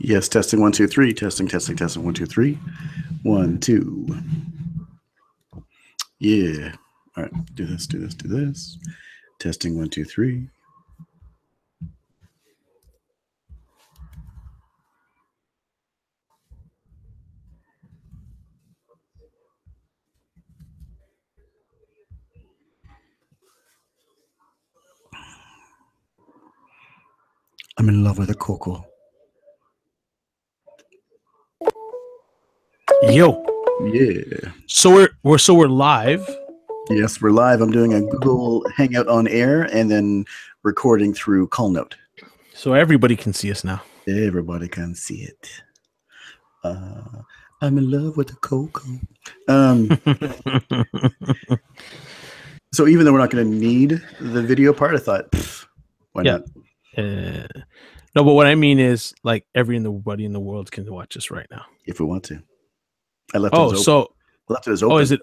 Yes, testing 1 2 3. Testing 1 2 3. 1 2. Yeah. All right. Do this. Testing 1 2 3. I'm in love with a cocoa. Yo. Yeah. So we're live. Yes, we're live. I'm doing a Google Hangout on air and then recording through Call Note. So everybody can see us now. Everybody can see it. I'm in love with the cocoa. So even though we're not going to need the video part, I thought, why not? No, but what I mean is, like, everybody in the world can watch us right now if we want to. I left it as open. So I left it as open. Oh, is it?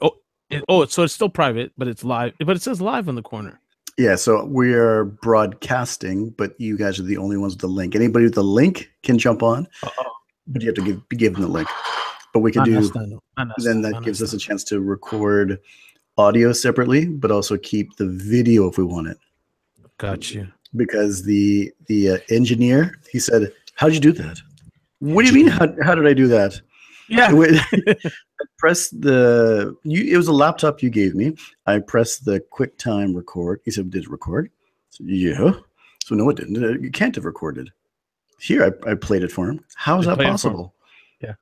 So it's still private, but it's live. But it says live on the corner. Yeah, so we are broadcasting, but you guys are the only ones with the link. Anybody with the link can jump on, but you have to give them the link. But we can then that gives us a chance to record audio separately, but also keep the video if we want it. Got you. Because the engineer, he said, "How'd you do that?" What do you mean? How did I do that? Yeah. I pressed it was a laptop you gave me. I pressed the QuickTime record. He said, "Did it record?" So, yeah. So no, it didn't. You can't have recorded. Here, I played it for him. How is that possible? Yeah.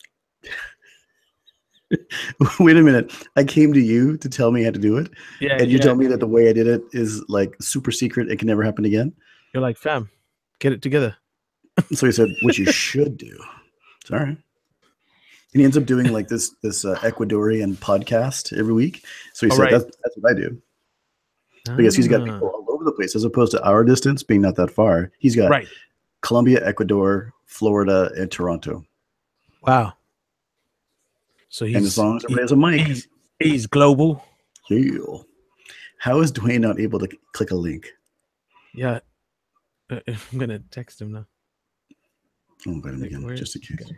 Wait a minute. I came to you to tell me how to do it. Yeah. And you tell me that the way I did it is like super secret. It can never happen again. You're like, fam, get it together. So he said, what you should do. It's all right. And he ends up doing like this Ecuadorian podcast every week. So he said, that's what I do. Because he's got people all over the place, as opposed to our distance being not that far. He's got Colombia, Ecuador, Florida, and Toronto. Wow. So and as long as everybody has a mic, he's global. Yeah. How is Dwayne not able to click a link? Yeah. I'm going to text him now. I'll invite him again, just in case.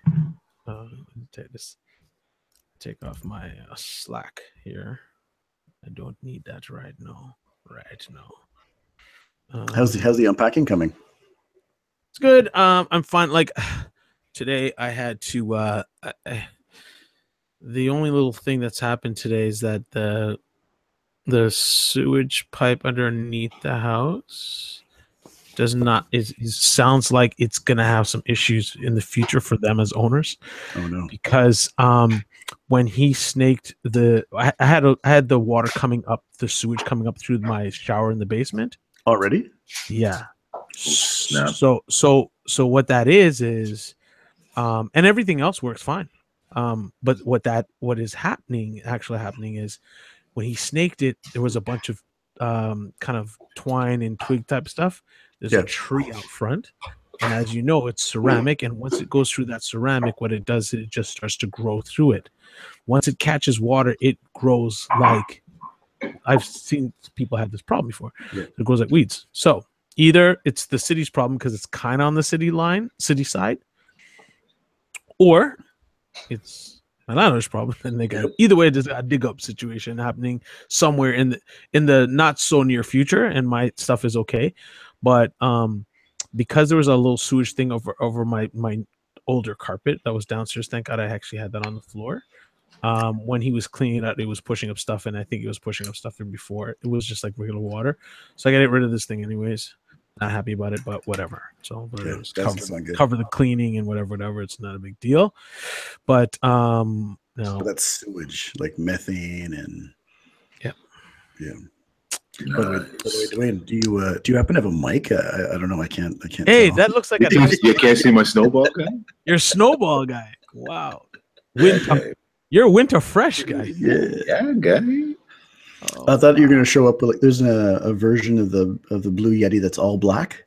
Take off my Slack here. I don't need that right now. How's the unpacking coming? It's good. I'm fine. Like today, I had to. The only little thing that's happened today is that the sewage pipe underneath the house does not. It sounds like it's gonna have some issues in the future for them as owners. Oh no! Because when he snaked I had the water coming up, the sewage coming up through my shower in the basement already. Yeah. So what that is and everything else works fine. But what is actually happening is when he snaked it, there was a bunch of kind of twine and twig type stuff. There's a tree out front, and as you know, it's ceramic, and once it goes through that ceramic, what it does is it just starts to grow through it. Once it catches water, it grows like, I've seen people have this problem before. It grows like weeds. So either it's the city's problem because it's kind of on the city side, or it's my landlord's problem, and they got either way. There's a dig up situation happening somewhere in the not so near future, and my stuff is okay, but because there was a little sewage thing over my older carpet that was downstairs. Thank God I actually had that on the floor. When he was cleaning it up, it was pushing up stuff, and I think it was pushing up stuff there before. It was just like regular water, so I got to get rid of this thing anyways. Not happy about it, but whatever. So cover the cleaning and whatever. It's not a big deal. But no. But that's sewage, like methane and yeah. By the way, Dwayne, do you happen to have a mic? I don't know. I can't. Hey, tell. That looks like you can't see my snowball guy. You're a snowball guy. Wow. You're a winter fresh guy. Yeah, guy. I thought you were going to show up with like there's a version of the Blue Yeti that's all black.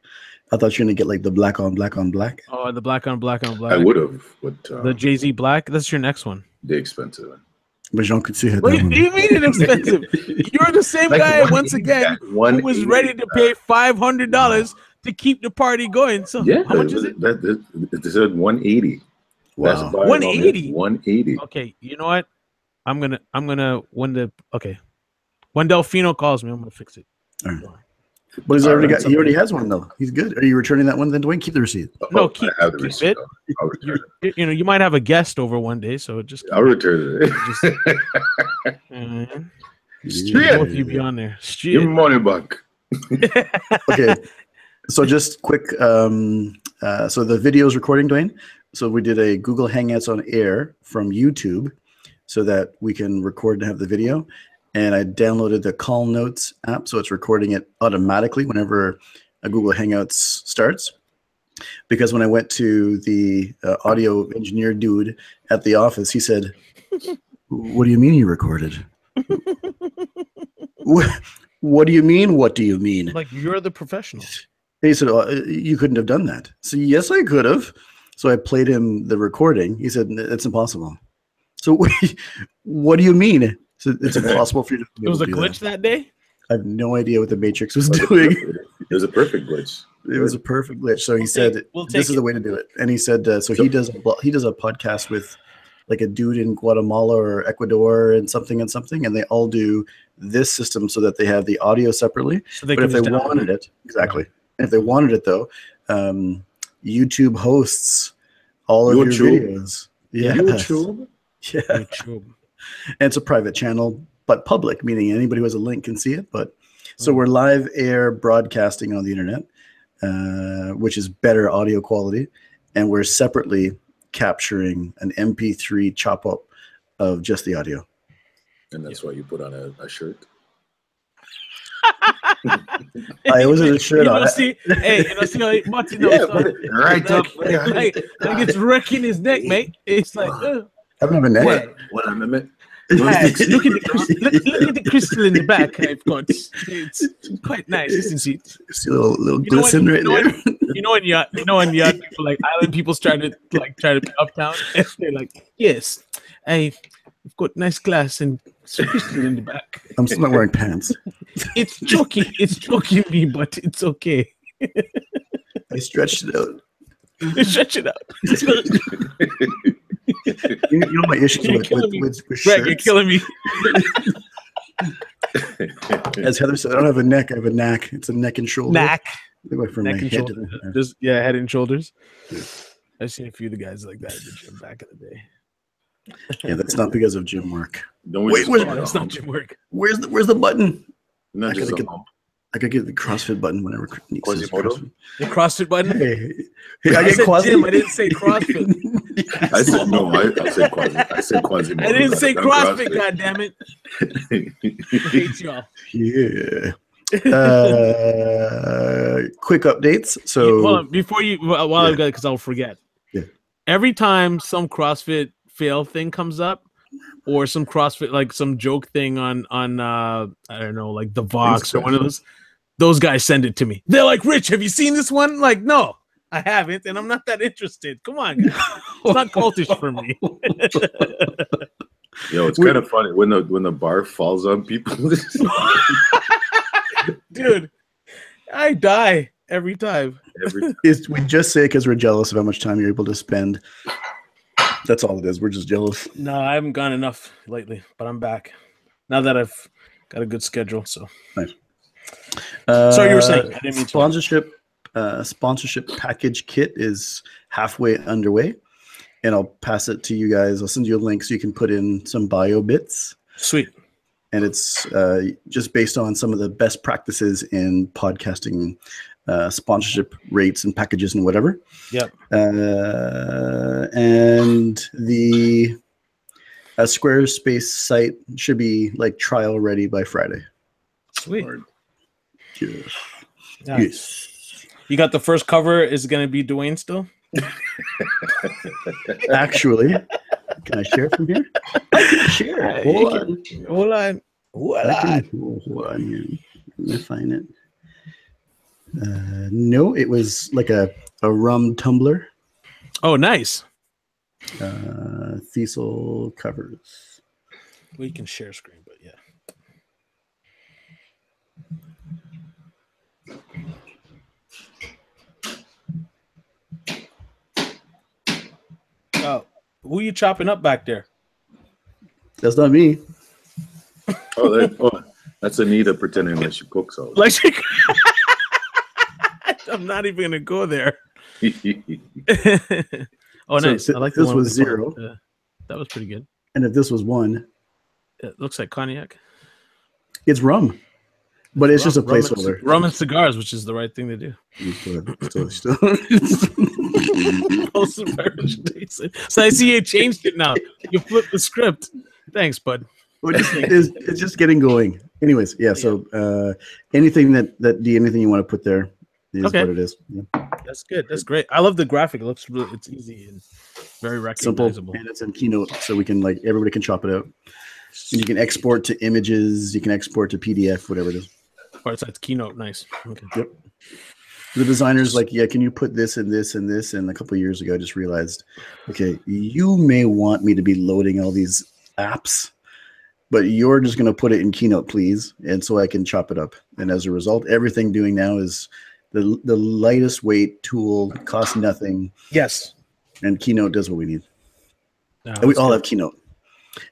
I thought you were going to get like the black on black on black. Oh, the black on black on black. I would have, but the Jay-Z black. That's your next one. The expensive one. But Jean could see it. What do you mean it's expensive? You're the same guy once again who was ready to pay $500 to keep the party going. So how much is it? It said 180. Wow. That's about 180. 180. Okay, you know what? I'm gonna when Delfino calls me, I'm gonna fix it. All right. But he's already got. He already has one though. He's good. Are you returning that one? Then Dwayne, keep the receipt. No, keep the receipt. it. I'll return it. You might have a guest over one day, so just. I'll return it. Both of you be on there. Give me money back. Okay, so just quick. So the video is recording, Dwayne. So we did a Google Hangouts on Air from YouTube, so that we can record and have the video. And I downloaded the Call Notes app, so it's recording it automatically whenever a Google Hangouts starts. Because when I went to the audio engineer dude at the office, he said, "What do you mean you recorded? What do you mean? What do you mean? Like you're the professional." He said, "You couldn't have done that." So yes, I could have. So I played him the recording. He said, "It's impossible." So what do you mean? So it's impossible for you to. It was a glitch that day. I have no idea what the Matrix was doing. It was a perfect glitch. It was a perfect glitch. So he said, "This is the way to do it." And he said, "So he does a podcast with like a dude in Guatemala or Ecuador and something, and they all do this system so that they have the audio separately. So but if they wanted it, exactly. And if they wanted it though, YouTube hosts all of your videos. Yeah, YouTube. Yeah. YouTube. And it's a private channel, but public, meaning anybody who has a link can see it. But so we're live air broadcasting on the internet, which is better audio quality, and we're separately capturing an MP3 chop up of just the audio. And that's why you put on a shirt. I wasn't a shirt on. Martin, right up. Like it's wrecking his neck, mate. It's like, I don't have a neck. What a minute. Look at the crystal in the back I've got. It's quite nice, isn't it? See a little glisten right there. You know when people like island people's trying to be uptown, and they're like, yes, I've got nice glass and crystal in the back. I'm still not wearing pants. It's choking me, but it's okay. I stretched it out. Stretch it out. You know my issues with shirts. Greg, you're killing me. As Heather said, I don't have a neck. I have a knack. It's a neck and shoulder. Knack. From neck my and head shoulder. Head and shoulders. Yeah. I've seen a few of the guys like that in the gym back in the day. Yeah, that's not because of gym work. Wait, that's not gym work. Where's the button? I could get the CrossFit button whenever Nick says CrossFit. The CrossFit button? Hey, I get Quasimodo. I didn't say CrossFit. I said no. I said Quasimodo. I said Quasimodo. I didn't say CrossFit. goddammit. I hate y'all. Yeah. Quick updates. So hold on, before you, while I've got it, because I'll forget. Yeah. Every time some CrossFit fail thing comes up, or some CrossFit like some joke thing on I don't know, like the Vox or one of those guys send it to me. They're like, Rich, have you seen this one? Like, no, I haven't, and I'm not that interested. Come on, guys. It's not cultish for me. Yo, it's kind of funny when the bar falls on people. Dude, I die every time. We just say it because we're jealous of how much time you're able to spend. That's all it is. We're just jealous. No, I haven't gone enough lately, but I'm back now that I've got a good schedule. So nice. Sorry, you were saying I didn't mean sponsorship package kit is halfway underway, and I'll pass it to you guys. I'll send you a link so you can put in some bio bits. Sweet. And it's just based on some of the best practices in podcasting, sponsorship rates and packages and whatever. Yep. And the Squarespace site should be like trial ready by Friday. Sweet. Yes. Nice. Yes. You got the first cover. Is it going to be Dwayne still? Actually, can I share from here? I can share. Hold on. Here. Let me find it. No, it was like a rum tumbler. Oh, nice. Thesil covers. Well, you can share screen, but yeah. Who you chopping up back there? That's not me. That's Anita pretending like she cooks all. Like she... I'm not even gonna go there. Oh, nice. So I like this was 0. That was pretty good. And if this was 1, it looks like cognac. It's rum, but it's just a placeholder. Rum and cigars, which is the right thing to do. So I see you changed it now. You flipped the script. Thanks, bud. It's just getting going. Anyways, yeah. So anything anything you want to put there is what it is. Yeah. That's good. That's great. I love the graphic. It's easy and very recognizable. Simple, and it's in Keynote, so we can everybody can chop it out. And you can export to images. You can export to PDF, whatever it is. Or it's Keynote. Nice. Okay. Yep. The designer's like, yeah, can you put this and this and this? And a couple of years ago, I just realized, okay, you may want me to be loading all these apps, but you're just going to put it in Keynote, please. And so I can chop it up. And as a result, everything doing now is the lightest weight tool, costs nothing. Yes. And Keynote does what we need. And we all have Keynote.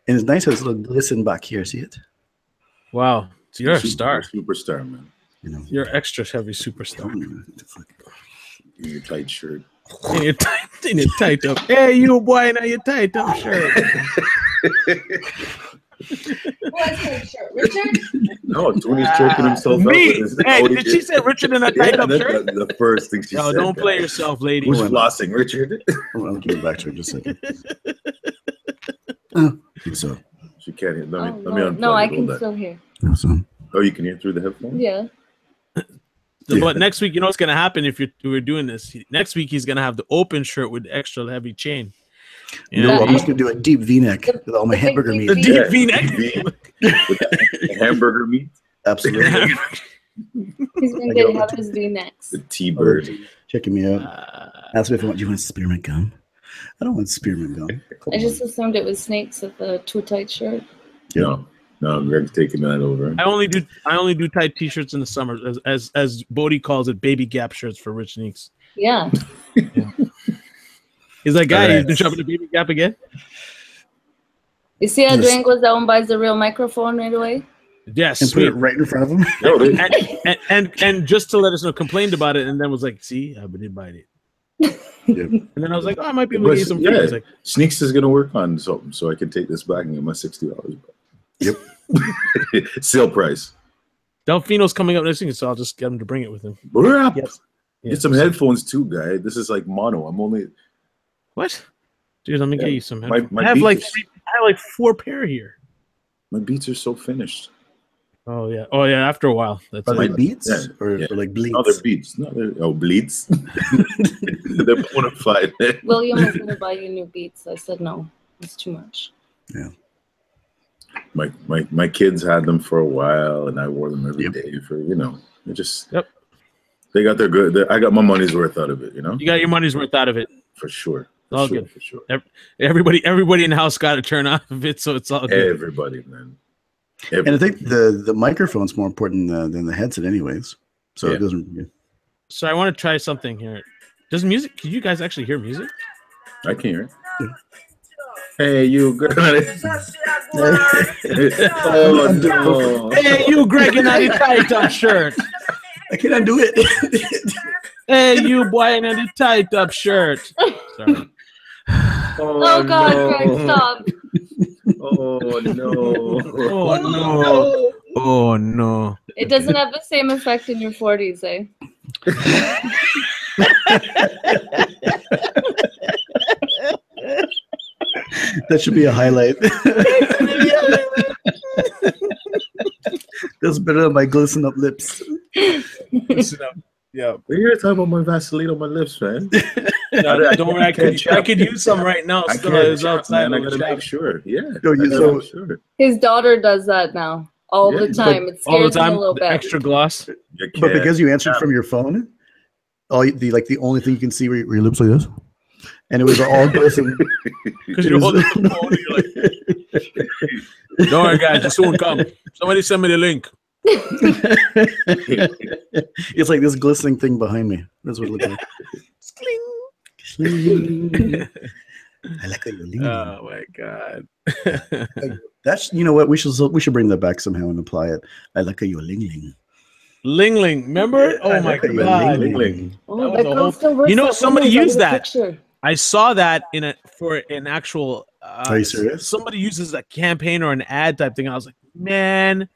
And it's nice how it's a little glisten back here. See it? Wow. So you're a star. Superstar, man. You know, you're extra heavy superstar. In your tight shirt. In your tight up. Hey, you boy, now your tight up shirt. What's tight shirt? Richard? No, Tony's choking himself me. out. Hey, did she say Richard in a tight up shirt? The first thing she said. Don't play yourself, lady. Who's flossing, Richard? I'll give it back to her just a second. So she can't hear. Let me unplug. No, I can still hear. Oh, you can hear through the headphones? Yeah. But next week, you know what's gonna happen if we're doing this. Next week, he's gonna have the open shirt with extra heavy chain. I'm just gonna do a deep V-neck with all my hamburger meat. The deep V-neck, hamburger meat. Absolutely. He's gonna get have his V-necks. The T-bird checking me out. Ask me if I want. Do you want spearmint gum? I don't want spearmint gum. I just assumed it was Snakes with the too tight shirt. Yeah. No, Greg's taking that over. I only do tight t-shirts in the summer, as Bodie calls it, baby gap shirts for Rich Neeks. Yeah. He's like, guy, he's been shopping the baby gap again. You see how Dwayne goes down and buys the real microphone right away? Yes, and put it right in front of him. and just to let us know, complained about it, and then was like, see, I didn't buy it. Yep. And then I was like, oh, I might be able to get some. Yeah, like, Sneaks is gonna work on something, so I can take this back and get my $60. Yep. Sale price. Delfino's coming up next week, so I'll just get him to bring it with him. Yes. Get some headphones too, guy. This is like mono. I'm only. What? Dude, let me get you some headphones. I have like 4 pair here. My Beats are so finished. Oh yeah. After a while, that's are they Beats or like Bleeds? No, they're Beats. No, they're Bleeds. They're bona fide. William was gonna buy you new Beats. I said no. It's too much. Yeah. My kids had them for a while, and I wore them every day for they just they got their good. I got my money's worth out of it. You got your money's worth out of it for sure. All good for sure. Everybody in the house got a turn off of it, so it's all good. Everybody, man. And I think the microphone's more important than the headset, anyways. So it doesn't. Yeah. So I want to try something here. Does music? Can you guys actually hear music? I can hear it. Yeah. Hey, you girl. Oh, no. Hey, you Greg in that tight up shirt. I cannot do it. Hey, you boy in that tight up shirt. Sorry. Oh God, no. Greg, stop. Oh no. Oh no. Oh no. It doesn't have the same effect in your 40s, eh? That should be a highlight. That's better than my glisten up lips. Glisten up. Yeah. You're talking about my Vaseline on my lips, man. No, don't worry. I could use some right now. Still, it's outside. I gotta make sure. Yeah. Sure. His daughter does that now all the time. It scares me a little bit. Extra gloss. But because you answered from your phone, the only thing you can see were your lips like this, and it was all glistening. Because you're holding the phone, and you're like, "Don't worry, guys, just soon come. Somebody send me the link." It's like this glistening thing behind me. That's what it looks like. I like how you're ling. Oh my god. That's you know what we should bring that back somehow and apply it. I like how you're ling. Ling Ling, remember? Oh my god. Oh, that girl still works. You know, at somebody Winners. I used need a that. picture. I saw that for an actual. Are you serious? Somebody uses a campaign or an ad type thing. I was like, man,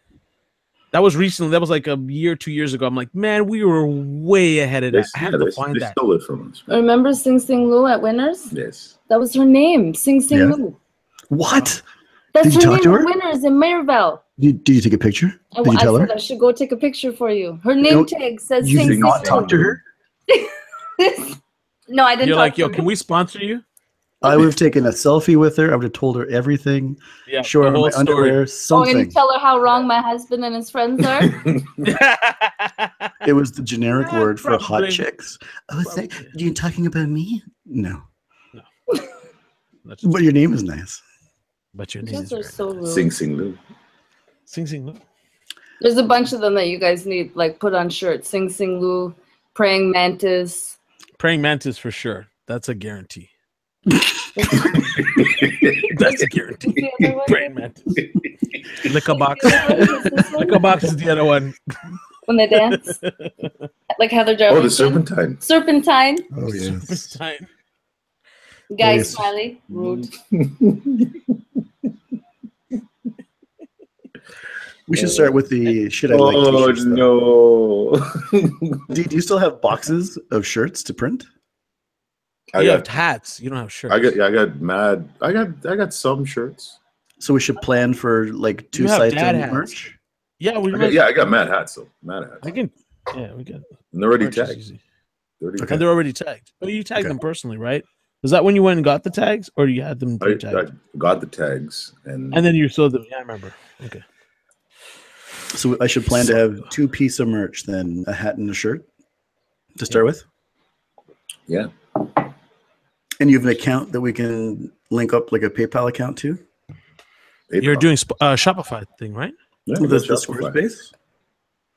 that was recently. That was like a year, 2 years ago. I'm like, man, we were way ahead of that. I have to find that. They stole it from us. Remember Sing Sing Lou at Winners? Yes. That was her name, Sing Sing Lou. What? That's Did you her talk name to her? at Winners in Maryville. Did you take a picture? Did you tell her? I should go take a picture for you. Her name tag says You Sing did Sing not Lou. talk to her? No, I didn't. You're talk like, to yo, her. can we sponsor you? I would have taken a selfie with her. I would have told her everything. Yeah, show her my underwear, Oh, something. and tell her how wrong my husband and his friends are. It was the generic word for probably. hot chicks. I was saying, are you talking about me? No. But your name is nice. But your name Kids are is so rude. Sing Sing Lou. Sing Sing Lou. There's a bunch of them that you guys need, like put on shirts. Sing Sing Lou, Praying Mantis. Praying Mantis for sure. That's a guarantee. That's a guarantee. Praying Mantis. Liquor box. Liquor box is the other one. When they dance, like Heather Jarvis. Oh, the Serpentine. Serpentine. Oh yes. Serpentine. Guy Yes. Smiley. Rude. We should start with the shit I like Oh t-shirts. though. no! Do you still have boxes of shirts to print? You have hats. You don't have shirts. I got some shirts. So we should plan for like two You have sites dad of hats. merch. Yeah, we I got mad hats though. Mad hats. I can. Yeah, we can. And they're already Merch is tagged. easy. Okay. And they're already tagged. Oh, you tagged them personally, right? Was that when you went and got the tags, or you had them I tagged? got the tags and And then you sold them. Yeah, I remember. Okay. So I should plan to have two pieces of merch, then a hat and a shirt to start with. yeah. And you have an account that we can link up, like a PayPal account to? You're doing Shopify thing, right? Yeah, The that's Shopify. Squarespace?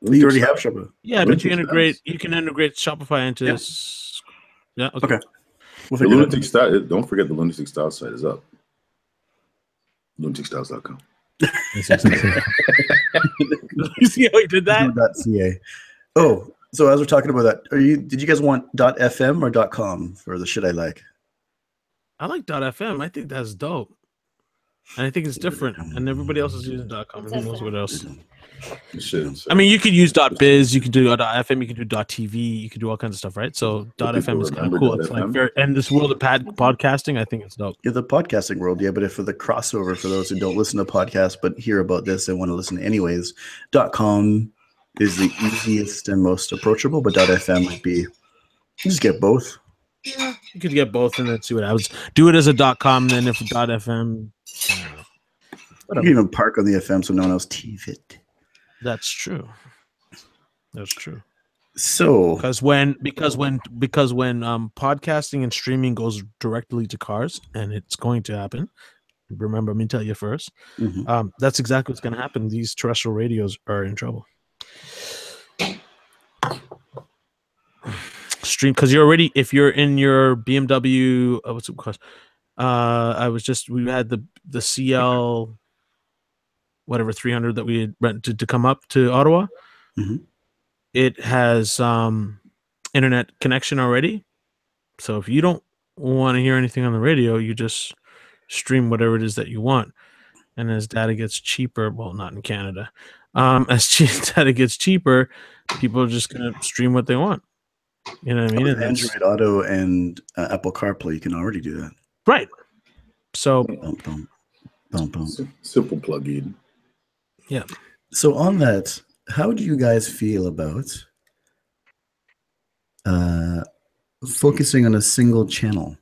You already have Shopify. Yeah, but you can integrate Shopify into this. Yeah. Okay. We'll The figure it out. Lunatic Style. Don't forget the Lunatic Style site is up. LunaticStyles.com. You see how he did that? .ca. Oh, so as we're talking about that, did you guys want .fm or .com for the shit I like? I like .fm. I think that's dope. And I think it's different. And everybody else is using .com. Who knows what else? I mean, you could use .biz, you could do .fm, you could do .tv, you could do all kinds of stuff, right? So .fm is kind of cool. It's like and this world of podcasting, I think it's dope. Yeah, the podcasting world, yeah. But if for the crossover, for those who don't listen to podcasts but hear about this and want to listen anyways, .com is the easiest and most approachable, but .fm might be. You just get both. Yeah, you could get both and then see what happens. Do it as a .com, then if .fm. You can even park on the FM so no one else TV it. That's true. That's true. So because when podcasting and streaming goes directly to cars, and it's going to happen. Remember, let me tell you first. Mm-hmm. That's exactly what's going to happen. These terrestrial radios are in trouble. Stream because if you're in your BMW, what's it called? We had the CL whatever 300 that we had rented to come up to Ottawa. Mm-hmm. It has internet connection already. So if you don't want to hear anything on the radio, you just stream whatever it is that you want. And as data gets cheaper, well, not in Canada, as data gets cheaper, people are just going to stream what they want. You know what I mean? With Android Auto and Apple CarPlay, you can already do that. Right. So simple plug-in. Yeah. So on that, how do you guys feel about focusing on a single channel?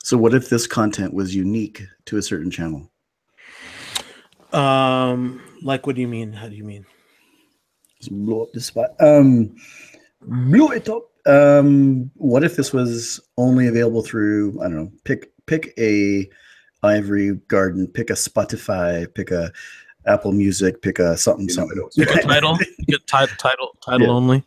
So what if this content was unique to a certain channel? Like, what do you mean? How do you mean? Just blow up the spot. Blow it up. What if this was only available through, I don't know, pick a Ivory Garden, pick a Spotify, pick a Apple Music, pick a something. Pick a title. Get title yeah. Only.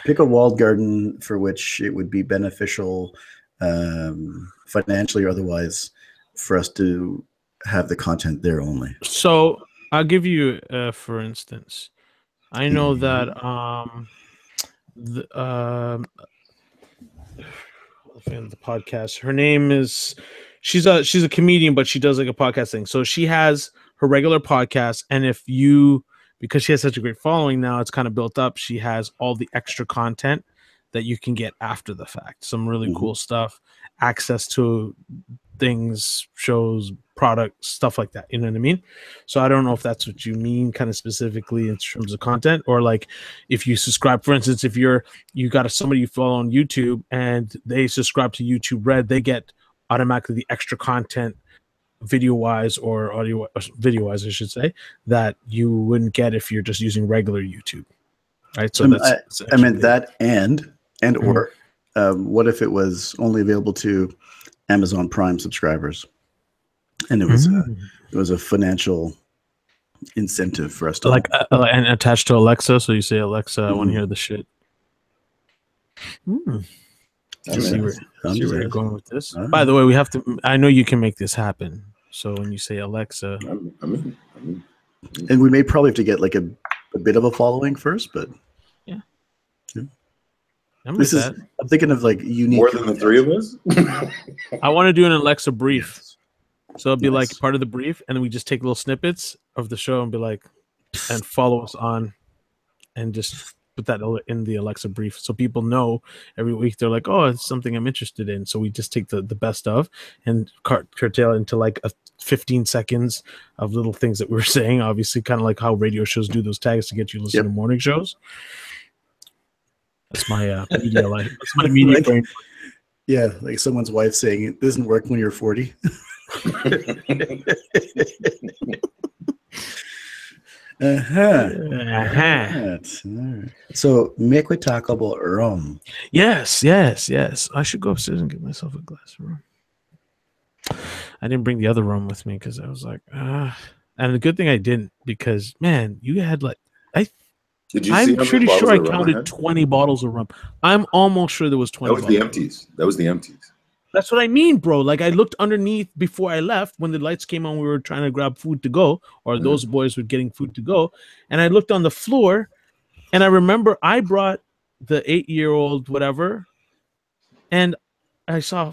Pick a walled garden for which it would be beneficial financially or otherwise, for us to have the content there only? So I'll give you, for instance, I know that the podcast. Her name is she's a comedian, but she does like a podcast thing. So she has her regular podcast, and because she has such a great following now, it's kind of built up. She has all the extra content that you can get after the fact. Some really cool stuff, access to things, shows, products, stuff like that. You know what I mean? So I don't know if that's what you mean kind of specifically in terms of content, or like if you subscribe, for instance, if you got somebody you follow on YouTube and they subscribe to YouTube Red, they get automatically the extra content video wise or audio video wise, I should say, that you wouldn't get if you're just using regular YouTube. Right. So I meant that or what if it was only available to Amazon Prime subscribers, and it was a financial incentive for us to and attached to Alexa. So you say, Alexa, I want to hear the shit. See where you're going with this. By the way, we have to. I know you can make this happen. So when you say Alexa, and we may probably have to get like a bit of a following first, but yeah. I'm thinking of like unique. More than the three of us. I want to do an Alexa brief. Yes. So it'll be like part of the brief, and then we just take little snippets of the show and be like, and follow us on, and just put that in the Alexa brief, so people know every week. They're like, oh, it's something I'm interested in. So we just take the best of and curtail into like 15 seconds of little things that we were saying. Obviously, kind of like how radio shows do those tags to get you listening to morning shows. That's my media life. That's my media brain. Yeah, like someone's wife saying it doesn't work when you're 40. So make we talk about rum. Yes. I should go upstairs and get myself a glass of rum. I didn't bring the other rum with me because I was like, and the good thing I didn't, because man, you had like I'm pretty sure I counted 20 bottles of rum. I'm almost sure there was 20. That was the empties. That's what I mean, bro. Like I looked underneath before I left when the lights came on. We were trying to grab food to go, or those boys were getting food to go. And I looked on the floor, and I remember I brought the 8-year-old whatever, and I saw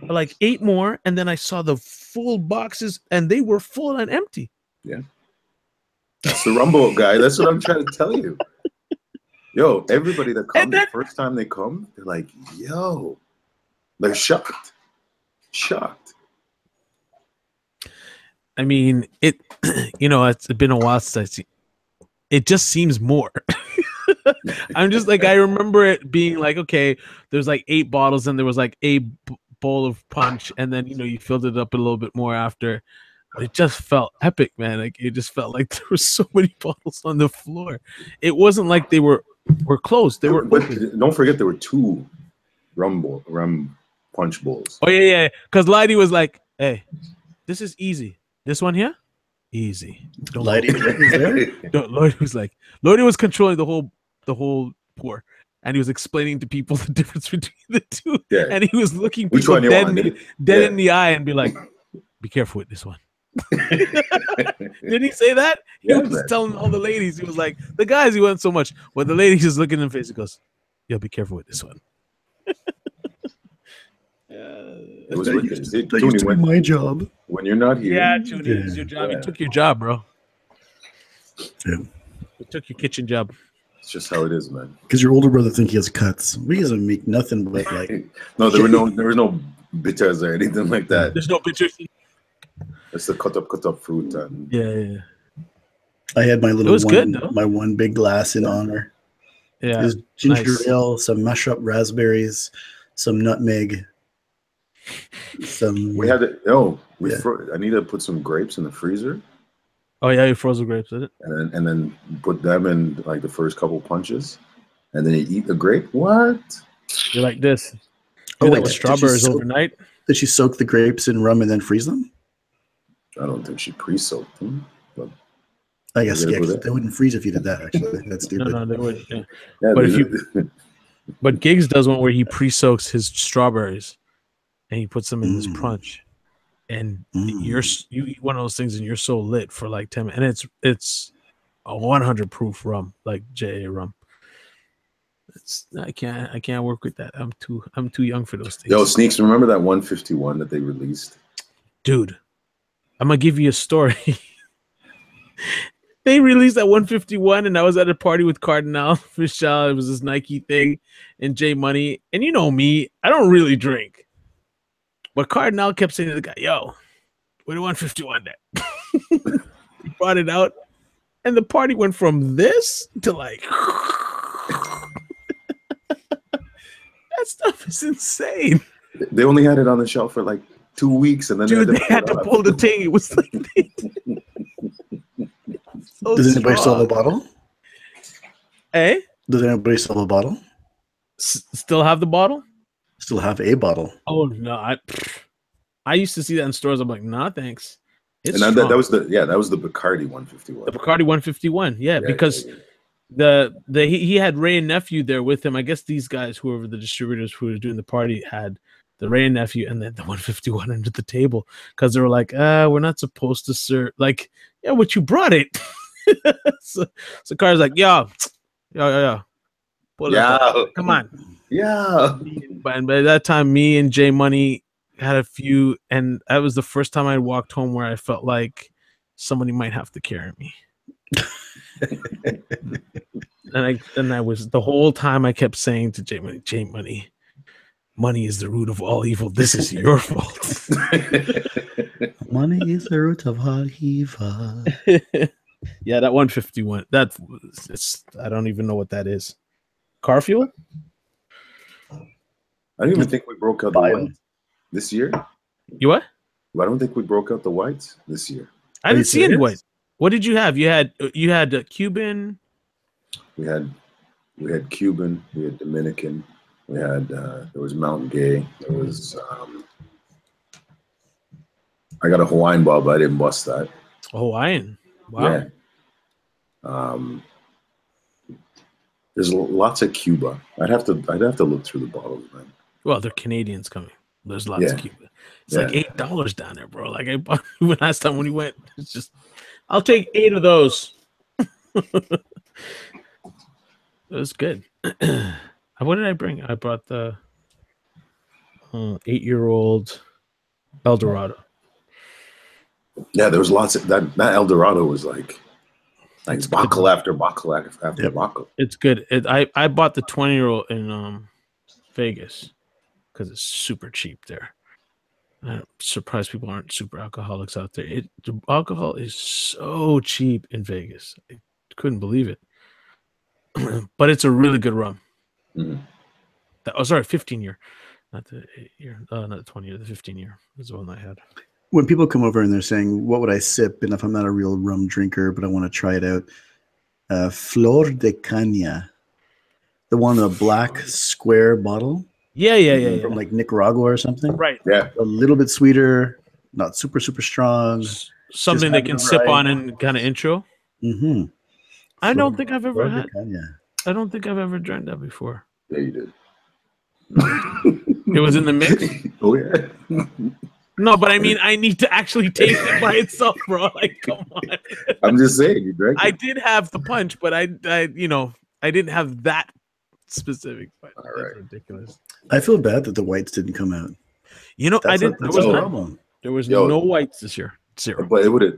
like 8 more, and then I saw the full boxes, and they were full and empty. Yeah. That's the Rumble guy. That's what I'm trying to tell you. Yo, everybody that comes the first time they come, they're like, yo, they're shocked. I mean, it's been a while since I've seen. It just seems more. I'm just like, I remember it being like, okay, there's like 8 bottles, and there was like a bowl of punch, and then you filled it up a little bit more after. It just felt epic, man. Like it just felt like there were so many bottles on the floor. It wasn't like they were closed. They were. But don't forget there were 2 rum punch bowls. Oh yeah. Because Lighty was like, "Hey, this is easy. This one here, easy." Lighty was like, Lighty was controlling the whole pour, and he was explaining to people the difference between the two. Yeah. And he was looking people dead in the eye and be like, "Be careful with this one." Did he say that? He was just telling all the ladies. He was like, the guys he wasn't so much. But the ladies just looking in the face. He goes, "Yo, be careful with this one." It was that used to be my job. When you're not here. Yeah, Tony, it was your job. He took your job, bro. Yeah. He took your kitchen job. It's just how it is, man. Because your older brother think he has cuts. We doesn't make nothing but like. No, there was no bitters or anything like that. There's no bitters. It's the cut up fruit. And yeah. I had my little my one big glass in honor. Yeah. There's ginger ale, some mashed up raspberries, some nutmeg. We had it. I need to put some grapes in the freezer. Oh yeah, you froze the grapes, did it? And then put them in like the first couple punches, and then you eat the grape. What? You're like this. With strawberries overnight. Did she soak the grapes in rum and then freeze them? I don't think she pre-soaked them. But I guess they wouldn't freeze if you did that. Actually, that's stupid. No, they would. Yeah. But Giggs does one where he pre-soaks his strawberries, and he puts them in this punch, and you eat one of those things and you're so lit for like 10 minutes, and it's a 100 proof rum, like JA rum. I can't work with that. I'm too young for those things. Yo, Sneaks, remember that 151 that they released? Dude, I'm gonna give you a story. They released that 151, and I was at a party with Cardinal Michelle. It was this Nike thing, and J Money. And you know me, I don't really drink. But Cardinal kept saying to the guy, yo, where the 151 at? He brought it out, and the party went from this to like... That stuff is insane. They only had it on the shelf for like 2 weeks, and then they had to pull the thing. It was like... Does anybody still have a bottle? Eh? Does anybody still have a bottle? Still have the bottle? Still have a bottle. Oh no! I used to see that in stores. I'm like, nah, thanks. It's and that was the Bacardi 151. The Bacardi 151, yeah, because he had Ray and Nephew there with him. I guess these guys, whoever the distributors who were doing the party, had the Ray and Nephew and then the 151 under the table because they were like, we're not supposed to serve. Like, yeah, but you brought it. so Car's like, yo. Come on. Yeah. And by that time, me and J Money had a few, and that was the first time I walked home where I felt like somebody might have to carry me. and I was the whole time I kept saying to J Money, money is the root of all evil. This is your fault. Money is the root of all evil. Yeah, that 151. I don't even know what that is. Car fuel? I don't even think we broke out the whites this year. You what? I don't think we broke out the whites this year. I didn't see any whites. What did you have? You had Cuban. We had Cuban. We had Dominican. We had there was Mountain Gay. There was I got a Hawaiian ball, but I didn't bust that. Hawaiian. Wow. Yeah. There's lots of Cuba. I'd have to look through the bottles, man. Well, they're Canadians coming. There's lots of Cuba. It's like $8 down there, bro. Like I bought last time when we went. It's just, I'll take 8 of those. It was good. What did I bring? I brought the 8-year-old Eldorado. Yeah, there was lots of that Eldorado was like buckle after buckle after buckle. It's good. I bought the 20-year-old in Vegas because it's super cheap there. I'm surprised people aren't super alcoholics out there. The alcohol is so cheap in Vegas. I couldn't believe it. But it's a really good rum. Mm-hmm. 15 year, not the 8 year, not the 20 year, the 15 year is the one I had. When people come over and they're saying, what would I sip? And if I'm not a real rum drinker, but I want to try it out, Flor de Caña, the one in a black square bottle. Yeah. From like Nicaragua or something. Right. Yeah. A little bit sweeter, not super, super strong. Something they can sip on and kind of intro. Mm-hmm. I don't think I've ever drank that before. Yeah, you did. It was in the mix? Oh, yeah. No, but I mean, I need to actually taste it by itself, bro. Like, come on. I'm just saying, you drank it. I did have the punch, but I didn't have that specific. All right. That's ridiculous. I feel bad that the whites didn't come out. You know, that's there was no whites this year. Zero. But it would have.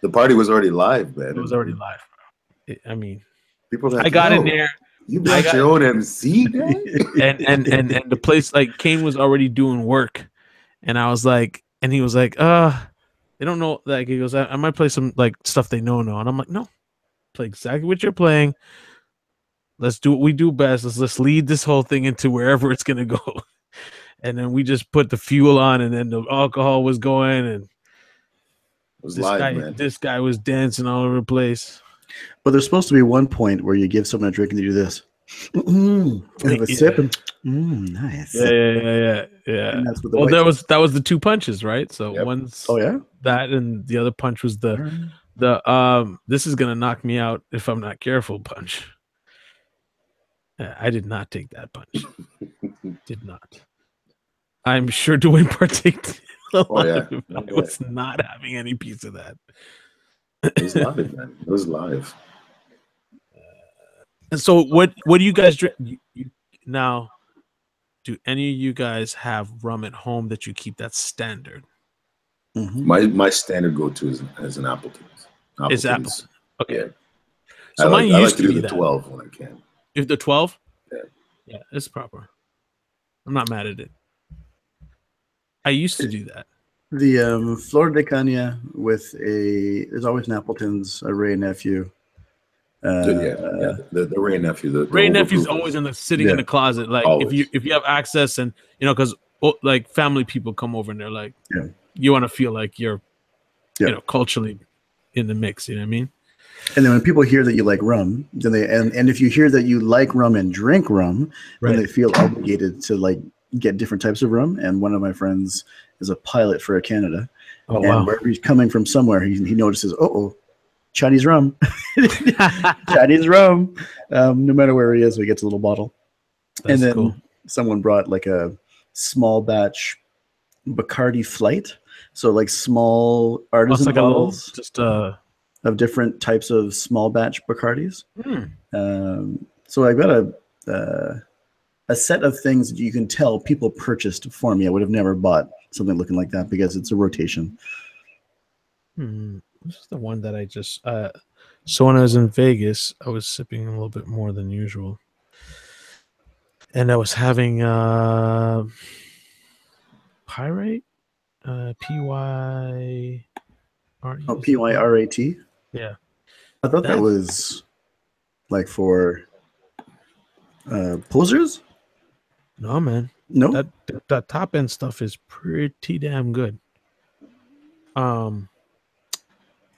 The party was already live, man. It was already live. I mean, people. Like, I got in there. You got your own MC, guy? and the place, like, Kane was already doing work, and I was like, and he was like, they don't know. Like, he goes, I might play some like stuff they know, and I'm like, no, play exactly what you're playing. Let's do what we do best. Let's lead this whole thing into wherever it's gonna go. And then we just put the fuel on, and then the alcohol was going, and this guy was dancing all over the place. But there's supposed to be one point where you give someone a drink and you do this. And have a sip and nice. Yeah. And that's what that was the 2 punches, right? So one's that, and the other punch was the this is gonna knock me out if I'm not careful punch. I did not take that punch. Did not. I'm sure Dwayne partaked. Oh yeah, I was not having any piece of that. It was live, man. It was live. And so, what do you guys drink now? Do any of you guys have rum at home that you keep that standard? Mm-hmm. My standard go-to is an Appleton's. It's Appleton. Okay. Yeah. So mine used to be the 12 when I can. If the 12? Yeah, it's proper. I'm not mad at it. I used to do that. The Flor de Caña with there's always an Appleton's, a Ray Nephew. The Ray Nephew. The Ray Nephew's always sitting in the closet. Like always. if you have access, and because like family people come over and they're like, you want to feel like you're, culturally in the mix. You know what I mean? And then when people hear that you like rum, then and if you hear that you like rum and drink rum, then they feel obligated to like get different types of rum. And one of my friends is a pilot for Air Canada. Oh, and wherever he's coming from somewhere, he notices, Chinese rum. Chinese rum. No matter where he is, he gets a little bottle. That's and then someone brought like a small batch Bacardi Flight. So like small artisan bottles. Of different types of small batch Bacardis. So I've got a set of things that you can tell people purchased for me. I would have never bought something looking like that because it's a rotation. This is the one that I just so when I was in Vegas, I was sipping a little bit more than usual. And I was having Pyrite, P-Y-R-E. Oh, P-Y-R-A-T? Yeah. I thought that was like for posers? No, man. No? That top end stuff is pretty damn good.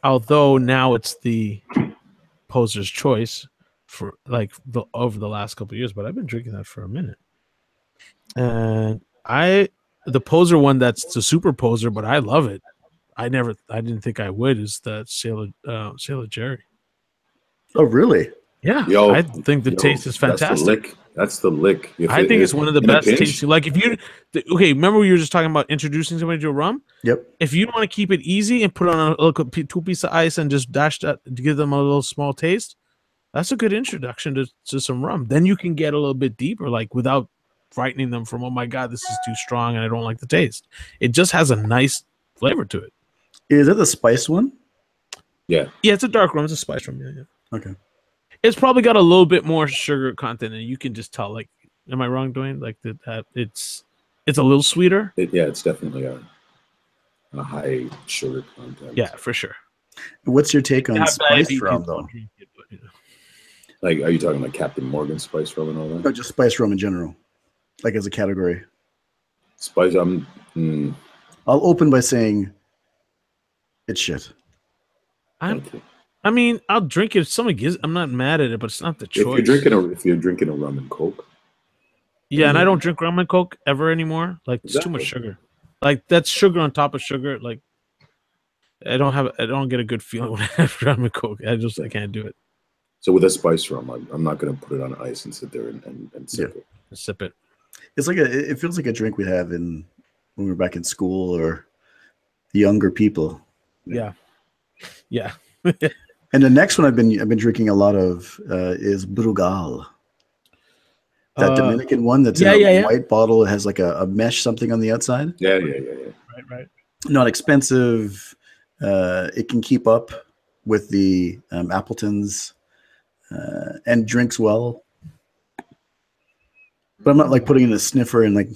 Although now it's the poser's choice for like over the last couple of years, but I've been drinking that for a minute. And the poser one, that's the super poser, but I love it. I didn't think I would, is that Sailor Jerry. Oh, really? Yeah. I think the taste is fantastic. That's the lick. I think it's one of the best tasting. Like if you, remember we were just talking about introducing somebody to a rum? Yep. If you want to keep it easy and put on a little 2 pieces of ice and just dash that to give them a little small taste, that's a good introduction to some rum. Then you can get a little bit deeper, like without frightening them from, oh my God, this is too strong and I don't like the taste. It just has a nice flavor to it. Is it the spice one? Yeah. Yeah, it's a dark rum. It's a spice rum. Yeah. Okay. It's probably got a little bit more sugar content, and you can just tell. Like, am I wrong, Dwayne? Like that it's a little sweeter. It's definitely a high sugar content. Yeah, for sure. What's your take on spice rum, though? Like, are you talking like Captain Morgan spice rum and all that? No, just spice rum in general, like as a category. Spice rum. I'll open by saying it's shit. I mean, I'll drink it if someone gives. I'm not mad at it, but it's not the choice. If you're drinking a rum and Coke. Yeah, and I don't drink rum and Coke ever anymore. Like, it's too much sugar. Like, that's sugar on top of sugar. Like, I don't get a good feeling when I have rum and Coke. I can't do it. So with a spice rum, I'm not going to put it on ice and sit there and sip it. Sip it. It's like it feels like a drink we'd have when we were back in school or younger people. Yeah. And the next one I've been drinking a lot of is Brugal. That Dominican one that's in a white bottle. It has like a mesh something on the outside. Yeah. Right. Not expensive. It can keep up with the Appletons and drinks well. But I'm not like putting in a sniffer and like,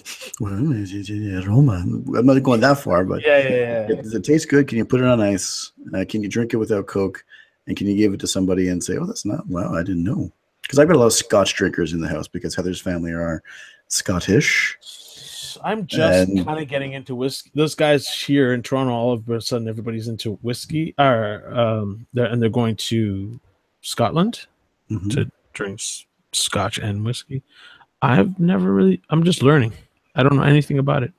aroma. I'm not going that far, but does it taste good? Can you put it on ice? Can you drink it without Coke? And can you give it to somebody and say, wow, I didn't know. Because I've got a lot of Scotch drinkers in the house because Heather's family are Scottish. I'm just kind of getting into whiskey. Those guys here in Toronto, all of a sudden, everybody's into whiskey. They're going to Scotland to drink Scotch and whiskey. I'm just learning. I don't know anything about it.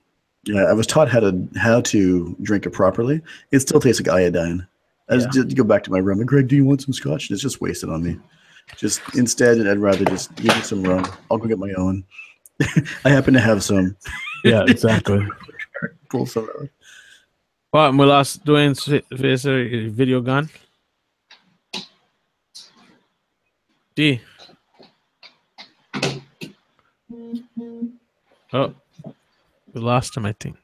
Yeah, I was taught how to drink it properly. It still tastes like iodine. I just go back to my rum. And Greg, do you want some Scotch? And it's just wasted on me. Just instead, I'd rather just give you some rum. I'll go get my own. I happen to have some. Yeah, exactly. Pull some out. Well, we lost Dwayne's video gone. D. Oh, we lost him, I think.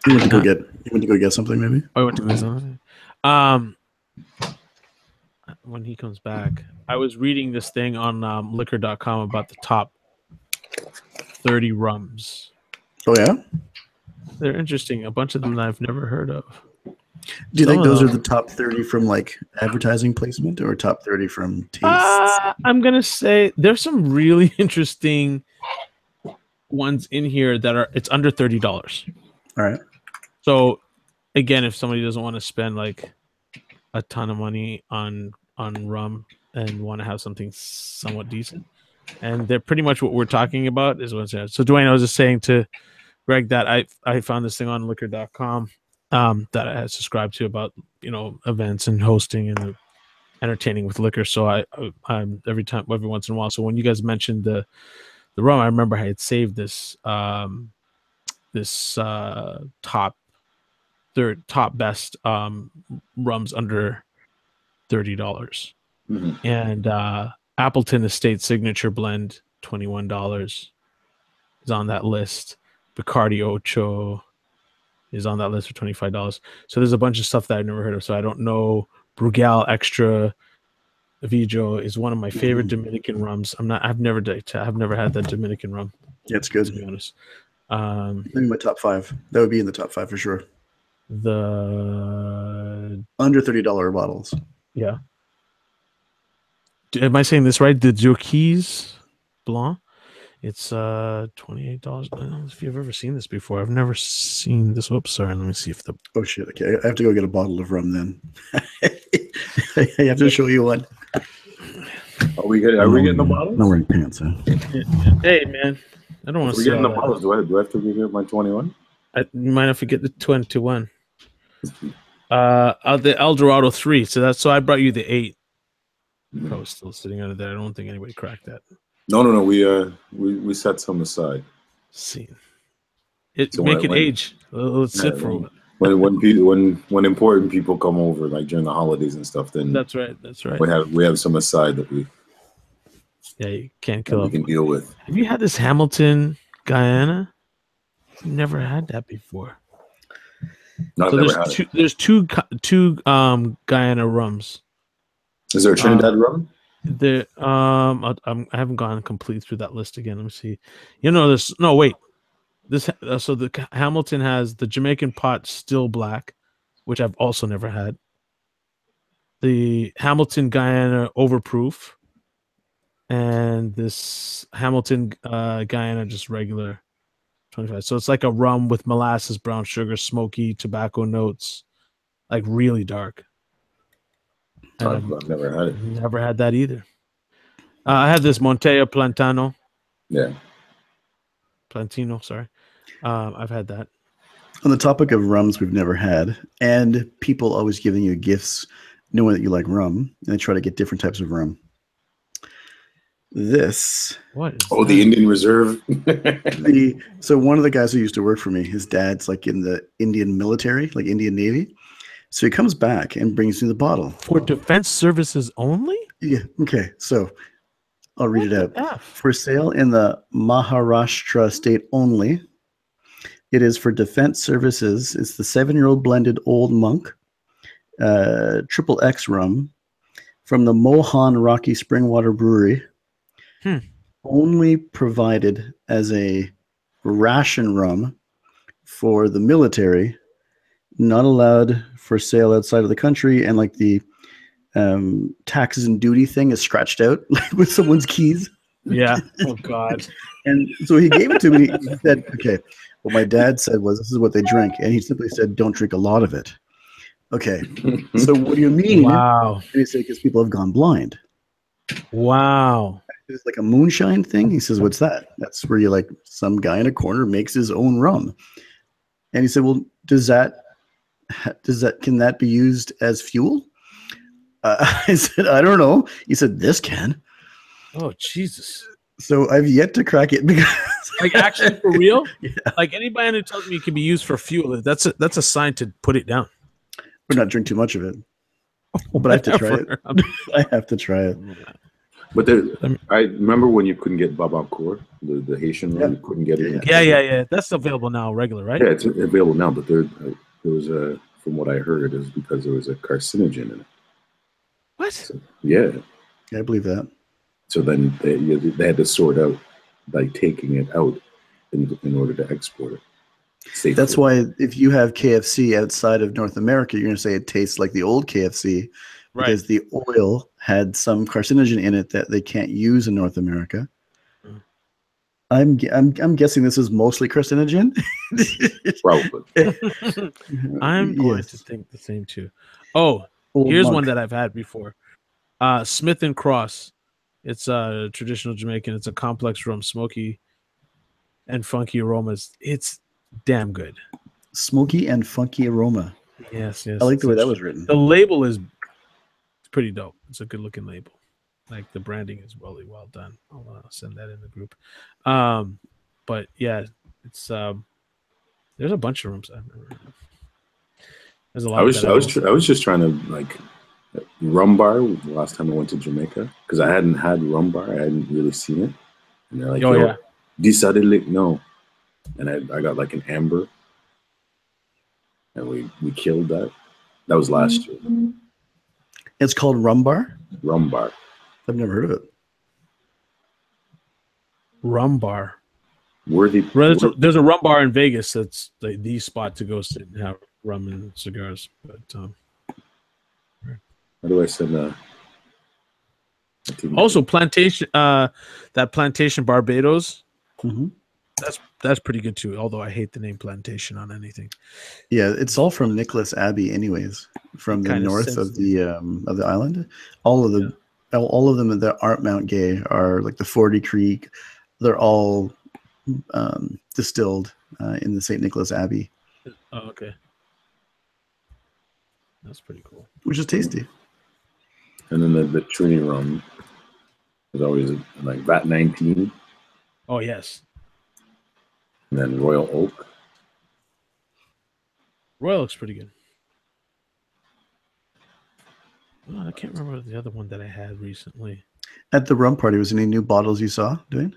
You went to go get something, maybe? I went to go something. When he comes back, I was reading this thing on liquor.com about the top 30 rums. Oh, yeah? They're interesting. A bunch of them that I've never heard of. Do you think those are the top 30 from like advertising placement or top 30 from taste? I'm going to say there's some really interesting ones in here that are, it's under $30. All right. So again, if somebody doesn't want to spend like a ton of money on rum and want to have something somewhat decent, and they're pretty much what we're talking about is what's there. So Dwayne, I was just saying to Greg that I found this thing on liquor.com that I had subscribed to about, you know, events and hosting and entertaining with liquor. So I'm every once in a while. So when you guys mentioned the rum, I remember I had saved this top best rums under $30. Mm-hmm. And Appleton Estate Signature Blend, $21 is on that list. Bacardi Ocho is on that list for $25. So there's a bunch of stuff that I've never heard of. So I don't know. Brugal Extra Vijo is one of my favorite Dominican rums. I've never had that Dominican rum. Yeah, it's good. To be honest. Maybe my top 5. That would be in the top 5 for sure. The under $30 bottles. Yeah. Am I saying this right? The Jourquis Blanc. It's $28. I don't know if you've ever seen this before. I've never seen this. Oops, sorry. Let me see if the. Oh shit! Okay, I have to go get a bottle of rum then. I have to show you one. Are we getting the bottles? No wearing pants, huh? Hey man, I don't want to. We're getting the bottles. Do I have to give you my 21? You might have to get the 21. The El Dorado 3. So I brought you the 8. Probably still sitting under there. I don't think anybody cracked that. No. We set some aside. See, make it age. Let's sit for a while. When important people come over, like during the holidays and stuff, then that's right. We have some aside that we. Yeah, you can't kill. We can deal with. Have you had this Hamilton Guyana? Never had that before. No, so there's two Guyana rums. Is there a Trinidad rum? I haven't gone complete through that list again. Let me see. You know this. No, wait. This so the Hamilton has the Jamaican Pot Still Black, which I've also never had. The Hamilton Guyana Overproof, and this Hamilton Guyana just regular 25. So it's like a rum with molasses, brown sugar, smoky tobacco notes, like really dark. I've never had it. Never had that either. I had this Montejo Plantano. Yeah. Plantino, sorry. I've had that. On the topic of rums we've never had, and people always giving you gifts knowing that you like rum, and they try to get different types of rum. This. What is that? The Indian Reserve. So one of the guys who used to work for me, his dad's like in the Indian military, like Indian Navy. So he comes back and brings me the bottle. For defense services only? Yeah. Okay. So I'll read it out. For sale in the Maharashtra state only. It is for defense services. It's the 7-year-old blended Old Monk, triple X rum from the Mohan Rocky Springwater Brewery. Only provided as a ration rum for the military. Not allowed for sale outside of the country, and like the taxes and duty thing is scratched out with someone's keys. Yeah. Oh God. And so he gave it to me. He said, "Okay, what my dad said was this is what they drink," and he simply said, "Don't drink a lot of it." Okay. So what do you mean? Wow. And he said, "Because people have gone blind." Wow. It's like a moonshine thing. He says, "What's that?" That's where you like some guy in a corner makes his own rum. And he said, "Well, can that be used as fuel?" I said, "I don't know." He said, "This can." Oh Jesus! So I've yet to crack it because, like, actually for real, yeah. like anybody who tells me it can be used for fuel, that's a sign to put it down. Or not drink too much of it. But I have to try it. I have to try it. But I remember when you couldn't get Babancourt, the Haitian one, you couldn't get it. Yeah. That's available now, regular, right? Yeah, it's available now, but there was a, from what I heard, is because there was a carcinogen in it. What? So, yeah, I believe that. So then they had to sort out, like, taking it out in order to export it. Safely. That's why if you have KFC outside of North America, you're going to say it tastes like the old KFC because the oil had some carcinogen in it that they can't use in North America. I'm guessing this is mostly carcinogen. Probably. I'm going to think the same too. Oh, here's one that I've had before. Smith and Cross. It's a traditional Jamaican. It's a complex rum, smoky and funky aromas. It's damn good. Smoky and funky aroma. Yes. I like the way that was written. The label is pretty dope. It's a good looking label. Like the branding is really well done. I'll send that in the group. But yeah, it's there's a bunch of rooms I've never heard of. There's a lot. I was just trying to, like, rum bar the last time I went to Jamaica because I hadn't had rum bar. I hadn't really seen it, and they're like, decidedly no. And I got like an amber, and we killed that. That was last year. It's called rum bar. Rum bar. I've never heard of it. Rum bar. There's a rum bar in Vegas that's the spot to go sit and have rum and cigars. But how do I send also plantation? That Plantation Barbados. Mm-hmm. That's pretty good too. Although I hate the name plantation on anything. Yeah, it's all from Nicholas Abbey, anyways. From the north of the island, all of them that aren't Mount Gay are like the 40 Creek. They're all distilled in the St. Nicholas Abbey. Oh, okay. That's pretty cool. Which is tasty. And then the Trini rum is always like VAT 19. Oh, yes. And then Royal Oak. Royal Oak's pretty good. Oh, I can't remember the other one that I had recently. At the rum party, was any new bottles you saw, Dwayne?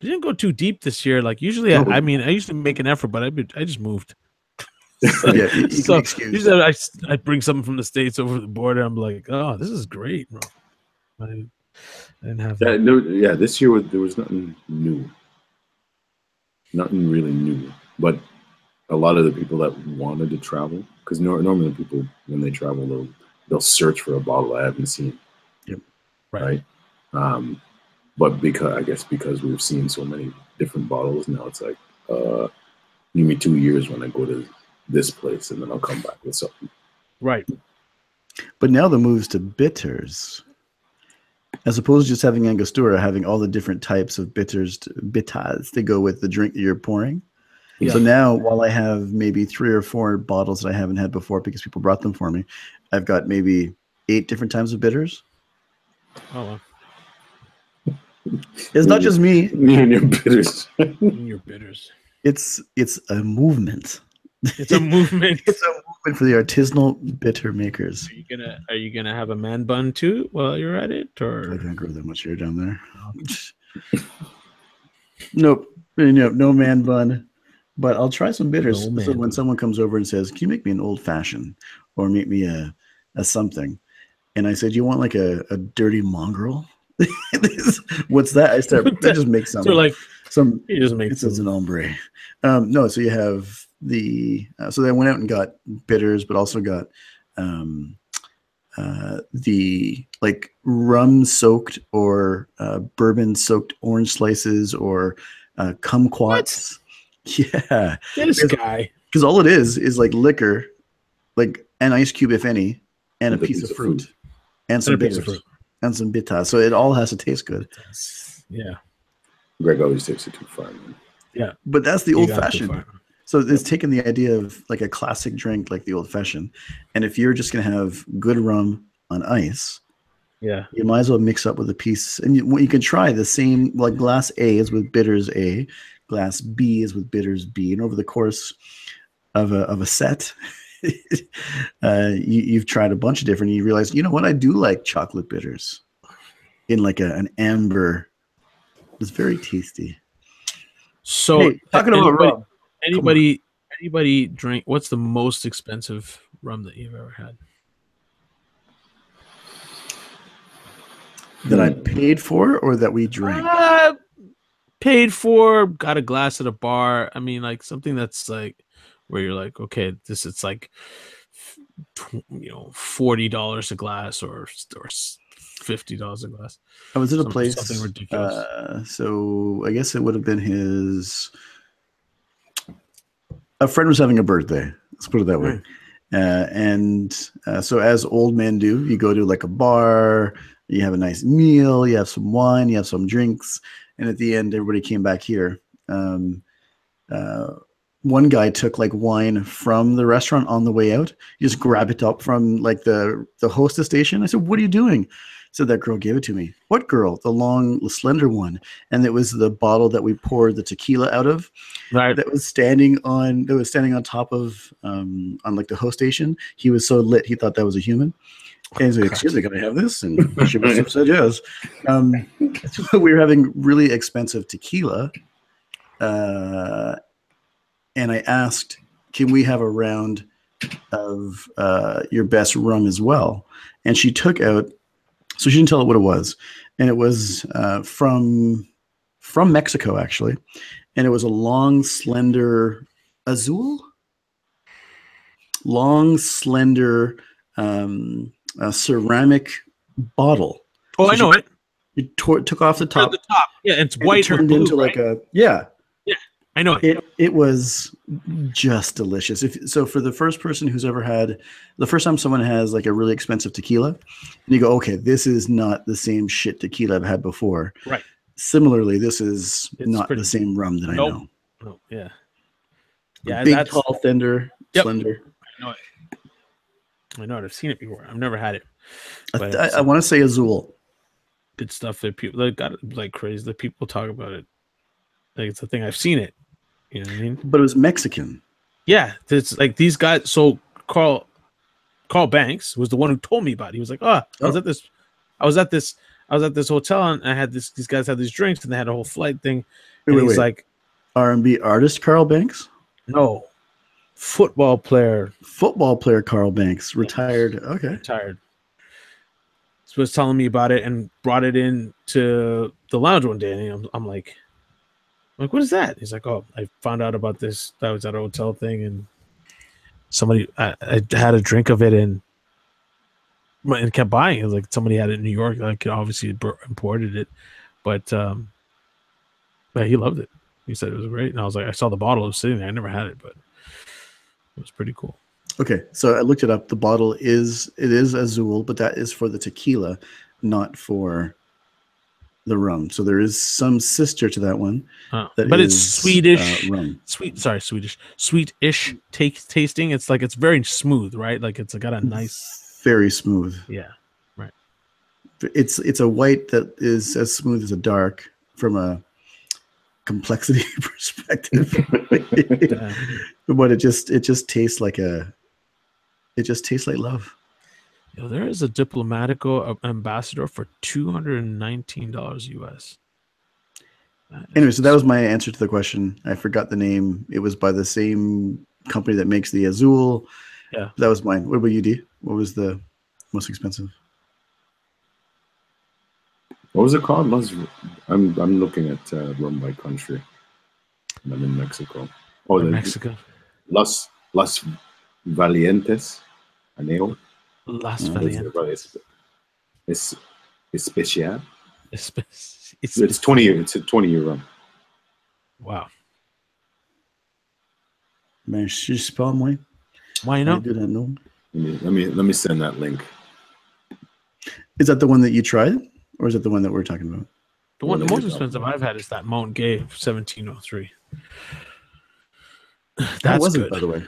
Didn't go too deep this year. Like usually, I usually make an effort, but I just moved. Yeah, you can excuse. Usually I bring something from the States over the border. I'm like, oh, this is great, bro. I didn't have that. This year there was nothing new. Nothing really new. But a lot of the people that wanted to travel, because normally people, when they travel, they'll search for a bottle I haven't seen. Yep. Right. But because we've seen so many different bottles, now it's like, give me 2 years when I go to this place, and then I'll come back with something. Right. But now the move's to bitters. As opposed to just having Angostura, having all the different types of bitters to go with the drink that you're pouring. Yeah. So now, while I have maybe 3 or 4 bottles that I haven't had before because people brought them for me, I've got maybe 8 different types of bitters. Oh, wow. It's not just me. Me and your bitters. Your bitters. It's a movement. It's a movement. It's a movement for the artisanal bitter makers. Are you gonna have a man bun too while you're at it, or I can't grow that much hair down there. Nope, no man bun. But I'll try some bitters. So when someone comes over and says, "Can you make me an old fashioned or make me a something?" and I said, "Do you want like a dirty mongrel?" What's that? I just make some. So like some. You just make. It's an ombre. No, so you have the. So they went out and got bitters, but also got the like rum soaked or bourbon soaked orange slices or kumquats. Yeah, this guy. Because all it is like liquor, like an ice cube, if any, and a piece of fruit, and some bitters. And some bitters. So it all has to taste good. Yeah. Greg always takes it too far, man. Yeah. But that's the old fashioned. So it's taken the idea of like a classic drink like the old fashioned. And if you're just going to have good rum, on ice, Yeah, you might as well mix up with a piece. And you can try the same, like glass A is with bitters A, glass B is with bitters B. And over the course of a set, you've tried a bunch of different, and you realize, you know what, I do like chocolate bitters in like an amber. It's very tasty. So hey, talking about rum, anybody drink, what's the most expensive rum that you've ever had? That I paid for or that we drank? Paid for, got a glass at a bar. I mean, like something that's like where you're like, okay, it's like $40 a glass or $50 a glass. I was at a place, something ridiculous. So I guess it would have been a friend was having a birthday. Let's put it that way. So as old men do, you go to like a bar, you have a nice meal, you have some wine, you have some drinks, and at the end, everybody came back here. One guy took like wine from the restaurant on the way out. You just grab it up from like the hostess station. I said, "What are you doing?" So that girl gave it to me. What girl? The long, slender one. And it was the bottle that we poured the tequila out of. Right. That was standing on top of on like the host station. He was so lit he thought that was a human. And he's like, "Excuse me, can I have this?" And she must have said yes. So we were having really expensive tequila. And I asked, "Can we have a round of your best rum as well?" And she took out, so she didn't tell it what it was. And it was from Mexico, actually. And it was a long, slender Azul? Long, slender ceramic bottle. Oh, so I know it. You took off the top. Yeah, it's white. It turned into like a, yeah. Yeah, I know it. It was just delicious. So for the first person who's ever had, the first time someone has like a really expensive tequila, and you go, okay, this is not the same shit tequila I've had before. Right. Similarly, it's not the same rum that I know. No, yeah. Yeah, big, tall, slender. I know it. I've seen it before. I've never had it. I want to say Azul. Good stuff. That people got like crazy. The people talk about it. Like it's a thing. I've seen it. You know what I mean? But it was Mexican. Yeah, it's like these guys. So Carl Banks was the one who told me about it. He was like, I was at this hotel and I had these guys had these drinks and they had a whole flight thing. And he's like, R&B artist Carl Banks? No, football player Carl Banks, retired. Okay, retired. So was telling me about it and brought it in to the lounge one day, and I'm like, what is that? He's like, oh, I found out about this. That was at a hotel thing, and somebody I had a drink of it and kept buying it. Like somebody had it in New York, like obviously imported it, but he loved it. He said it was great, and I was like, I saw the bottle, it was sitting there. I never had it, but it was pretty cool. Okay, so I looked it up. The bottle is Azul, but that is for the tequila, not for the rum. So there is some sister to that one. But it's Swedish rum. Sweetish tasting. It's like it's very smooth, right? Like it's got a nice, very smooth. Yeah, right. It's a white that is as smooth as a dark from a complexity perspective. But it just tastes like love. Yo, there is a Diplomatico ambassador for $219 US. Anyway, so that was my answer to the question. I forgot the name. It was by the same company that makes the Azul. Yeah, that was mine. What about you, D? What was the most expensive? What was it called? I'm looking at rum by country. I'm in Mexico. Mexico. Los Valientes. Añejo. Las Valientes. It's especial. It's 20 year. It's a 20-year rum. Wow. Man, she's probably. Why not? I do not know. Let me send that link. Is that the one that you tried, or is it the one that we're talking about? The most expensive I've had is that Mount Gay 1703. That wasn't good. By the way.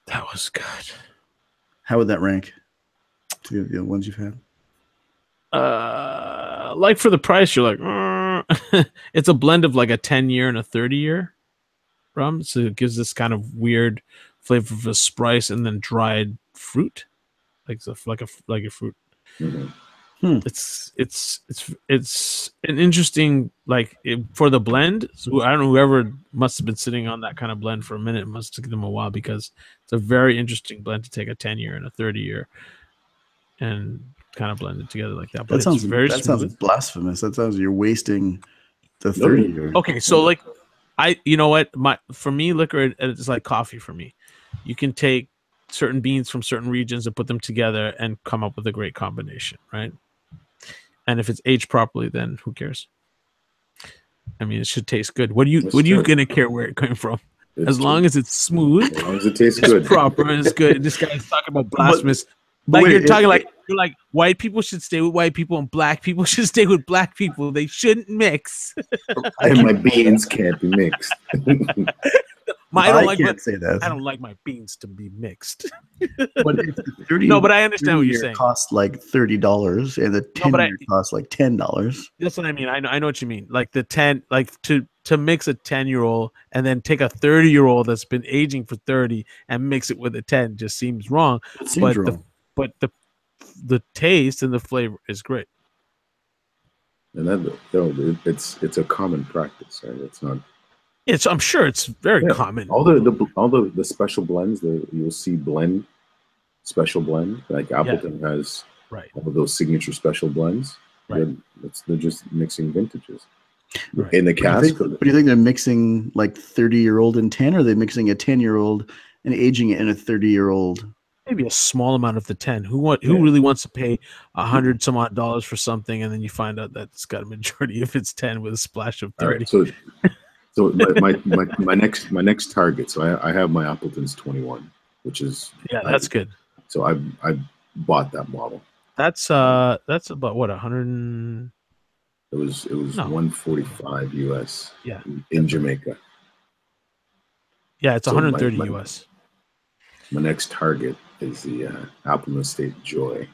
That was good. How would that rank? The ones you've had? Like for the price, you're like, it's a blend of like a 10-year and a 30-year rum, so it gives this kind of weird flavor of a spice and then dried fruit, like a fruit. Mm-hmm. It's an interesting for the blend. So I don't know, whoever must have been sitting on that kind of blend for a minute. It must have taken them a while, because it's a very interesting blend to take a 10-year and a 30-year and kind of blend it together like that. But that sounds blasphemous. That sounds you're wasting the 30-year. Okay, so you know what? For me, liquor is like coffee for me. You can take certain beans from certain regions and put them together and come up with a great combination, right? And if it's aged properly, then who cares? I mean, it should taste good. What are you gonna care where it came from? As long as it's smooth, as long as it tastes it's good, proper, it's good. This guy's talking about blasphemous. You're like white people should stay with white people and black people should stay with black people. They shouldn't mix. And my beans can't be mixed. I can't say that. I don't like my beans to be mixed. But if the 30, no, but I understand what you're saying. Costs like $30, and the 10-year costs like $10. That's what I mean. I know what you mean. Like the 10, like to mix a 10-year-old and then take a 30-year-old that's been aging for 30 and mix it with a 10 just seems wrong. It seems wrong. But the taste and the flavor is great. And it's a common practice, right? It's not. I'm sure it's very common. All the special blends that you'll see special blend, like Appleton has all of those signature special blends. Right. They're just mixing vintages. Right. In the cask. But do you think they're mixing like 30-year-old and 10, or are they mixing a 10-year-old and aging it in a 30-year-old? Maybe a small amount of the 10. Who really wants to pay $100 some odd for something, and then you find out that it's got a majority of its 10 with a splash of 30. Right, so my next target. So I have my Appleton's 21, which is that's good. So I bought that model. That's about what 100. It was 145 US. Yeah. In Jamaica. Yeah, it's 130 US. My next target is the Appleton Estate Joy.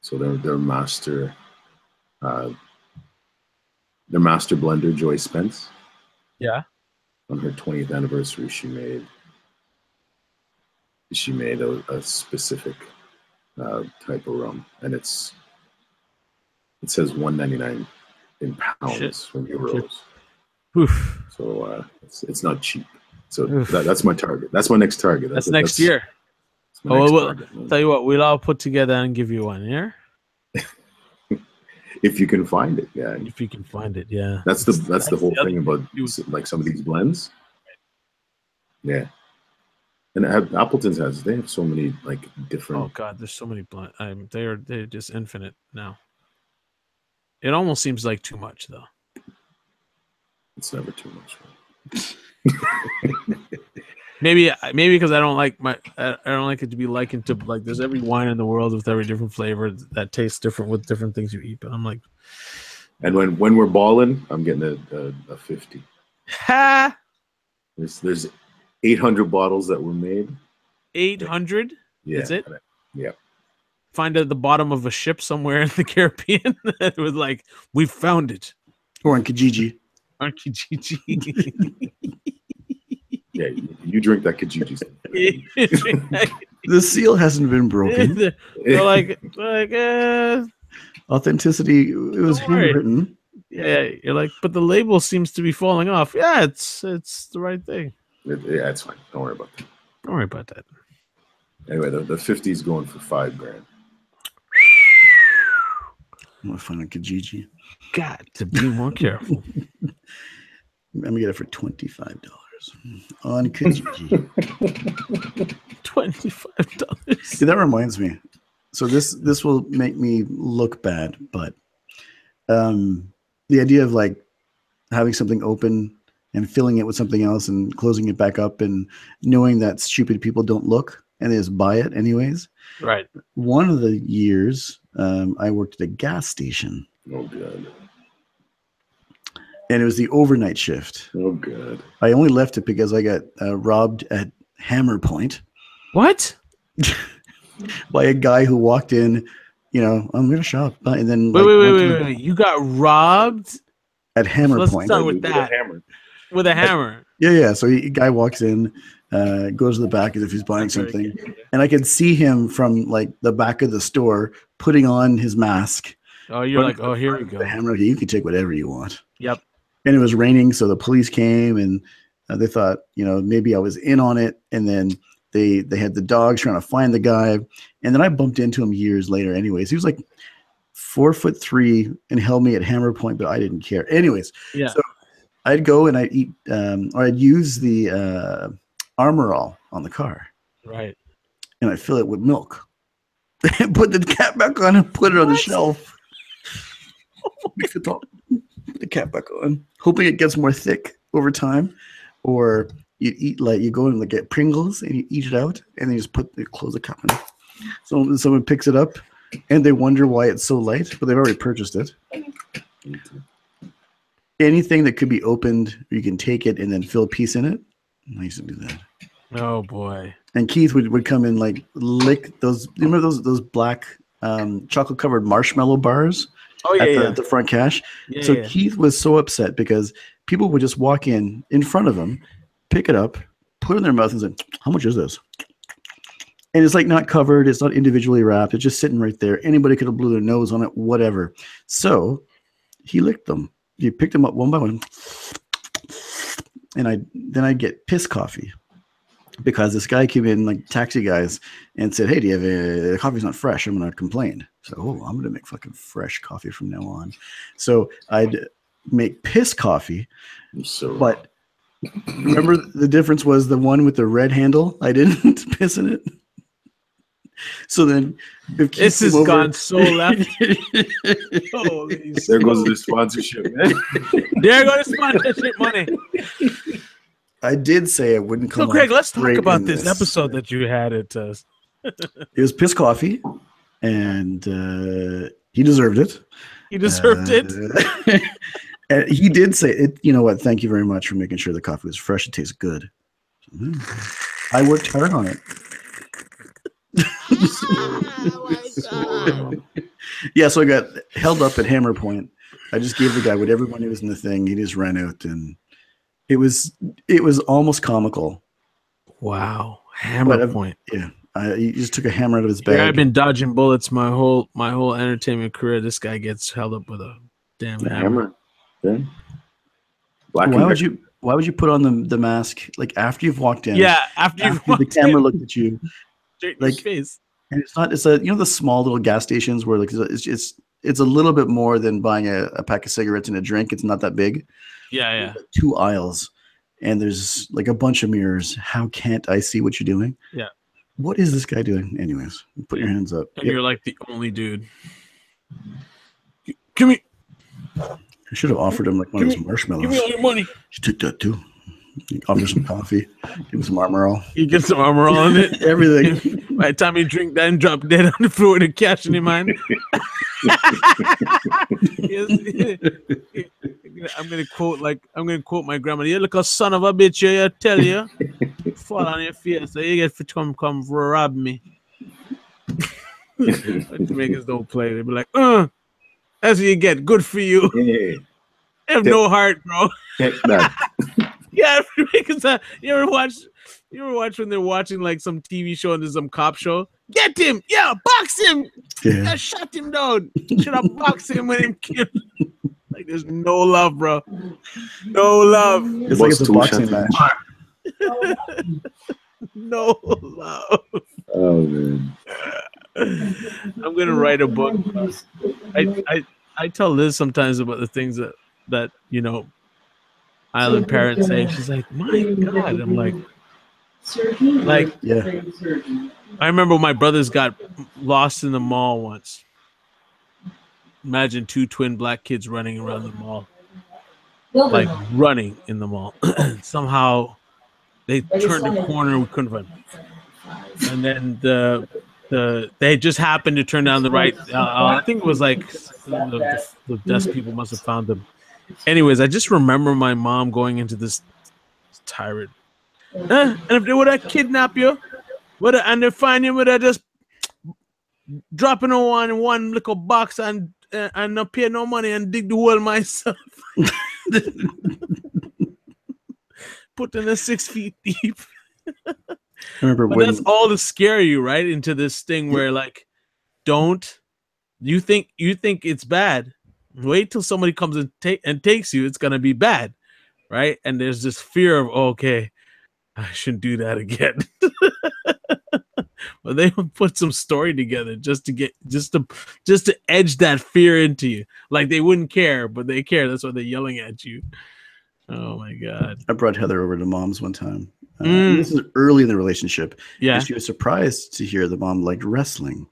So their master blender, Joy Spence. Yeah. On her 20th anniversary, she made a specific type of rum, and it says 199 in pounds from euros. Oof. So it's not cheap. So that's my target. That's my next target. That's next year. Tell you what, we'll all put together and give you one, yeah? If you can find it, yeah. If you can find it, yeah. That's the whole thing about like some of these blends. Yeah. And Appleton's they have so many like different. Oh God, there's so many blends. They're just infinite now. It almost seems like too much, though. It's never too much. Maybe because I don't like it to be likened to like there's every wine in the world with every different flavor that tastes different with different things you eat. But I'm like, and when we're balling, I'm getting a 50. Ha! There's 800 bottles that were made. 800? Yeah. That's it? Yeah. Find it at the bottom of a ship somewhere in the Caribbean. It was like, we found it. Or on Kijiji. On Kijiji. Yeah, you drink that Kijiji stuff. The seal hasn't been broken. They're like authenticity. It was handwritten. Yeah, you're like, but the label seems to be falling off. Yeah, it's the right thing. Yeah, it's fine. Don't worry about that. Don't worry about that. Anyway, the 50 is going for $5,000. I'm gonna find a Kijiji. Got to be more careful. I'm gonna get it for $25 on Kijiji. $25. See, that reminds me. So this will make me look bad, but the idea of like having something open and filling it with something else and closing it back up and knowing that stupid people don't look and they just buy it anyways. Right. One of the years I worked at a gas station. Oh, good. And it was the overnight shift. Oh, good. I only left it because I got robbed at Hammer Point. What? by a guy who walked in, you know, I'm gonna shop, and then wait. You got robbed at Hammer Let's Point. start with that. With a hammer. Yeah. So a guy walks in, goes to the back as if he's buying something, and I could see him from like the back of the store putting on his mask. Oh, you're like, oh, here we go. The hammer. You can take whatever you want. Yep. And it was raining, so the police came, and they thought, you know, maybe I was in on it, and then they had the dogs trying to find the guy, and then I bumped into him years later. Anyways, he was like 4'3" and held me at Hammer Point, but I didn't care. Anyways, yeah. So I'd go and I'd eat, or I'd use the Armor All on the car, right? And I'd fill it with milk, put the cap back on, and put it on the shelf. Put the cap back on, hoping it gets more thick over time. Or you eat like you go and like get Pringles and you eat it out, and then you just close the cap on. So someone picks it up, and they wonder why it's so light, but they've already purchased it. Anything that could be opened, you can take it and then fill a piece in it. I used to do that. Oh boy! And Keith would come in like lick those. You remember those black chocolate covered marshmallow bars? Oh yeah, at the front cash. Yeah, so Keith was so upset because people would just walk in front of him, pick it up, put it in their mouth, and say, "How much is this?" And it's like not covered. It's not individually wrapped. It's just sitting right there. Anybody could have blew their nose on it, whatever. So he licked them. He picked them up one by one, and I'd get piss coffee because this guy came in, like taxi guys, and said, "Hey, do you have the coffee's not fresh? I'm gonna complain." So, I'm gonna make fucking fresh coffee from now on. So I'd make piss coffee, but remember the difference was the one with the red handle. I didn't piss in it. So then, if this has gone so left. Holy there goes the sponsorship, man. There goes the sponsorship money. I did say I wouldn't come. So, Craig, let's talk about this episode that you had at us. It was piss coffee, and he deserved it. He deserved it. And he did say it. You know what? Thank you very much for making sure the coffee was fresh. It tastes good. I worked hard on it. Oh my God. Yeah, so I got held up at Hammer Point. I just gave the guy whatever money was in the thing. He just ran out, and it was almost comical. Wow, Hammer Point. Yeah, he just took a hammer out of his bag. I've been dodging bullets my whole entertainment career. This guy gets held up with a damn hammer. Yeah. Why would you put on the mask like after you've walked in? Yeah, after the camera looked at you. Like face. And it's a the small little gas stations where like it's a little bit more than buying a pack of cigarettes and a drink. It's not that big. Yeah. 2 aisles, and there's like a bunch of mirrors. How can't I see what you're doing? Yeah. What is this guy doing? Anyways, put your hands up. And you're like the only dude. Give me. I should have offered him like one of his marshmallows. Give me all your money. She took that too. Offer some coffee. Give him some Armor All. You get some Armor All on it. Everything. By the time you drink that and drop dead on the floor with a cash in your mind. I'm gonna quote my grandma. You look a son of a bitch, I tell you. Fall on your face. So you get to come rob me. Jamaicans don't play. They be like, that's what you get. Good for you. Yeah. I have no heart, bro. Yeah, because you ever watch when they're watching like some TV show and there's some cop show? Get him, yeah, box him, yeah, shut him down. Should have boxed him when him killed. Like there's no love, bro. No love. It's like it's a boxing match. No love. Oh man. I'm gonna write a book. I tell Liz sometimes about the things that island parents say. She's like, my God. I'm like, yeah. I remember my brothers got lost in the mall once. Imagine 2 twin black kids running around the mall, like running in the mall. Somehow they turned the corner. We couldn't run. And then they just happened to turn down the right. I think it was like the desk people must have found them. Anyways, I just remember my mom going into this tirade. And if they would have kidnapped you, and they find you, would have just dropping on one little box and not pay no money and dig the hole myself. Putting it 6 feet deep. I remember when that's all to scare you, right? Into this thing where like, don't you think it's bad? Wait till somebody comes and takes you. It's gonna be bad, right? And there's this fear of, okay, I shouldn't do that again. But they would put some story together just to edge that fear into you. Like they wouldn't care, but they care. That's why they're yelling at you. Oh my God! I brought Heather over to mom's one time. This is early in the relationship. Yeah, and she was surprised to hear the mom liked wrestling.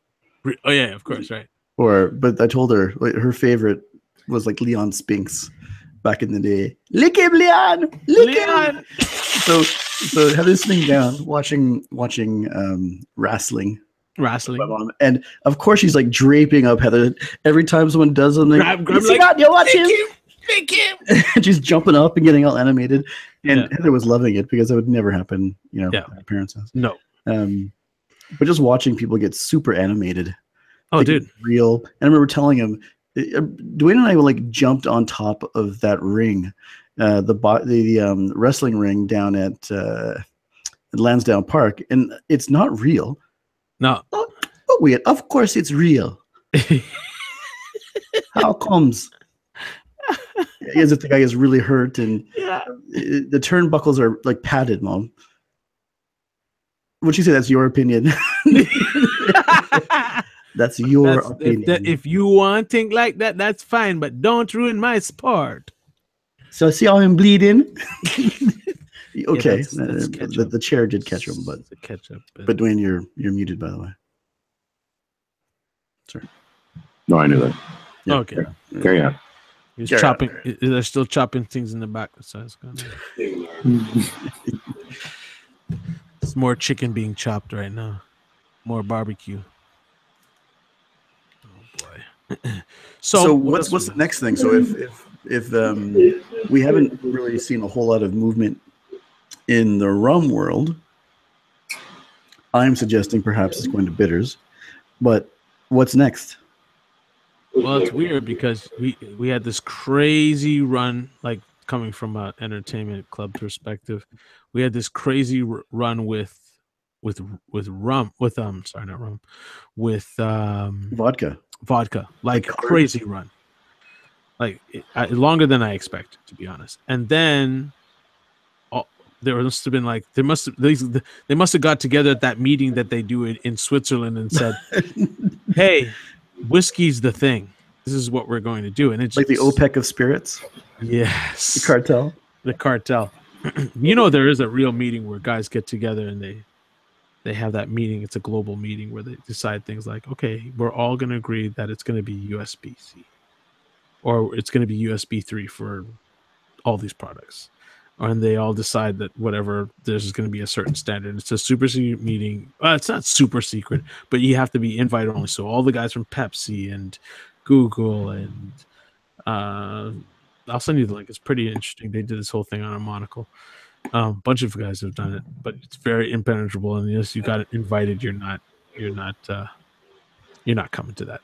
Oh yeah, of course, right. But I told her like, her favorite was like Leon Spinks back in the day. Lick him, Leon! Lick him! So Heather's sitting down watching wrestling. Wrestling. And of course she's like draping up Heather. Every time someone does something, grab like, you watch him. Lick him. And she's jumping up and getting all animated. And Heather was loving it because it would never happen, at her parents' house. No. But just watching people get super animated. Oh, dude. Real. And I remember telling him, Dwayne and I like jumped on top of that ring, the wrestling ring down at Lansdowne Park, and it's not real. No. Oh wait, of course it's real. How comes? As if the guy is really hurt, and the turnbuckles are like padded, Mom. Would you say that's your opinion? That's your opinion. If you want to think like that, that's fine, but don't ruin my sport. So see how I'm bleeding? Okay, that's the chair did catch him, but but Dwayne, you're muted, by the way. Sorry. No, I knew that. Yeah. Okay. Carry on. He's chopping. They're still chopping things in the back. So it's more chicken being chopped right now. More barbecue. Oh boy. So what's the next thing? So if we haven't really seen a whole lot of movement in the rum world, I'm suggesting perhaps it's going to bitters. But what's next? Well, it's weird because we had this crazy run, like coming from an entertainment club perspective. We had this crazy run with rum, with vodka, like crazy run, like longer than I expected, to be honest. And then they must have got together at that meeting that they do in Switzerland and said, "Hey, whiskey's the thing. This is what we're going to do." And it's like the OPEC of spirits. Yes, the cartel. The cartel. There is a real meeting where guys get together and they have that meeting. It's a global meeting where they decide things like, okay, we're all going to agree that it's going to be USB-C, or it's going to be USB 3 for all these products. And they all decide that whatever, there's going to be a certain standard. It's a super secret meeting. It's not super secret, but you have to be invite only. So all the guys from Pepsi and Google and I'll send you the link. It's pretty interesting. They did this whole thing on a monocle. A bunch of guys have done it, but it's very impenetrable. And yes, you got invited. You're not coming to that.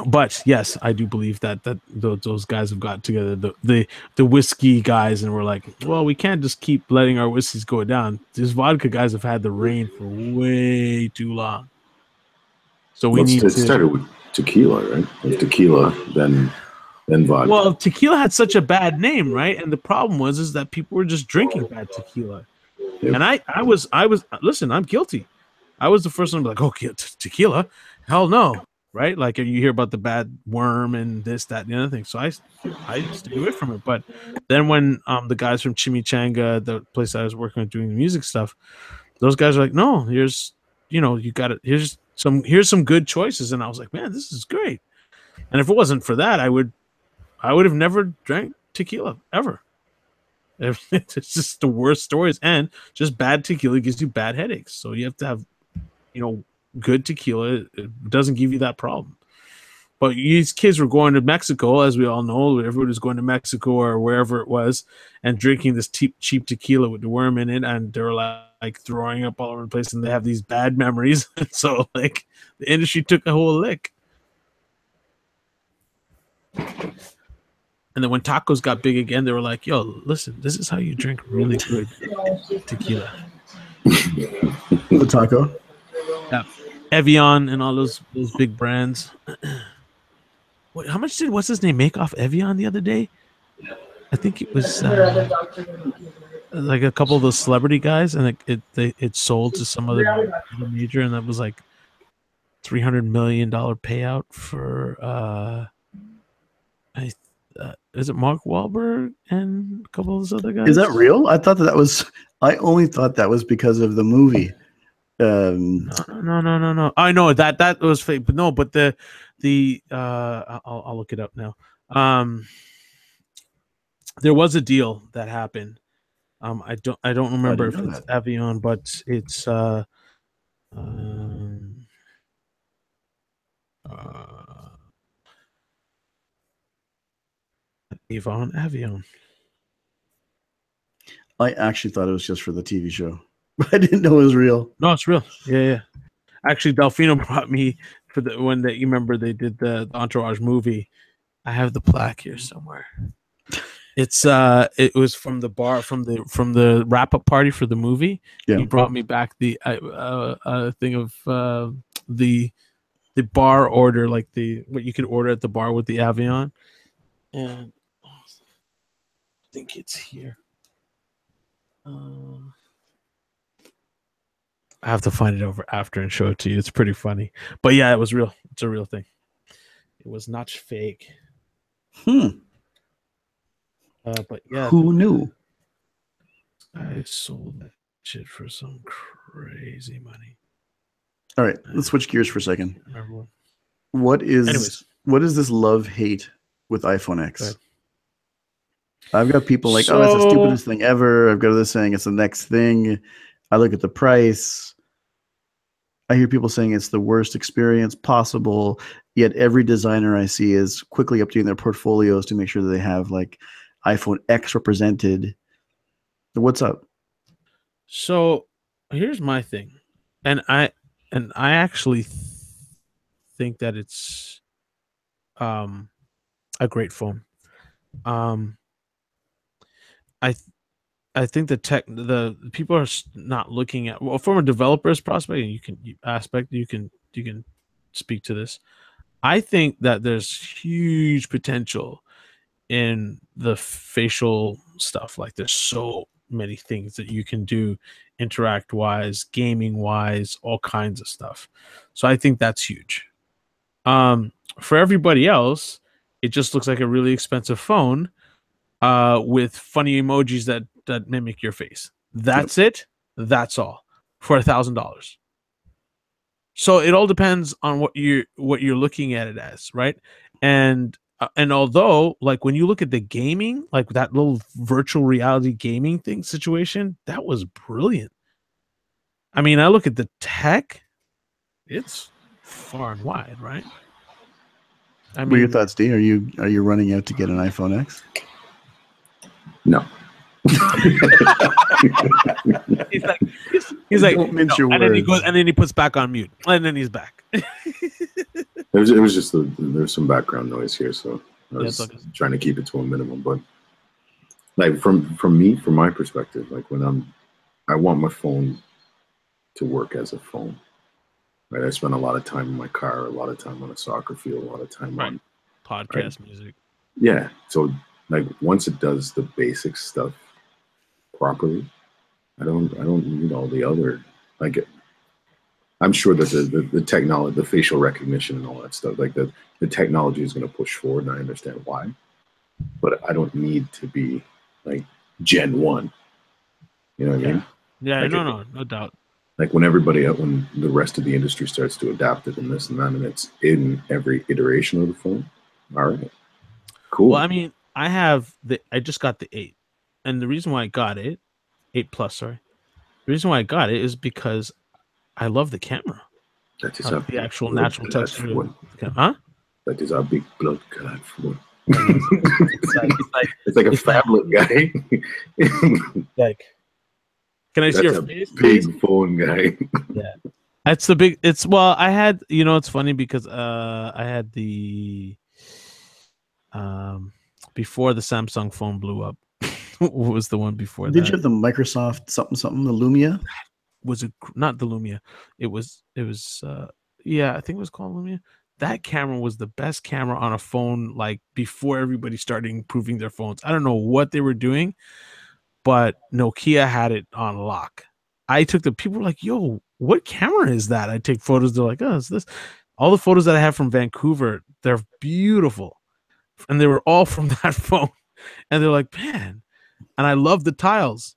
But yes, I do believe that those guys have got together, the whiskey guys, and we're like, well, we can't just keep letting our whiskeys go down. These vodka guys have had the reign for way too long. So it started with tequila, right? With tequila, then vodka. Well, tequila had such a bad name, right? And the problem was that people were just drinking bad tequila. Yep. And I was listen, I'm guilty. I was the first one to be like, okay, tequila, hell no. Right, like you hear about the bad worm and this, that, and the other thing. So I stay away from it. But then when the guys from Chimichanga, the place I was working with doing the music stuff, those guys are like, no, here's some good choices, and I was like, man, this is great. And if it wasn't for that, I would have never drank tequila ever. It's just the worst stories, and just bad tequila gives you bad headaches. So you have to have, good tequila. It doesn't give you that problem. But these kids were going to Mexico, as we all know. Everyone was going to Mexico or wherever it was and drinking this cheap tequila with the worm in it, and they were like throwing up all over the place, and they have these bad memories. So like the industry took a whole lick. And then when tacos got big again, they were like, "Yo, listen, this is how you drink really good tequila." The taco. Yeah. Evian and all those big brands. What? How much did what's his name make off Evian the other day? I think it was like a couple of those celebrity guys, and it sold to some other major, and that was like $300 million payout for is it Mark Wahlberg and a couple of those other guys? Is that real? I thought that was. I only thought that was because of the movie. No. I know that was fake, but no. But I'll look it up now. There was a deal that happened. I don't remember if it's Evian, but it's Evian. I actually thought it was just for the TV show. I didn't know it was real. No, it's real. Yeah. Actually, Delfino brought me for the one that you remember they did the Entourage movie. I have the plaque here somewhere. It's it was from the bar from the wrap up party for the movie. Yeah. He brought me back the thing of the bar order, like what you could order at the bar with the Evian, and I think it's here. I have to find it over after and show it to you. It's pretty funny. But yeah, it was real. It's a real thing. It was not fake. But yeah. Who knew? I sold that shit for some crazy money. All right, let's switch gears for a second. What is this love-hate with iPhone X? I've got people like, oh, that's the stupidest thing ever. I've got others saying it's the next thing. I look at the price. I hear people saying it's the worst experience possible. Yet every designer I see is quickly updating their portfolios to make sure that they have like iPhone X represented. What's up? So here's my thing, and I actually think that it's a great phone. I think the people are not looking at, well, from a developer's prospect, and you can speak to this. I think that there's huge potential in the facial stuff. Like there's so many things that you can do interact wise, gaming wise, all kinds of stuff. So I think that's huge. For everybody else, it just looks like a really expensive phone with funny emojis that mimic your face. That's it. That's all for $1,000. So it all depends on what you're looking at it as, right? And although, like, when you look at the gaming, like that little virtual reality gaming thing situation, that was brilliant. I mean, I look at the tech, it's far and wide, right? I mean, what are your thoughts, D? Are you running out to get an iPhone X? No. he's like, don't mince your words. Then he goes, and then he puts back on mute, and then he's back. It was just there's some background noise here, so I was trying to keep it to a minimum. But like from my perspective, like when I want my phone to work as a phone. Right, I spend a lot of time in my car, a lot of time on a soccer field, a lot of time on podcast music. Yeah, so like once it does the basic stuff properly, I don't need all the other, like, I'm sure that the technology, the facial recognition and all that stuff, like the technology is going to push forward, and I understand why, but I don't need to be like Gen 1. You know what I mean? Yeah, like no doubt. Like when the rest of the industry starts to adapt it and this and that, and it's in every iteration of the phone. All right, cool. Well, I mean, I just got the 8, and the reason why I got it, 8 Plus, sorry. The reason why I got it is because I love the camera. That's the actual natural texture. Huh? That is our big blood clot phone. It's like a phablet guy. Like, can I see your face, please? Big phone guy. Yeah, that's the big. It's well, I had it's funny because I had the before the Samsung phone blew up. What was the one before that? Did you have the Microsoft something, the Lumia? Was it not the Lumia? It was yeah, I think it was called Lumia. That camera was the best camera on a phone, like before everybody started improving their phones. I don't know what they were doing, but Nokia had it on lock. I took the people were like, yo, what camera is that? I take photos, they're like, oh, it's this. All the photos that I have from Vancouver, they're beautiful. And they were all from that phone. And they're like, man. And I love the tiles.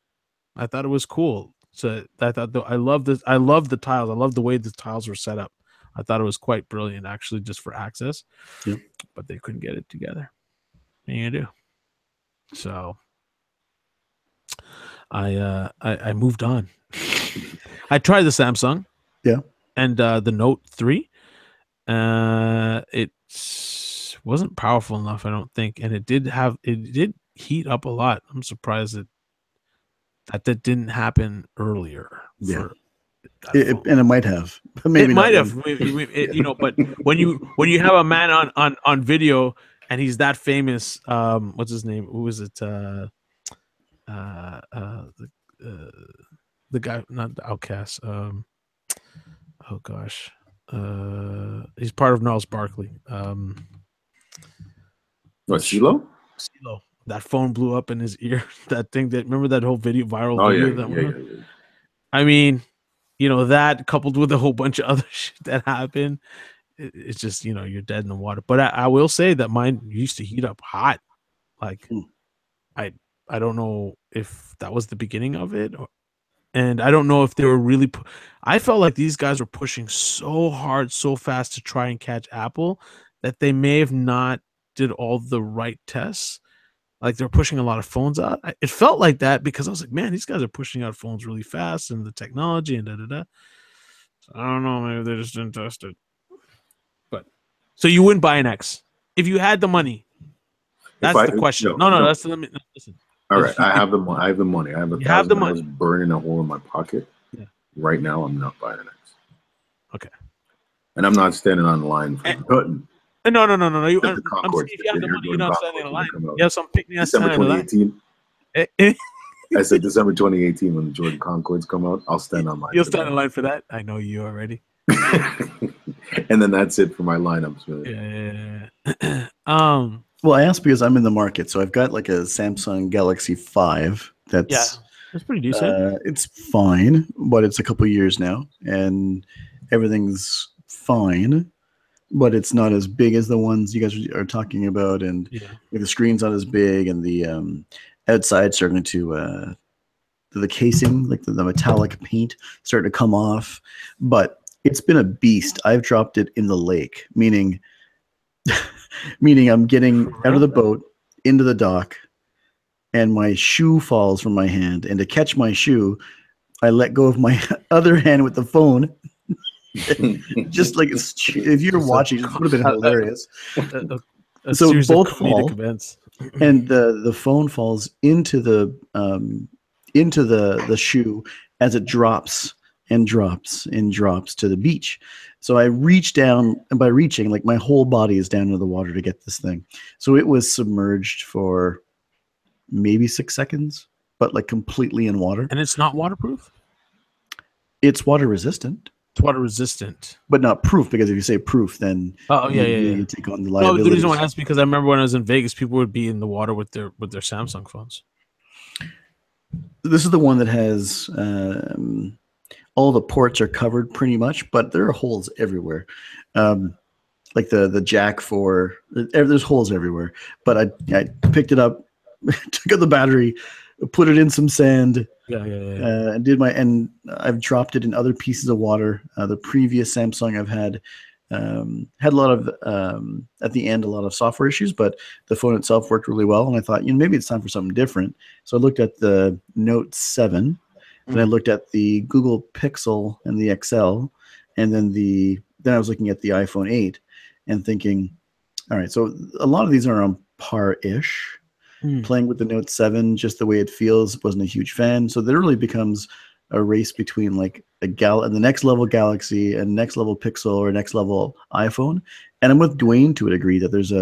I thought it was cool. So I thought I love this. I love the tiles. I love the way the tiles were set up. I thought it was quite brilliant, actually, just for access. Yep. But they couldn't get it together. What are you gonna do? So I moved on. I tried the Samsung. Yeah. And the Note 3. It wasn't powerful enough, I don't think, and it did heat up a lot. I'm surprised that didn't happen earlier. Yeah. And it might have. Maybe it might have. But when you have a man on video and he's that famous, what's his name? Who is it? The guy, not the Outcast. Oh gosh, he's part of Gnarls Barkley. What, CeeLo? CeeLo. That phone blew up in his ear. That thing remember that whole viral video? Yeah. I mean, that coupled with a whole bunch of other shit that happened, it's just, you're dead in the water. But I will say that mine used to heat up hot. Like, I don't know if that was the beginning of it, and I don't know if they were really. I felt like these guys were pushing so hard, so fast to try and catch Apple that they may have not did all the right tests. Like they're pushing a lot of phones out. It felt like that because I was like, man, these guys are pushing out phones really fast and the technology and da-da-da. So I don't know. Maybe they just didn't test it. But so you wouldn't buy an X if you had the money. That's the question. No. That's the listen. All right, I have the money. I have $1,000 burning a hole in my pocket. Yeah. Right now, I'm not buying an X. Okay. And I'm not standing on the line for Hutton. No. I'm saying if you have the money, you're not standing in line. You have some pick me up. December 2018. I said December 2018 when the Jordan Concords come out. I'll stand on line. You'll stand in line for that. I know you already. And then that's it for my lineups. Yeah. Well, I asked because I'm in the market, so I've got like a Samsung Galaxy 5. That's pretty decent. It's fine, but it's a couple years now, and everything's fine. But it's not as big as the ones you guys are talking about, and the screen's not as big, and the outside starting to the casing, like the metallic paint, starting to come off. But it's been a beast. I've dropped it in the lake, meaning I'm getting out of the boat into the dock, and my shoe falls from my hand, and to catch my shoe, I let go of my other hand with the phone. Just like if you're watching, it would have been hilarious. So both fall, and the phone falls into the shoe as it drops and drops and drops to the beach. So I reach down, and by reaching, like my whole body is down into the water to get this thing. So it was submerged for maybe 6 seconds, but like completely in water. And it's not waterproof? It's water resistant. It's water resistant, but not proof, because if you say proof, then you take on the liability. No, the reason why I asked because I remember when I was in Vegas, people would be in the water with their Samsung phones. This is the one that has all the ports are covered pretty much, but there are holes everywhere. Like the jack for there's holes everywhere. But I picked it up, took out the battery, put it in some sand. And I've dropped it in other pieces of water. The previous Samsung I've had a lot of at the end a lot of software issues, but the phone itself worked really well. And I thought, maybe it's time for something different. So I looked at the Note 7, and I looked at the Google Pixel and the XL, and then I was looking at the iPhone 8 and thinking, All right, so a lot of these are on par-ish. Playing with the Note 7, just the way it feels, wasn't a huge fan. So there really becomes a race between like the next level Galaxy and next level Pixel or next level iPhone. And I'm with Dwayne to a degree that there's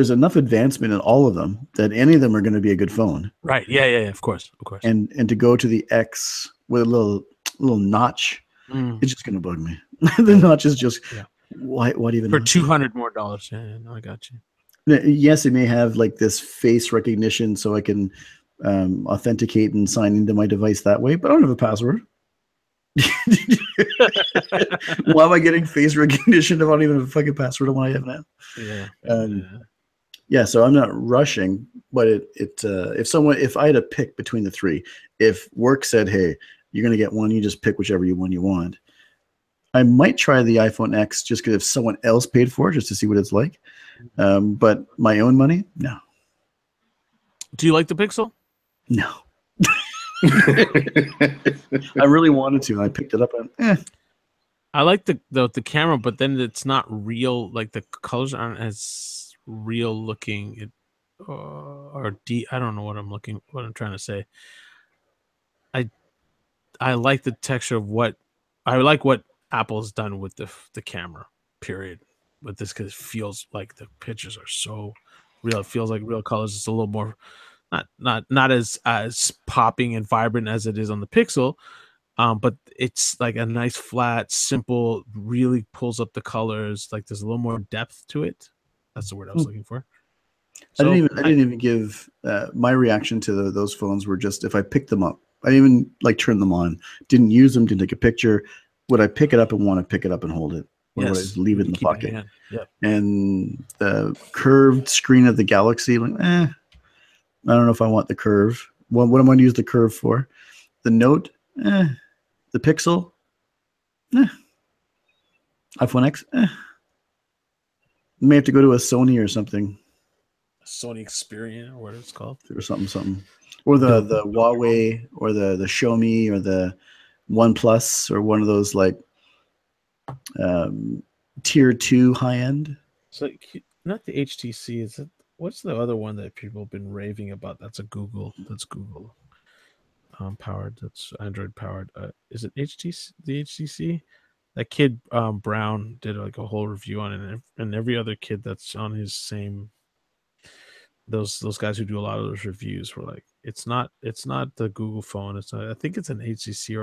enough advancement in all of them that any of them are going to be a good phone. Right. Yeah. Of course. And to go to the X with a little notch, it's just going to bug me. The notch is just why even for $200 more? Yeah, no, I got you. Yes, it may have like this face recognition, so I can authenticate and sign into my device that way. But I don't have a password. Why am I getting face recognition if I don't even have a fucking password on what I have now? Yeah. So I'm not rushing, but if I had to pick between the three, if work said, "Hey, you're gonna get one, you just pick whichever one you want," I might try the iPhone X just because if someone else paid for it, just to see what it's like. But my own money, no. Do you like the Pixel? No. I really wanted to. I picked it up. I like the camera, but then it's not real. Like the colors aren't as real looking. I don't know what I'm trying to say. I like the texture of what Apple's done with the camera. Period. With this, because it feels like the pictures are so real. It feels like real colors. It's a little more not as popping and vibrant as it is on the Pixel, but it's like a nice flat, simple, really pulls up the colors. Like there's a little more depth to it. That's the word I was looking for. So I didn't even give my reaction to those phones were just if I picked them up. I didn't even like turn them on. Didn't use them. Didn't take a picture. Would I pick it up and want to pick it up and hold it? Or would I just leave it in the pocket? Yep. And the curved screen of the Galaxy, like, I don't know if I want the curve. What am I going to use the curve for? The Note, the Pixel, iPhone X, May have to go to a Sony or something. Sony Xperia, or what it's called, or something, or the Huawei, or the Xiaomi, or the OnePlus, or one of those like tier 2 high end. So not the HTC. Is it? What's the other one that people have been raving about? That's Google powered. That's Android powered. Is it HTC? The HTC? That kid Brown did like a whole review on it, and every other kid that's on his same. Those guys who do a lot of those reviews were like, it's not the Google phone. It's not. I think it's an HTC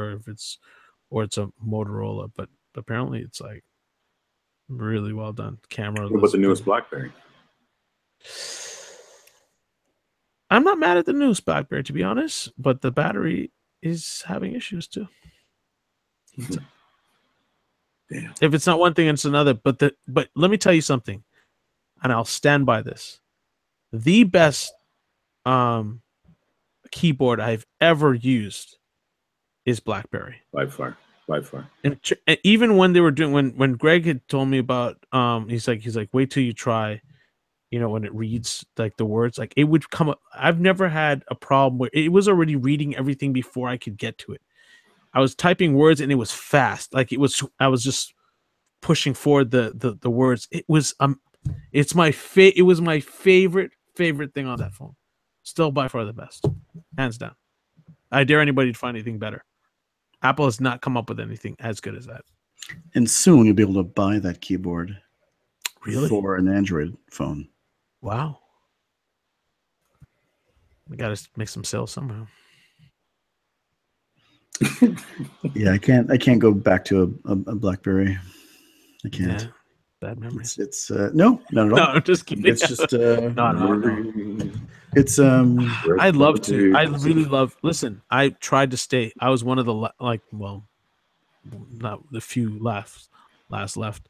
or it's a Motorola, but apparently it's like really well done. Camera. What about the newest BlackBerry? I'm not mad at the newest BlackBerry, to be honest, but the battery is having issues too. Damn. If it's not one thing, it's another. But let me tell you something, and I'll stand by this. The best keyboard I've ever used is BlackBerry. By far. And even when they were doing when Greg had told me about he's like wait till you try, when it reads like the words, like it would come up. I've never had a problem where it was already reading everything before I could get to it. I was typing words and it was fast. Like I was just pushing forward the words. It was it was my favorite thing on that phone. Still by far the best. Hands down. I dare anybody to find anything better. Apple has not come up with anything as good as that. And soon you'll be able to buy that keyboard for an Android phone. Wow. We got to make some sales somehow. Yeah, I can't go back to a BlackBerry. I can't. Yeah, bad memories. It's no, not at all. No, I'm just kidding. It's just no. It's I'd love to. I really love. Listen, I tried to stay. I was one of the not the few last left.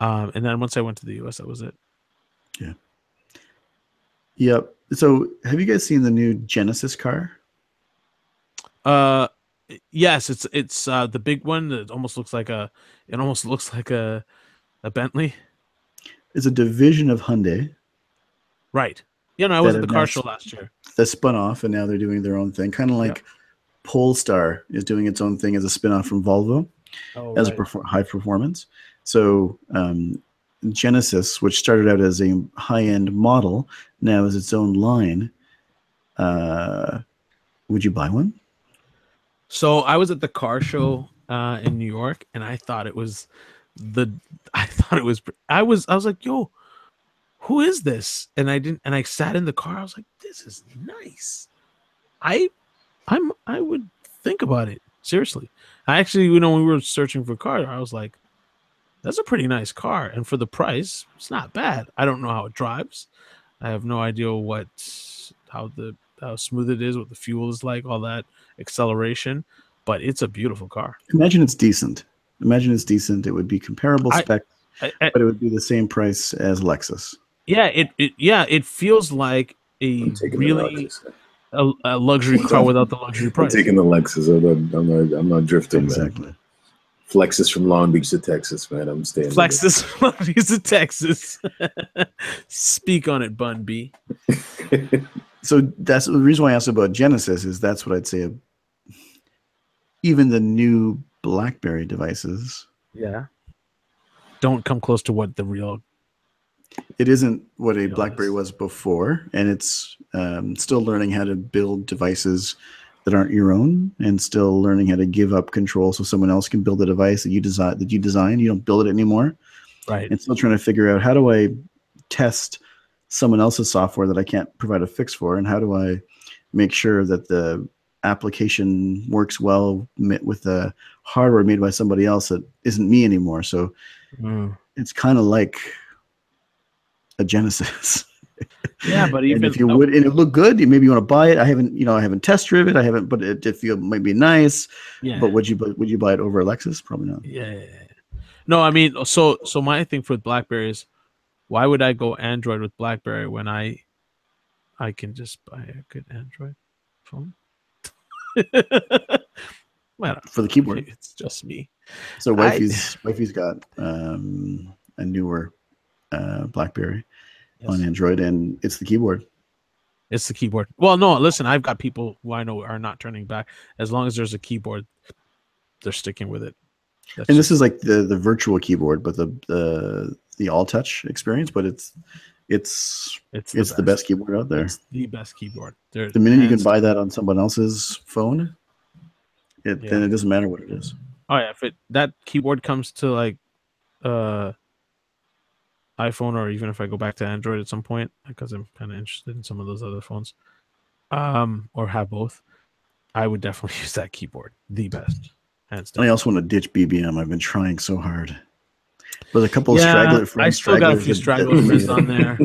And then once I went to the US, that was it. Yeah. Yep. So, have you guys seen the new Genesis car? Yes, it's the big one. It almost looks like a Bentley. It's a division of Hyundai. Right. Yeah, no, I was at the car show last year. They spun off, and now they're doing their own thing. Kind of like Polestar is doing its own thing as a spin-off from Volvo, a high performance. So Genesis, which started out as a high-end model, now is its own line. Would you buy one? So I was at the car show in New York, and I thought it was I was like, yo, who is this? And I sat in the car. I was like, this is nice. I would think about it seriously. I actually, when we were searching for cars, I was like, that's a pretty nice car, and for the price, it's not bad. I don't know how it drives. I have no idea how smooth it is, what the fuel is like, all that acceleration, but it's a beautiful car. Imagine it's decent. It would be comparable spec, but it would be the same price as Lexus. Yeah, it feels like a really a luxury car without the luxury price. I'm taking the Lexus. I'm not drifting. Exactly. Man. Flexus from Long Beach to Texas, man. I'm staying. Flexus from Long Beach to Texas. Speak on it, Bun B. So that's the reason why I asked about Genesis. Is that's what I'd say. Even the new BlackBerry devices, don't come close to what the real. It isn't what a BlackBerry was before, and it's still learning how to build devices that aren't your own, and still learning how to give up control so someone else can build a device that you design. You don't build it anymore, right? And still trying to figure out, how do I test someone else's software that I can't provide a fix for, and how do I make sure that the application works well with the hardware made by somebody else that isn't me anymore. So it's kind of like a Genesis. Yeah, but even if you would, and it looked good, maybe you want to buy it. I haven't test driven it. But it might be nice. Yeah. But would you buy it over a Lexus? Probably not. Yeah. No, I mean, so my thing for BlackBerry is, why would I go Android with BlackBerry when I can just buy a good Android phone? Well, for the keyboard, it's just me. So wifey's got a newer BlackBerry on Android, and it's the keyboard. It's the keyboard. Well, no, listen, I've got people who I know are not turning back. As long as there's a keyboard, they're sticking with it. And this is like the virtual keyboard, but the all touch experience. But it's the best keyboard out there. It's the best keyboard. The minute you can buy that on someone else's phone, then it doesn't matter what it is. Oh yeah, if that keyboard comes to like iPhone, or even if I go back to Android at some point, because I'm kind of interested in some of those other phones, or have both, I would definitely use that keyboard. The best, hands down. I also want to ditch BBM. I've been trying so hard. There's a couple of straggler friends. I still got a few straggler friends on there,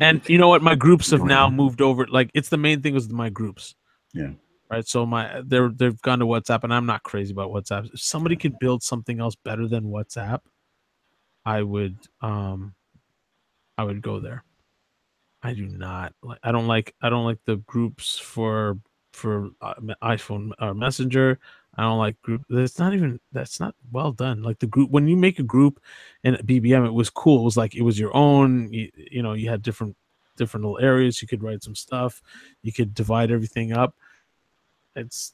and you know what? My groups have now moved over. Like, it's the main thing was my groups. Yeah. Right. So they've gone to WhatsApp, and I'm not crazy about WhatsApp. If somebody could build something else better than WhatsApp, I would go there. I do not like. I don't like the groups for iPhone or Messenger. I don't like group. That's not well done. Like the group, when you make a group in BBM, it was cool. It was like it was your own. You had different little areas. You could write some stuff. You could divide everything up. It's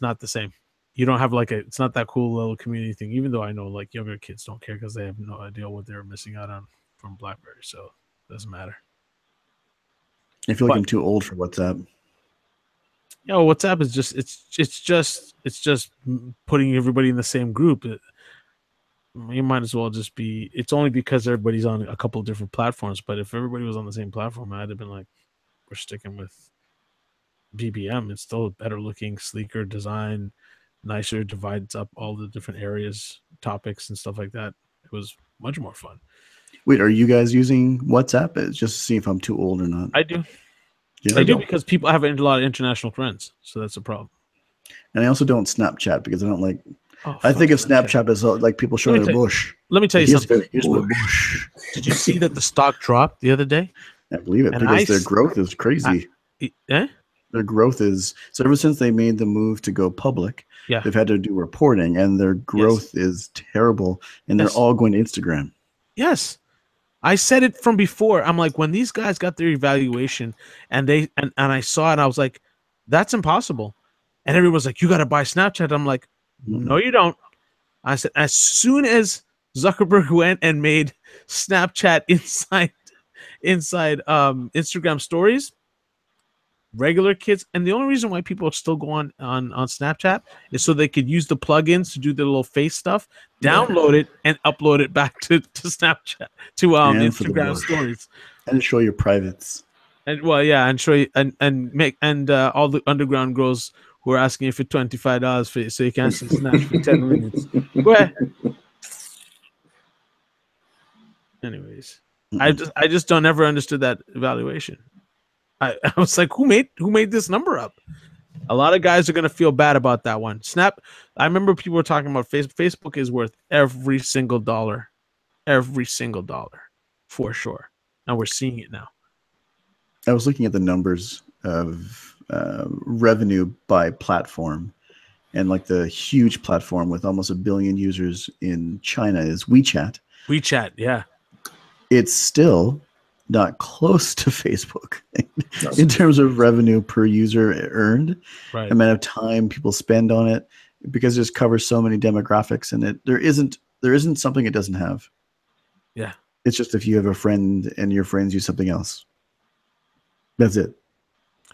not the same. You don't have it's not that cool little community thing. Even though I know like younger kids don't care because they have no idea what they're missing out on from BlackBerry, so it doesn't matter. I feel like I'm too old for WhatsApp. WhatsApp is it's just putting everybody in the same group. You might as well just be. It's only because everybody's on a couple of different platforms. But if everybody was on the same platform, I'd have been like, we're sticking with BBM. It's still a better looking, sleeker design, nicer, divides up all the different areas, topics, and stuff like that. It was much more fun. Wait, are you guys using WhatsApp? It's just to see if I'm too old or not. I do. Yeah, I do because people have a lot of international friends, so that's a problem. And I also don't Snapchat because I don't like. I think of Snapchat as like people showing their bush. Let me tell you something. Here's my bush. Did you see that the stock dropped the other day? I believe it, because their growth is crazy. Their growth is ever since they made the move to go public. Yeah, they've had to do reporting, and their growth is terrible. And they're all going to Instagram. Yes. I said it from before. I'm like, when these guys got their evaluation and I saw it, I was like, that's impossible. And everyone was like, you got to buy Snapchat. I'm like, no, you don't. I said, as soon as Zuckerberg went and made Snapchat inside Instagram stories. Regular kids, and the only reason why people still go on Snapchat is so they could use the plugins to do their little face stuff, download it, and upload it back to Snapchat to Instagram stories, and show your privates. And and show you and make all the underground girls who are asking you for $25 for so you can see Snap for 10 minutes. Go ahead. Anyways, I just don't ever understood that evaluation. I was like, who made this number up? A lot of guys are gonna feel bad about that one. Snap. I remember people were talking about Facebook. Facebook is worth every single dollar, for sure. And we're seeing it now. I was looking at the numbers of revenue by platform, and like the huge platform with almost 1 billion users in China is WeChat. WeChat, yeah. It's still not close to Facebook in terms of revenue per user earned, right. Amount of time people spend on it, because it just covers so many demographics, and there isn't something it doesn't have. Yeah. It's just if you have a friend and your friends use something else. That's it.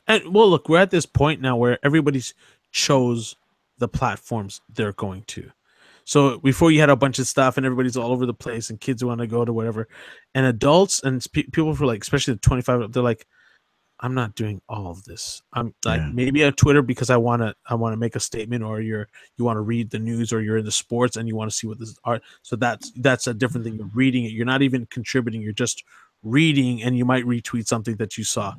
And well, look, we're at this point now where everybody's chose the platforms they're going to. So before you had a bunch of stuff and everybody's all over the place and kids want to go to whatever, and adults and people for like, especially the 25, they're like, I'm not doing all of this. I'm like, maybe on Twitter because I want to make a statement, or you want to read the news, or you're in the sports and you want to see what this are. So that's a different thing. You're reading it. You're not even contributing. You're just reading, and you might retweet something that you saw.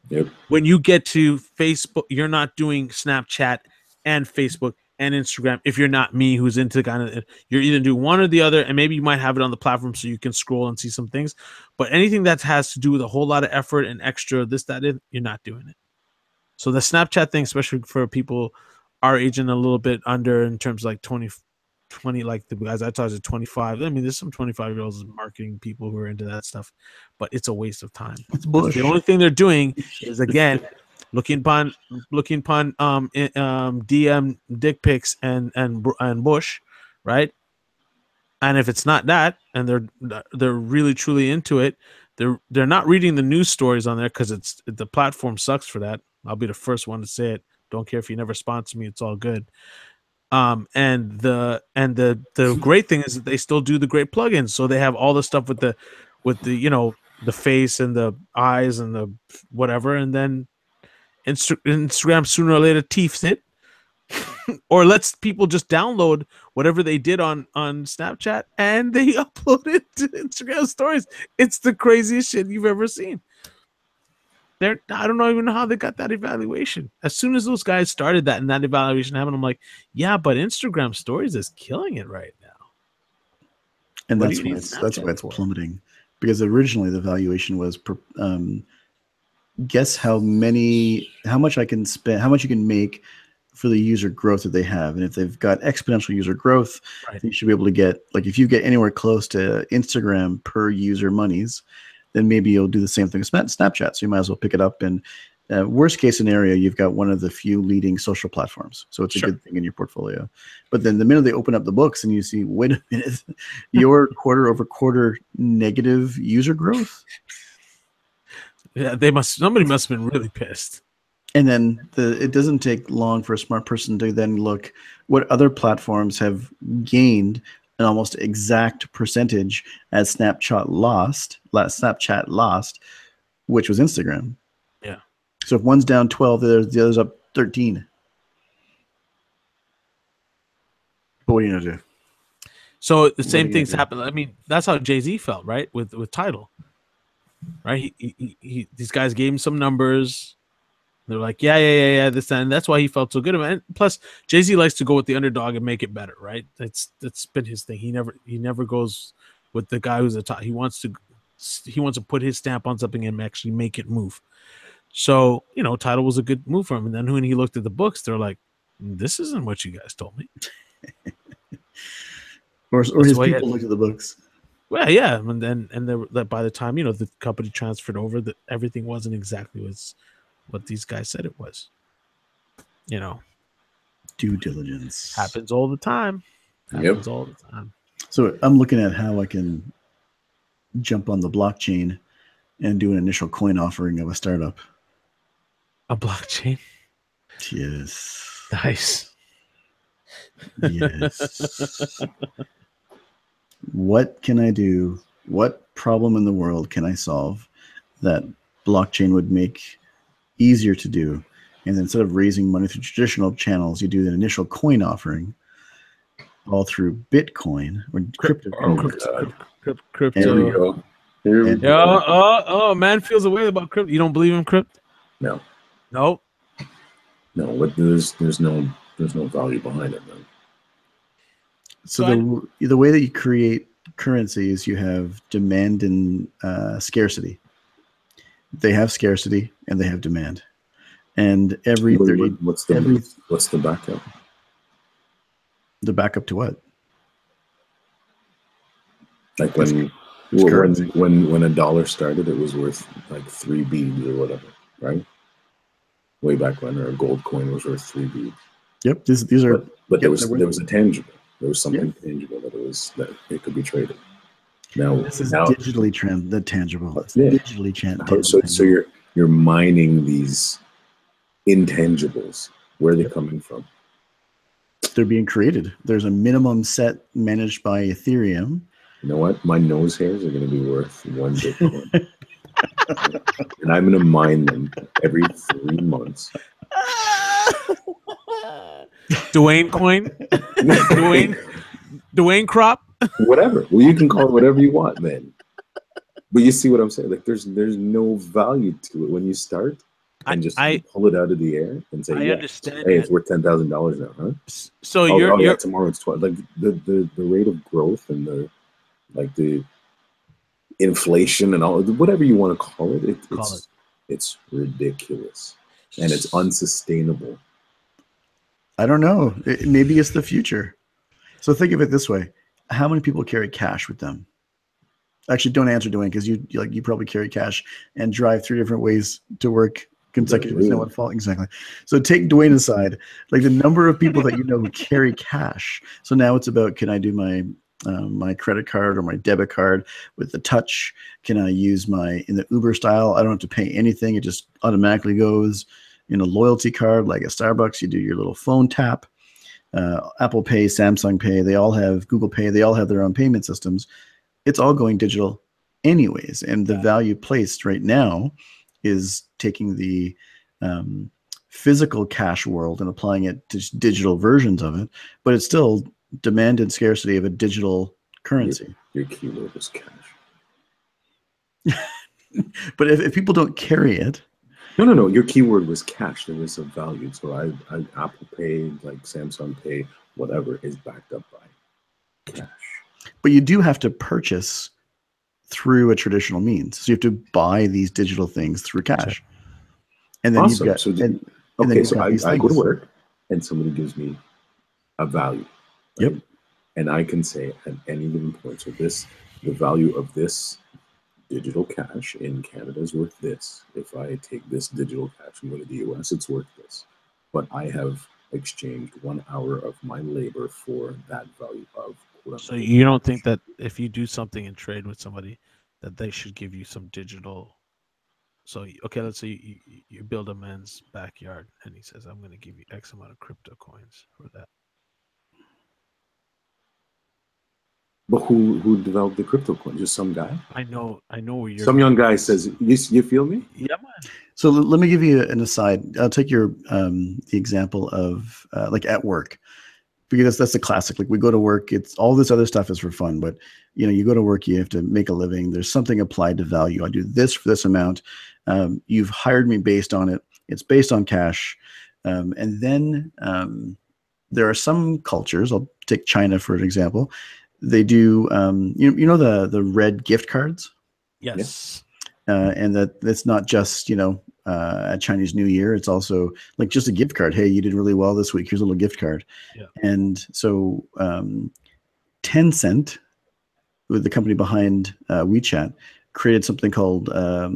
Yep. When you get to Facebook, you're not doing Snapchat and Facebook and Instagram. If you're not me, who's into kind of, you're either do one or the other, and maybe you might have it on the platform so you can scroll and see some things. But anything that has to do with a whole lot of effort and extra this, that, you're not doing it. So the Snapchat thing, especially for people our age and a little bit under, in terms of like 20, like the guys I talked to 25. I mean, there's some 25-year-olds marketing people who are into that stuff, but it's a waste of time. It's bullshit. The only thing they're doing is, again, looking upon DM dick pics and Bush, right? And if it's not that, and they're really truly into it, they're not reading the news stories on there because the platform sucks for that. I'll be the first one to say it. Don't care if you never sponsor me; it's all good. And the great thing is that they still do the great plugins, so they have all the stuff with the the face and the eyes and the whatever, and then Instagram sooner or later teeths it, or lets people just download whatever they did on Snapchat and they upload it to Instagram stories. It's the craziest shit you've ever seen. I don't even know how they got that evaluation. As soon as those guys started that and that evaluation happened, I'm like, yeah, but Instagram stories is killing it right now. And that's why it's plummeting. Because originally the valuation was guess how much I can spend, how much you can make for the user growth that they have. And if they've got exponential user growth, right, you should be able to get, like, if you get anywhere close to Instagram per user monies, then maybe you'll do the same thing with Snapchat. So you might as well pick it up. And worst case scenario, you've got one of the few leading social platforms. So it's a good thing in your portfolio. But then the minute they open up the books and you see, wait a minute, your quarter over quarter negative user growth. Yeah, somebody must have been really pissed. And then it doesn't take long for a smart person to then look what other platforms have gained an almost exact percentage as Snapchat lost, which was Instagram. Yeah. So if one's down 12, the other's up 13. But what are you gonna do? So the same things happen. I mean, that's how Jay-Z felt, right? With Tidal, right? He these guys gave him some numbers. They're like, yeah, this and that's why he felt so good about it. And plus, Jay-Z likes to go with the underdog and make it better, right? That's been his thing. He never goes with the guy who's the top. He wants to put his stamp on something and actually make it move. So, Tidal was a good move for him. And then when he looked at the books, they're like, this isn't what you guys told me. or his people looked at the books. Well, yeah, and by the time the company transferred over, that everything wasn't exactly what these guys said it was. Due diligence happens all the time. All the time. So I'm looking at how I can jump on the blockchain and do an initial coin offering of a startup. A blockchain? Yes. Nice. Yes. What can I do? What problem in the world can I solve that blockchain would make easier to do? And then instead of raising money through traditional channels, you do an initial coin offering all through Bitcoin or crypto. Crypto. Here we go. Here we go. Oh, man feels a way about crypto. You don't believe in crypto? No. Nope. No, but there's no value behind it, man. So the way that you create currency is you have demand and scarcity. They have scarcity and they have demand. And every 30 what's the backup? The backup to what? Like when a dollar started, it was worth like 3 beads or whatever, right? Way back when, or a gold coin was worth 3 beads. Yep, these are. But there was a tangible. There was something tangible that it could be traded. Now this is digitally tangible. It's digitally tangible. So you're mining these intangibles. Where are they coming from? They're being created. There's a minimum set managed by Ethereum. You know what? My nose hairs are going to be worth 1 Bitcoin. And I'm going to mine them every 3 months. Dwayne coin? Dwayne crop? Whatever. Well, you can call it whatever you want, man. But you see what I'm saying? Like, there's no value to it when you start. And just pull it out of the air and say, understand. Hey, it's worth $10,000 now, huh? So you're tomorrow it's 12. Like the rate of growth and the inflation and all, whatever you want to call it, it's ridiculous and it's unsustainable. I don't know. Maybe it's the future. So think of it this way: how many people carry cash with them? Actually, don't answer, Dwayne, because you probably carry cash and drive 3 different ways to work consecutively. No one fault exactly. So take Dwayne aside, like the number of people that you know who carry cash. So now it's about, can I do my my credit card or my debit card with the touch? Can I use in the Uber style? I don't have to pay anything. It just automatically goes in a loyalty card, like a Starbucks. You do your little phone tap. Apple Pay, Samsung Pay, they all have Google Pay. They all have their own payment systems. It's all going digital anyways. And the value placed right now is taking the physical cash world and applying it to digital versions of it, but it's still demand and scarcity of a digital currency. Your keyword is cash. But if people don't carry it. No. Your keyword was cash. There was a value. So I Apple Pay, like Samsung Pay, whatever, is backed up by cash. But you do have to purchase through a traditional means. So you have to buy these digital things through cash. And then awesome. you've got so I go to work and somebody gives me a value. Right? Yep. And I can say at any given point, so the value of this digital cash in Canada is worth this. If I take this digital cash and go to the US, it's worth this. But I have exchanged 1 hour of my labor for that value of. So you don't think that if you do something and trade with somebody, that they should give you some digital? So okay, let's say you build a man's backyard, and he says, "I'm going to give you X amount of crypto coins for that." But who developed the crypto coin? Just some guy? I know where you're. Some young guy says, "You feel me?" Yeah, man. So let me give you an aside. I'll take your the example of like at work. Because that's the classic. Like we go to work, it's all this other stuff is for fun, but you go to work, you have to make a living. There's something applied to value. I do this for this amount. You've hired me based on it. It's based on cash. And then there are some cultures, I'll take China for an example. They do, the red gift cards. Yes. And that's not just, at Chinese New Year. It's also like just a gift card. Hey, you did really well this week. Here's a little gift card. Yeah. And so Tencent, with the company behind WeChat, created something called a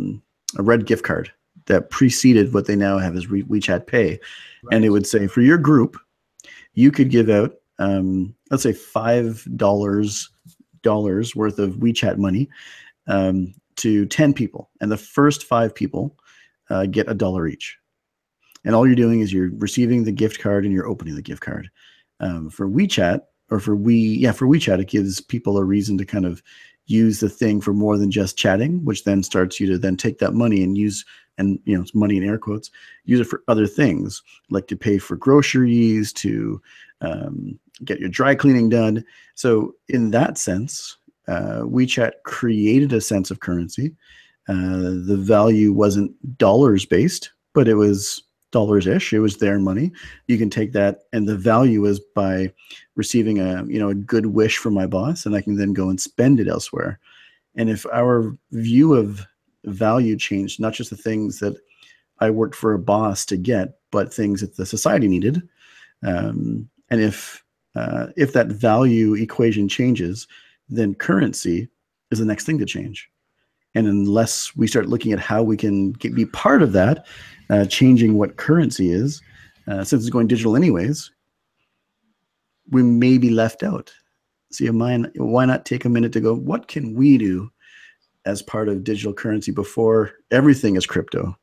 red gift card that preceded what they now have as WeChat Pay. Right. And it would say, for your group, you could give out let's say $5 worth of WeChat money to 10 people, and the first 5 people get $1 each. And all you're doing is you're receiving the gift card and you're opening the gift card. For WeChat, or for WeChat, it gives people a reason to kind of use the thing for more than just chatting, which then starts you to then take that money and use, and it's money in air quotes, use it for other things, like to pay for groceries, to get your dry cleaning done. So in that sense, WeChat created a sense of currency. The value wasn't dollars based, but it was dollars-ish. It was their money. You can take that, and the value is by receiving a good wish from my boss, and I can then go and spend it elsewhere. And if our view of value changed, not just the things that I worked for a boss to get, but things that the society needed, and if that value equation changes, then currency is the next thing to change. And unless we start looking at how we can be part of that, changing what currency is, since it's going digital anyways, we may be left out. So why not take a minute to go, what can we do as part of digital currency before everything is crypto?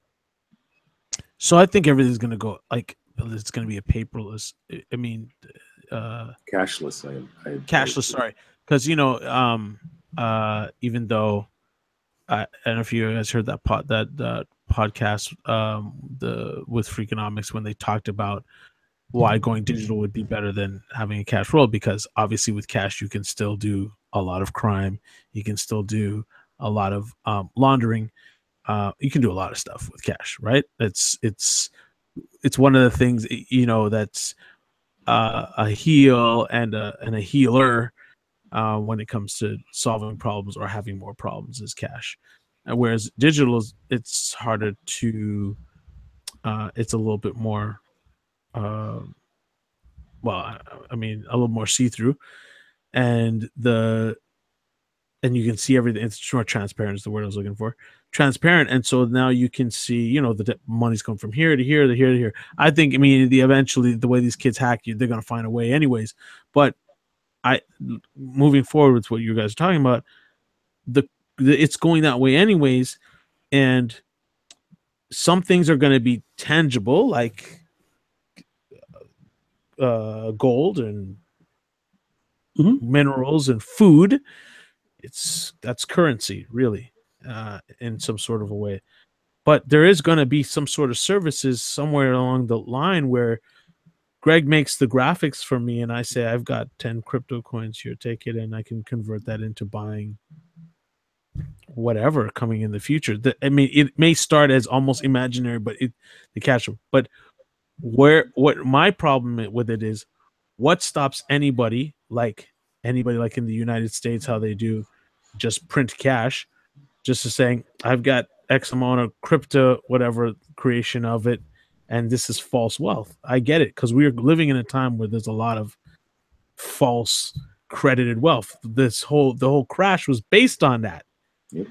So I think everything's going to go, like, it's going to be a paperless. I mean, cashless. Cashless. Sorry, because even though I don't know if you guys heard that podcast with Freakonomics, when they talked about why going digital would be better than having a cash world, because obviously with cash you can still do a lot of crime, you can still do a lot of laundering, you can do a lot of stuff with cash, right? It's one of the things that's a heal and a healer when it comes to solving problems or having more problems is cash. Whereas digital it's harder to it's a little bit more a little more see-through, and you can see everything. It's more transparent is the word I was looking for. Transparent. And so now you can see, the money's come from here to here to here to here. I think, eventually the way these kids hack you, they're going to find a way anyways. But moving forward with what you guys are talking about, it's going that way anyways. And some things are going to be tangible, like gold and minerals and food. That's currency, really, in some sort of a way. But there is going to be some sort of services somewhere along the line where Greg makes the graphics for me, and I say, I've got 10 crypto coins here, take it, and I can convert that into buying whatever coming in the future. It may start as almost imaginary, but the cash. But what my problem with it is, what stops anybody like in the United States, how they do just print cash, just to saying, I've got X amount of crypto, whatever creation of it, and this is false wealth. I get it, because we are living in a time where there's a lot of false credited wealth. The whole crash was based on that. Yep.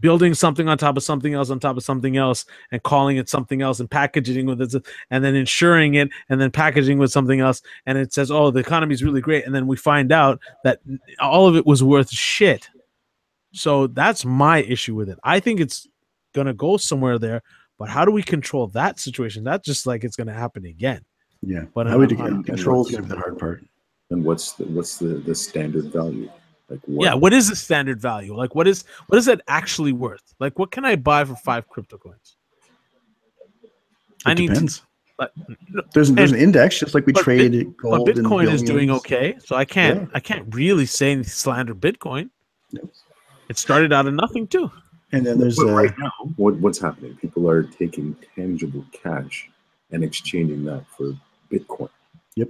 Building something on top of something else on top of something else, and calling it something else, and packaging with it, and then insuring it, and then packaging with something else, and it says, oh, the economy is really great, and then we find out that all of it was worth shit. So that's my issue with it. I think it's gonna go somewhere there, but how do we control that situation? That's just like it's gonna happen again. Yeah, but how we control is gonna be the hard part. And what's the standard value? Like what is the standard value? Like what is that actually worth? Like what can I buy for 5 crypto coins? It depends. There's an index, just like we trade gold. But Bitcoin is doing okay, so I can't really say slander Bitcoin. No. It started out of nothing too. And then there's right now, what's happening? People are taking tangible cash and exchanging that for Bitcoin. Yep.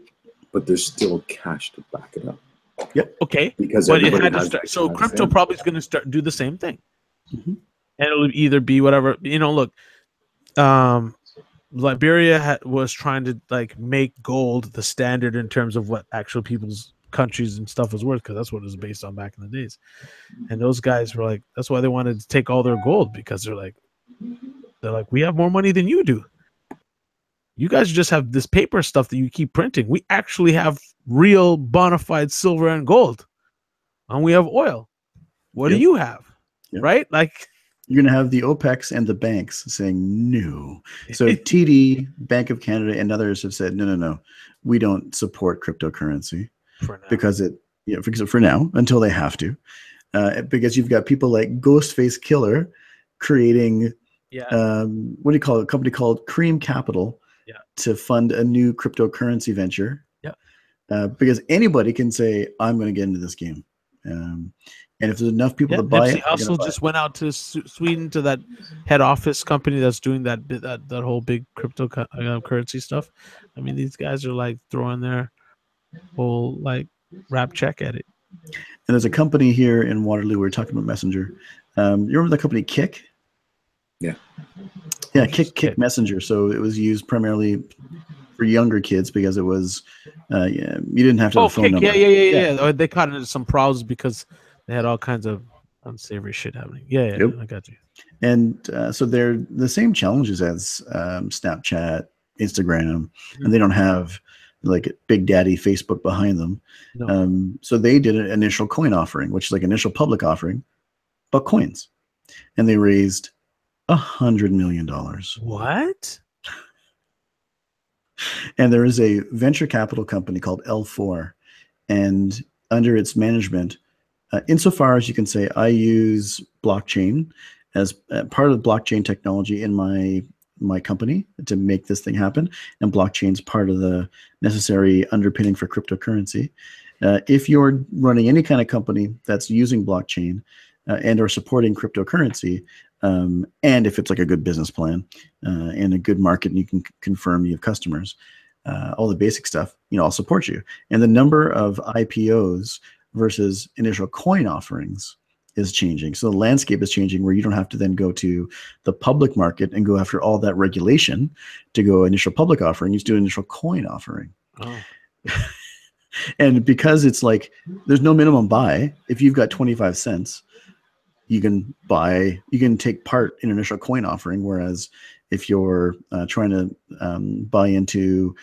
But there's still cash to back it up. Yep. Okay. Because it had to start. So crypto probably is going to do the same thing, and it'll either be whatever. Look, Liberia was trying to make gold the standard in terms of what actual people's countries and stuff was worth, because that's what it was based on back in the days. And those guys were like, that's why they wanted to take all their gold, because they're like, we have more money than you do. You guys just have this paper stuff that you keep printing. We actually have real bona fide silver and gold, and we have oil. What do you have? Yep. Right? Like, you're going to have the OPECs and the banks saying no. So TD, Bank of Canada, and others have said, no, we don't support cryptocurrency because for now, until they have to, because you've got people like Ghostface Killer creating, what do you call it? A company called Cream Capital to fund a new cryptocurrency venture. Because anybody can say, I'm going to get into this game. And if there's enough people to buy it, Hustle just went out to Sweden to that head office company that's doing that whole big cryptocurrency stuff. I mean, these guys are like throwing their whole like rap check at it. And there's a company here in Waterloo. We're talking about Messenger. You remember the company Kik? Yeah. Yeah, Kik Messenger. So it was used primarily for younger kids because it was you didn't have to have a phone number. Yeah. They caught into some problems because they had all kinds of unsavory shit happening. Yep. I got you. And so they're the same challenges as Snapchat, Instagram, and they don't have like Big Daddy Facebook behind them. No. So they did an initial coin offering, which is like initial public offering, but coins, and they raised $100 million. What? And there is a venture capital company called L4, and under its management, insofar as you can say, I use blockchain as part of the blockchain technology in my company to make this thing happen, and blockchain is part of the necessary underpinning for cryptocurrency. If you're running any kind of company that's using blockchain and or supporting cryptocurrency, and if it's like a good business plan and a good market, and you can confirm you have customers, all the basic stuff, I'll support you. And the number of IPOs versus initial coin offerings is changing. So the landscape is changing where you don't have to then go to the public market and go after all that regulation to go initial public offering. You just do an initial coin offering. Oh. And because it's like there's no minimum buy, if you've got 25 cents, you can take part in an initial coin offering. Whereas if you're trying to buy into,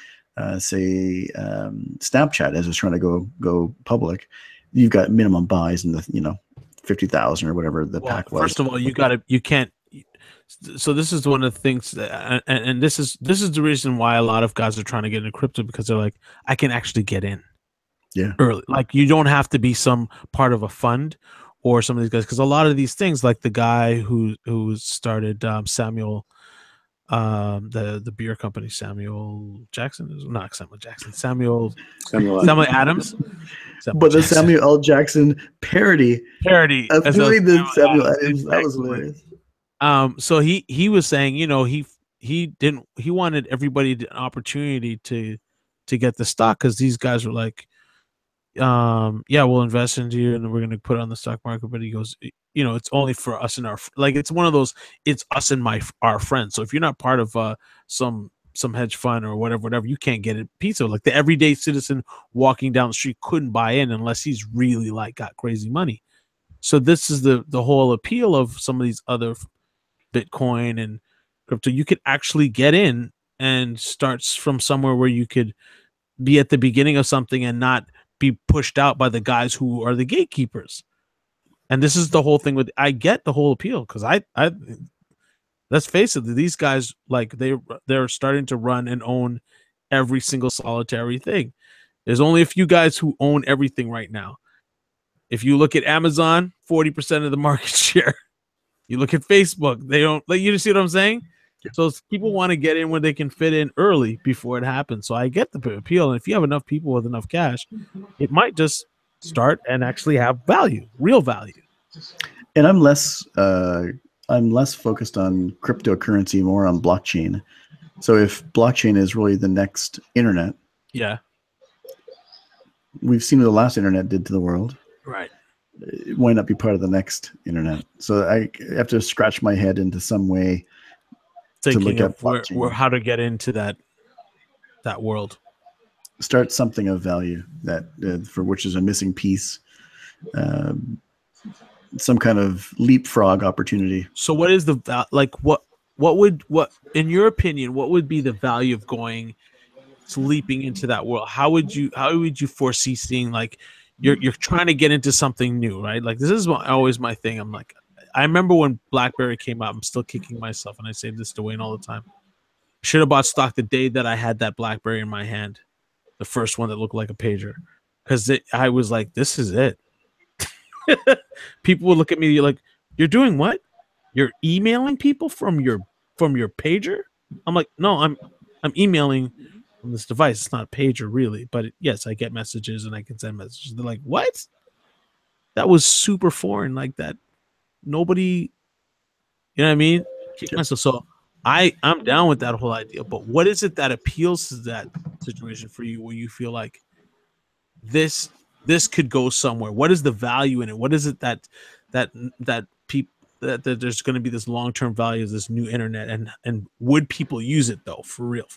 say, Snapchat as it's trying to go public, you've got minimum buys in the 50,000 or whatever the pack was. First of all, you can't. So this is one of the things, and this is the reason why a lot of guys are trying to get into crypto, because they're like, I can actually get in. Yeah. Early, like you don't have to be some part of a fund or some of these guys, because a lot of these things, like the guy who started Samuel, the beer company, Samuel Jackson, not Samuel Jackson, Samuel Adams. But the Samuel L. Jackson parody of doing the Samuel Adams, that was hilarious. So he was saying, he wanted everybody an opportunity to get the stock, because these guys were like, we'll invest into you and we're going to put it on the stock market. But he goes, it's only for us and it's one of those, it's us and our friends. So if you're not part of some hedge fund or whatever, you can't get a piece of it. Like the everyday citizen walking down the street couldn't buy in unless he's really like got crazy money. So this is the whole appeal of some of these other Bitcoin and crypto. You could actually get in and starts from somewhere where you could be at the beginning of something and not be pushed out by the guys who are the gatekeepers. And this is the whole thing with, I get the whole appeal, because I let's face it, these guys, like they're starting to run and own every single solitary thing. There's only a few guys who own everything right now. If you look at Amazon, 40% of the market share. You look at Facebook, they don't, like, you see what I'm saying? So people want to get in when they can fit in early before it happens. So I get the appeal. And if you have enough people with enough cash, it might just start and actually have value, real value. And I'm less focused on cryptocurrency, more on blockchain. So if blockchain is really the next internet, we've seen what the last internet did to the world. Right. It might not be part of the next internet. So I have to scratch my head into some way thinking of where how to get into that world. Start something of value that for which is a missing piece. Some kind of leapfrog opportunity. So what is what what in your opinion, what would be the value of leaping into that world? How would you foresee seeing, like, you're trying to get into something new, right? Like, this is always my thing. I'm like, I remember when BlackBerry came out, I'm still kicking myself, and I say this to Wayne all the time. Should have bought stock the day that I had that BlackBerry in my hand, the first one that looked like a pager, because I was like, this is it. People would look at me like, you're doing what? You're emailing people from your pager? I'm like, no, I'm emailing from this device. It's not a pager really, but yes, I get messages and I can send messages. They're like, what? That was super foreign, like that. Nobody, you know what I mean? Keep myself. So I'm down with that whole idea. But what is it that appeals to that situation for you, where you feel like this could go somewhere? What is the value in it? What is it that people that there's going to be this long-term value of this new internet, and would people use it though, for real?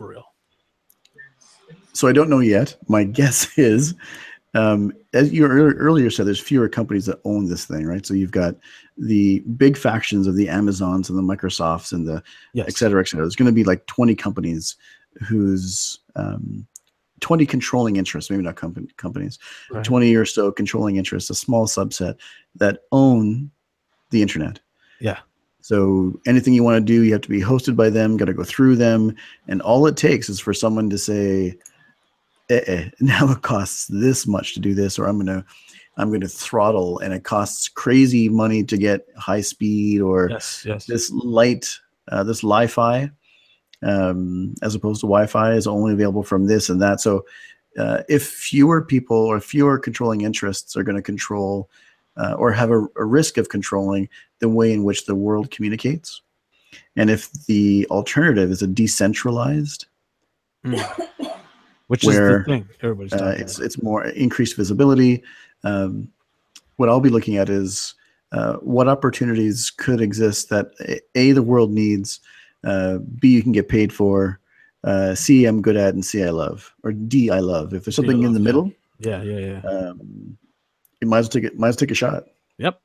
So I don't know yet. My guess is, as you earlier said, there's fewer companies that own this thing, right? So you've got the big factions of the Amazons and the Microsofts and the et cetera, et cetera. There's going to be like 20 companies whose 20 controlling interests, maybe not companies, right. 20 or so controlling interests, a small subset that own the internet. Yeah. So anything you want to do, you have to be hosted by them, got to go through them. And all it takes is for someone to say, now it costs this much to do this, or I'm going to throttle, and it costs crazy money to get high speed, or this light, this Li-Fi, as opposed to Wi-Fi is only available from this and that. So if fewer people or fewer controlling interests are going to control or have a risk of controlling the way in which the world communicates, and if the alternative is a decentralized, which is the thing everybody's talking about. It's more increased visibility. What I'll be looking at is what opportunities could exist that A, the world needs, B, you can get paid for, C, I'm good at, and C, I love, or D, I love. If there's something in the middle, yeah. you might as well take a shot. Yep.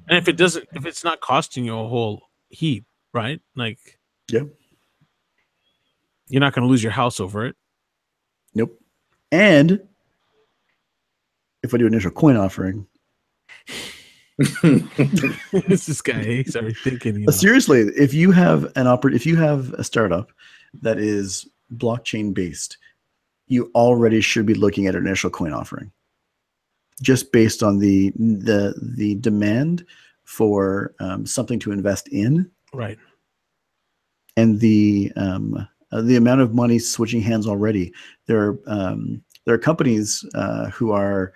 And if it's not costing you a whole heap, right? Like, yeah, you're not going to lose your house over it. Nope. And if I do initial coin offering, this guy, he's already thinking. Seriously, if you have a startup that is blockchain based, you already should be looking at an initial coin offering, just based on the demand for something to invest in, right? And the amount of money switching hands already. There are companies who are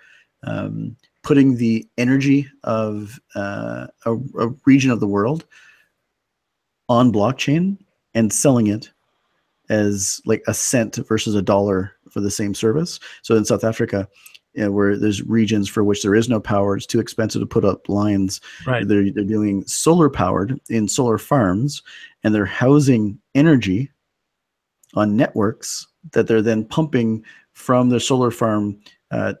putting the energy of a region of the world on blockchain and selling it as like a cent versus $1 for the same service. So in South Africa, where there's regions for which there is no power, it's too expensive to put up lines. Right. They're doing solar powered in solar farms, and they're housing energy on networks that they're then pumping from their solar farm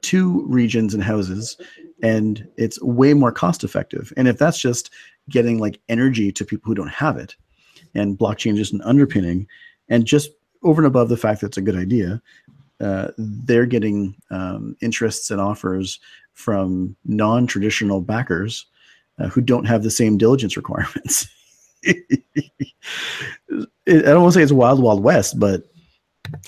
to regions and houses, and it's way more cost effective. And if that's just getting like energy to people who don't have it, and blockchain is just an underpinning, and just over and above the fact that it's a good idea, they're getting interests and offers from non-traditional backers who don't have the same diligence requirements. I don't want to say it's wild, wild west, but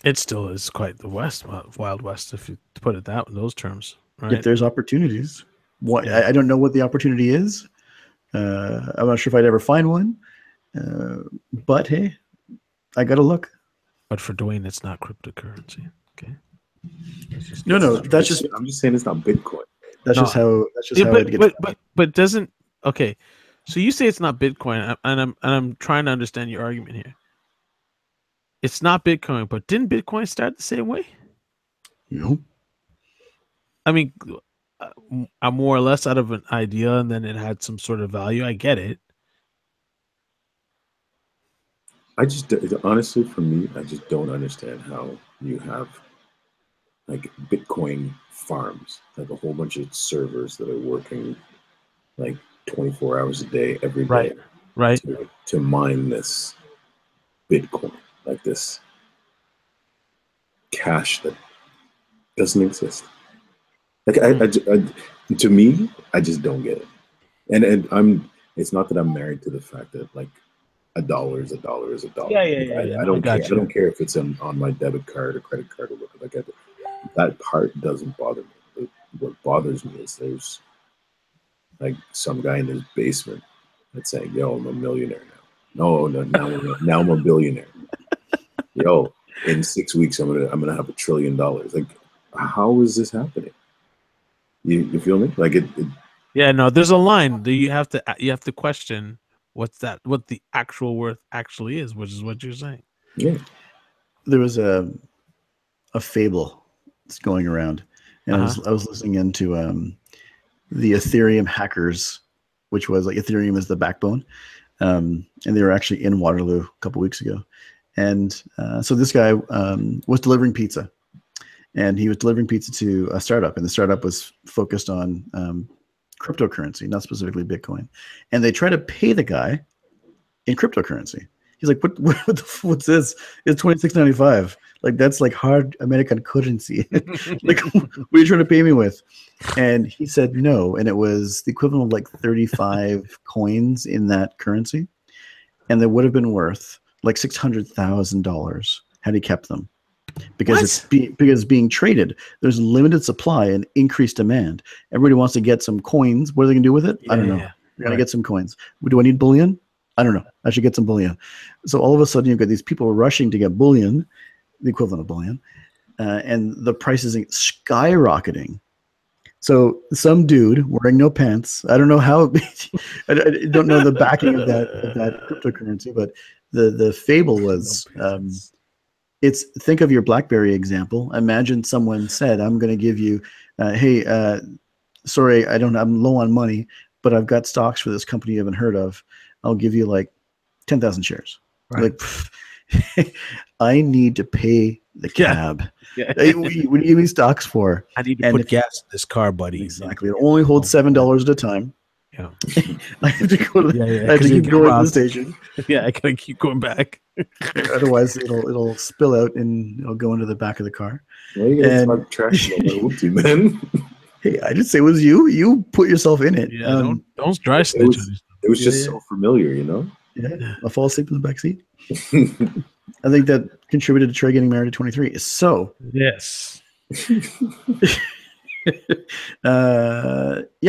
it still is quite the wild west, if you put it in those terms. Right? If there's opportunities, I don't know what the opportunity is. I'm not sure if I'd ever find one, but hey, I gotta look. But for Dwayne, it's not cryptocurrency. Okay. No, that's just. I'm just saying it's not Bitcoin. That's just how it gets. But doesn't. Okay, so you say it's not Bitcoin, and I'm trying to understand your argument here. It's not Bitcoin, but didn't Bitcoin start the same way? No. I mean, I'm more or less out of an idea, and then it had some sort of value. I get it. Honestly, for me, I just don't understand how you have like Bitcoin farms, like a whole bunch of servers that are working like 24 hours a day, every day. right, to mine this Bitcoin, like this cash that doesn't exist. Like to me, I just don't get it. And it's not that I'm married to the fact that like a dollar is a dollar is a dollar. Yeah. I don't care. I don't care if it's on my debit card or credit card or whatever. Like that part doesn't bother me. What bothers me is there's like some guy in his basement that's saying, "Yo, I'm a millionaire now." No, now I'm a billionaire. Yo, in 6 weeks I'm gonna have $1 trillion. Like, how is this happening? You feel me? Like it. Yeah, no, there's a line that you have to question what the actual worth actually is, which is what you're saying. Yeah. There was a fable that's going around, and I was listening into the Ethereum hackers, which was like Ethereum is the backbone, and they were actually in Waterloo a couple weeks ago, and so this guy was delivering pizza, and he was delivering pizza to a startup, and the startup was focused on cryptocurrency, not specifically Bitcoin, and they try to pay the guy in cryptocurrency. He's like, what's this? It's $26.95. Like, that's like hard American currency. Like, what are you trying to pay me with? And he said no. And it was the equivalent of like 35 coins in that currency. And they would have been worth like $600,000 had he kept them. Because it's being traded. There's limited supply and increased demand. Everybody wants to get some coins. What are they going to do with it? I don't know. We're going to get some coins. Do I need bullion? I don't know. I should get some bullion. So all of a sudden, you've got these people rushing to get bullion, the equivalent of bullion, and the price is skyrocketing. So some dude wearing no pants. I don't know how. I don't know the backing of that cryptocurrency, but the fable was. Think of your BlackBerry example. Imagine someone said, "I'm going to give you, hey, sorry, I'm low on money, but I've got stocks for this company you haven't heard of. I'll give you like 10,000 shares." Right. Like, I need to pay the cab. Yeah. What do you give me stocks for? I need to put gas in this car, buddy. Exactly. It only holds $7 at a time. Yeah. I have to go to I have to keep going to the station. Yeah, I gotta keep going back. Otherwise, it'll spill out and it'll go into the back of the car. Why are you gonna talk trash about Uti, man? Hey, I didn't say it was you. You put yourself in it. Yeah, don't dry snitch. It was just so familiar, you know? Yeah. I'll fall asleep in the back seat. I think that contributed to Trey getting married at 23. So yes.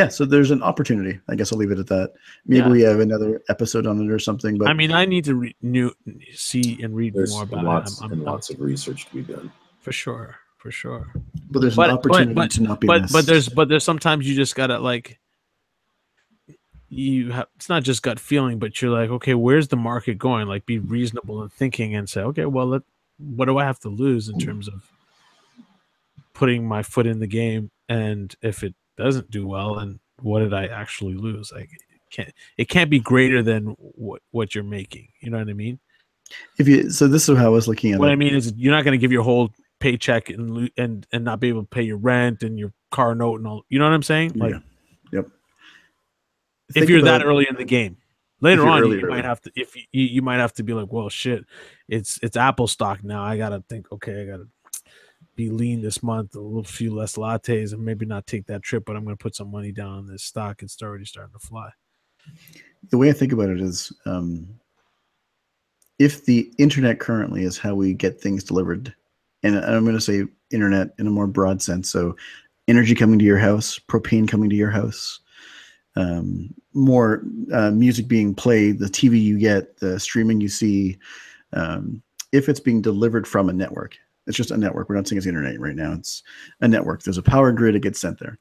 So there's an opportunity. I guess I'll leave it at that. Maybe we have another episode on it or something. But I mean, I need to see and read more about it. Lots of research to be done. For sure. But there's an opportunity to not be missed. But there's sometimes you just gotta like. It's not just gut feeling, but you're like, okay, where's the market going? Like, be reasonable in thinking and say, okay, well, what do I have to lose in terms of putting my foot in the game? And if it doesn't do well, then what did I actually lose? Like, it can't be greater than what you're making. You know what I mean? So this is how I was looking at it. What I mean is, you're not going to give your whole paycheck and not be able to pay your rent and your car note and all. You know what I'm saying? Like, yep. If you're that early in the game, later on you might have to. If you might have to be like, well, shit, it's Apple stock now. I gotta think. Okay, I gotta be lean this month, a few less lattes, and maybe not take that trip. But I'm gonna put some money down on this stock. It's already starting to fly. The way I think about it is, if the internet currently is how we get things delivered, and I'm going to say internet in a more broad sense, so energy coming to your house, propane coming to your house. More music being played, the TV you get, the streaming you see, if it's being delivered from a network. It's just a network. We're not saying it's the internet right now. It's a network. There's a power grid. It gets sent there.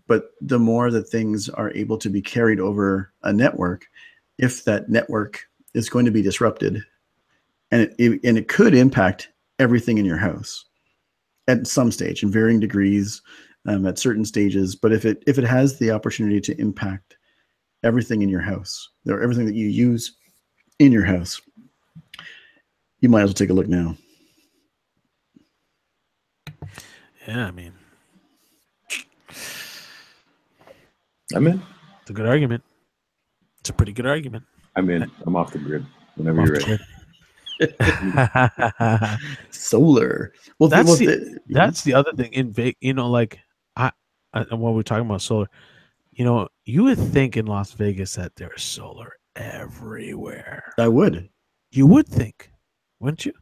But the more that things are able to be carried over a network, if that network is going to be disrupted, and it could impact everything in your house at some stage in varying degrees, at certain stages. But if it has the opportunity to impact everything in your house, or everything that you use in your house, you might as well take a look now. Yeah, I mean, I'm in. It's a good argument. It's a pretty good argument. I'm in. I'm off the grid whenever you're ready. Solar. Well, that's the other thing in Vegas. You know, like when we're talking about solar, you know, you would think in Las Vegas that there's solar everywhere. I would. You would think, wouldn't you?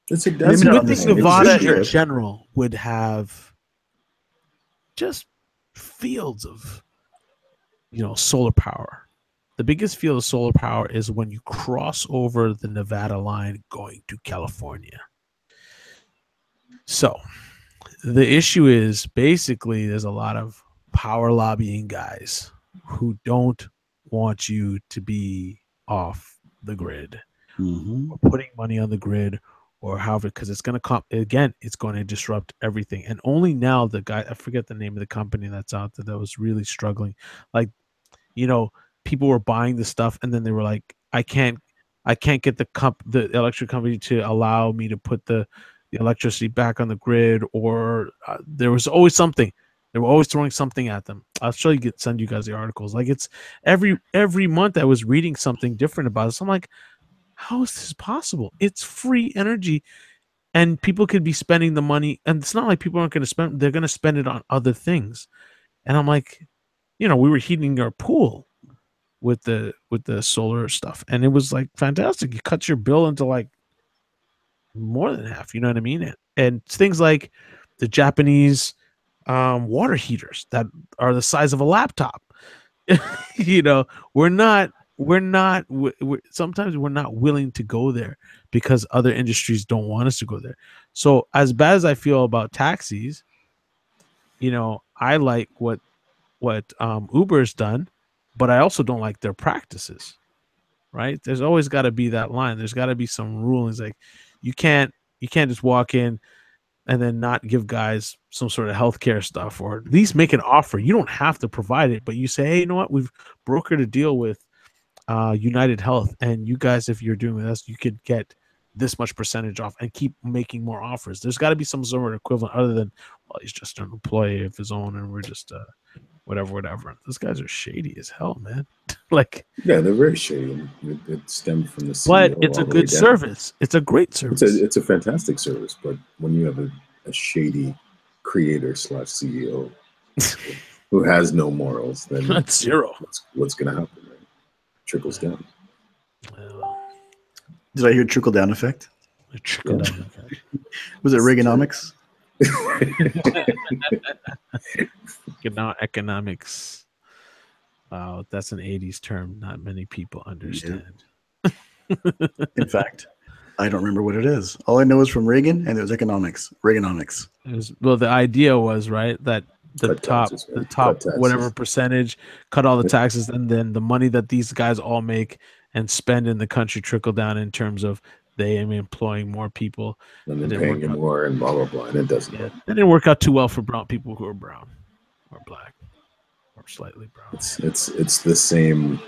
It's a desert. You would think Nevada in general would have just fields of, you know, solar power. The biggest field of solar power is when you cross over the Nevada line going to California. So the issue is basically there's a lot of power lobbying guys who don't want you to be off the grid or putting money on the grid or however, because it's going to come again, it's going to disrupt everything. And only now the guy, I forget the name of the company that's out there that was really struggling. Like, you know, people were buying the stuff and then they were like, I can't get the electric company to allow me to put the electricity back on the grid, or there was always something. They were always throwing something at them. I'll send you guys the articles. Like, it's every month I was reading something different about it. So I'm like, how is this possible? It's free energy and people could be spending the money, and it's not like people aren't going to spend, they're going to spend it on other things. And I'm like, you know, we were heating our pool with the solar stuff, and it was like fantastic. You cut your bill into like more than half, you know what I mean? And things like the Japanese water heaters that are the size of a laptop. You know, sometimes we're not willing to go there because other industries don't want us to go there. So as bad as I feel about taxis, you know, I like what Uber's done, but I also don't like their practices. Right? There's always got to be that line. There's got to be some rulings. Like you can't just walk in and then not give guys some sort of healthcare stuff, or at least make an offer. You don't have to provide it, but you say, hey, you know what? We've brokered a deal with United Health, and you guys, if you're doing with us, you could get this much percentage off, and keep making more offers. There's got to be some sort of equivalent other than, well, he's just an employee of his own, and we're just whatever. Those guys are shady as hell, man. Like, yeah, they're very shady. It stemmed from the CEO. But it's a good service. It's a great service. It's a fantastic service. But when you have a shady creator / CEO who has no morals, then that's zero. What's going to happen? Right? Trickles down. Did I hear trickle down effect? Trickle down effect. Was it Reaganomics? Economics. Wow, that's an 80s term. Not many people understand. Yeah. In fact, I don't remember what it is. All I know is from Reagan, and it was economics. Reaganomics. Well, the idea was, right, that the top whatever percentage, cut all the taxes, and then the money that these guys all make and spend in the country trickle down in terms of they am employing more people. And then paying them more and blah, blah, blah. And it doesn't work. It didn't work out too well for brown people who are brown or black or slightly brown. It's the same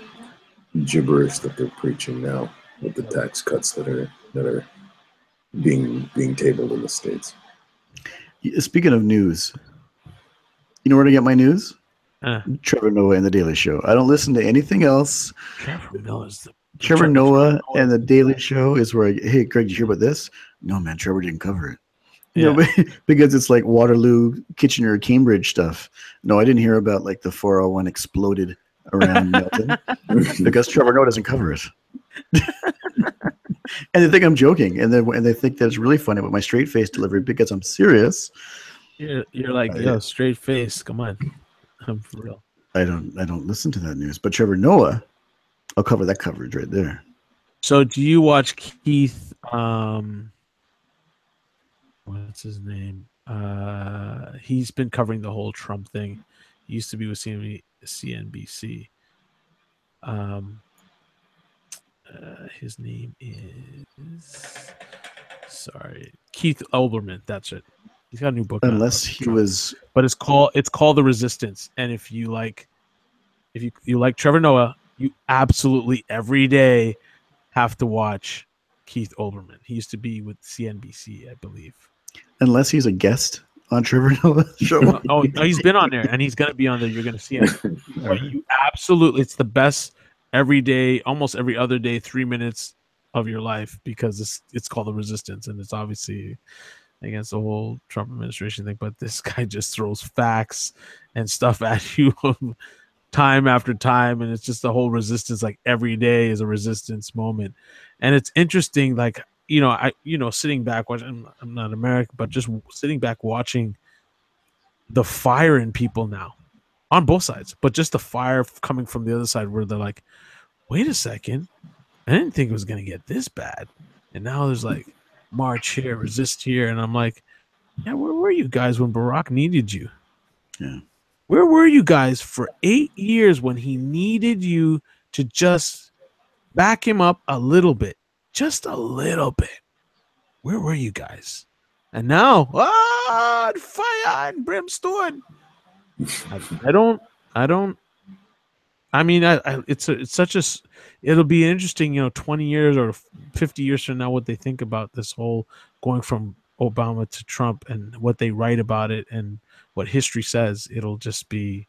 gibberish that they're preaching now with the tax cuts that are being tabled in the States. Speaking of news, you know where to get my news? Trevor Noah and The Daily Show. I don't listen to anything else. Trevor Noah and The Daily Show is where hey, Greg, did you hear about this? No, man, Trevor didn't cover it. You know, because it's like Waterloo, Kitchener, Cambridge stuff. No, I didn't hear about like the 401 exploded around Milton because Trevor Noah doesn't cover it. And they think I'm joking, and they think that it's really funny about my straight face delivery because I'm serious. You're like, yo, straight face. Come on, I'm for real. I don't listen to that news, but Trevor Noah, I'll cover that coverage right there. So, do you watch Keith? What's his name? He's been covering the whole Trump thing. He used to be with CNBC. His name is Keith Olbermann. That's it. He's got a new book. Unless he was, but it's called The Resistance. And if you like Trevor Noah, you absolutely every day have to watch Keith Olbermann. He used to be with CNBC, I believe. Unless he's a guest on Trevor Noah's show. No, he's been on there, and he's going to be on there. You're going to see him. You absolutely, it's the best every day, almost every other day, 3 minutes of your life, because it's called the resistance, and it's obviously against the whole Trump administration thing. But this guy just throws facts and stuff at you time after time, and it's just the whole resistance. Like every day is a resistance moment, and it's interesting. Like sitting back watching. I'm not American, but just sitting back watching the fire in people now on both sides, but just the fire coming from the other side where they're like, wait a second, I didn't think it was going to get this bad. And now there's like march here, resist here. And I'm like, yeah, where were you guys when Barack needed you? Yeah. Where were you guys for 8 years when he needed you to just back him up a little bit? Just a little bit. Where were you guys? And now, fire and brimstone. I mean, it'll be interesting, 20 years or 50 years from now, what they think about this whole going from Obama to Trump and what they write about it and what history says. It'll just be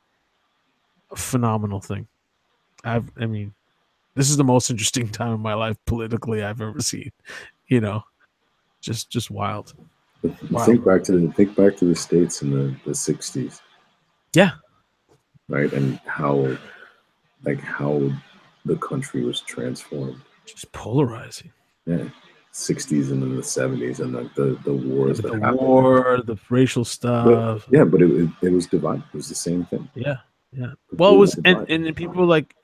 a phenomenal thing. I mean, this is the most interesting time in my life politically I've ever seen, just wild. Think back to the States in the 60s. Yeah. Right. And how the country was transformed. Just polarizing. Yeah. 60s and then the 70s and like the wars that happened. The war, the racial stuff. But it was divided. It was the same thing. Yeah. Well, it was, and people were like,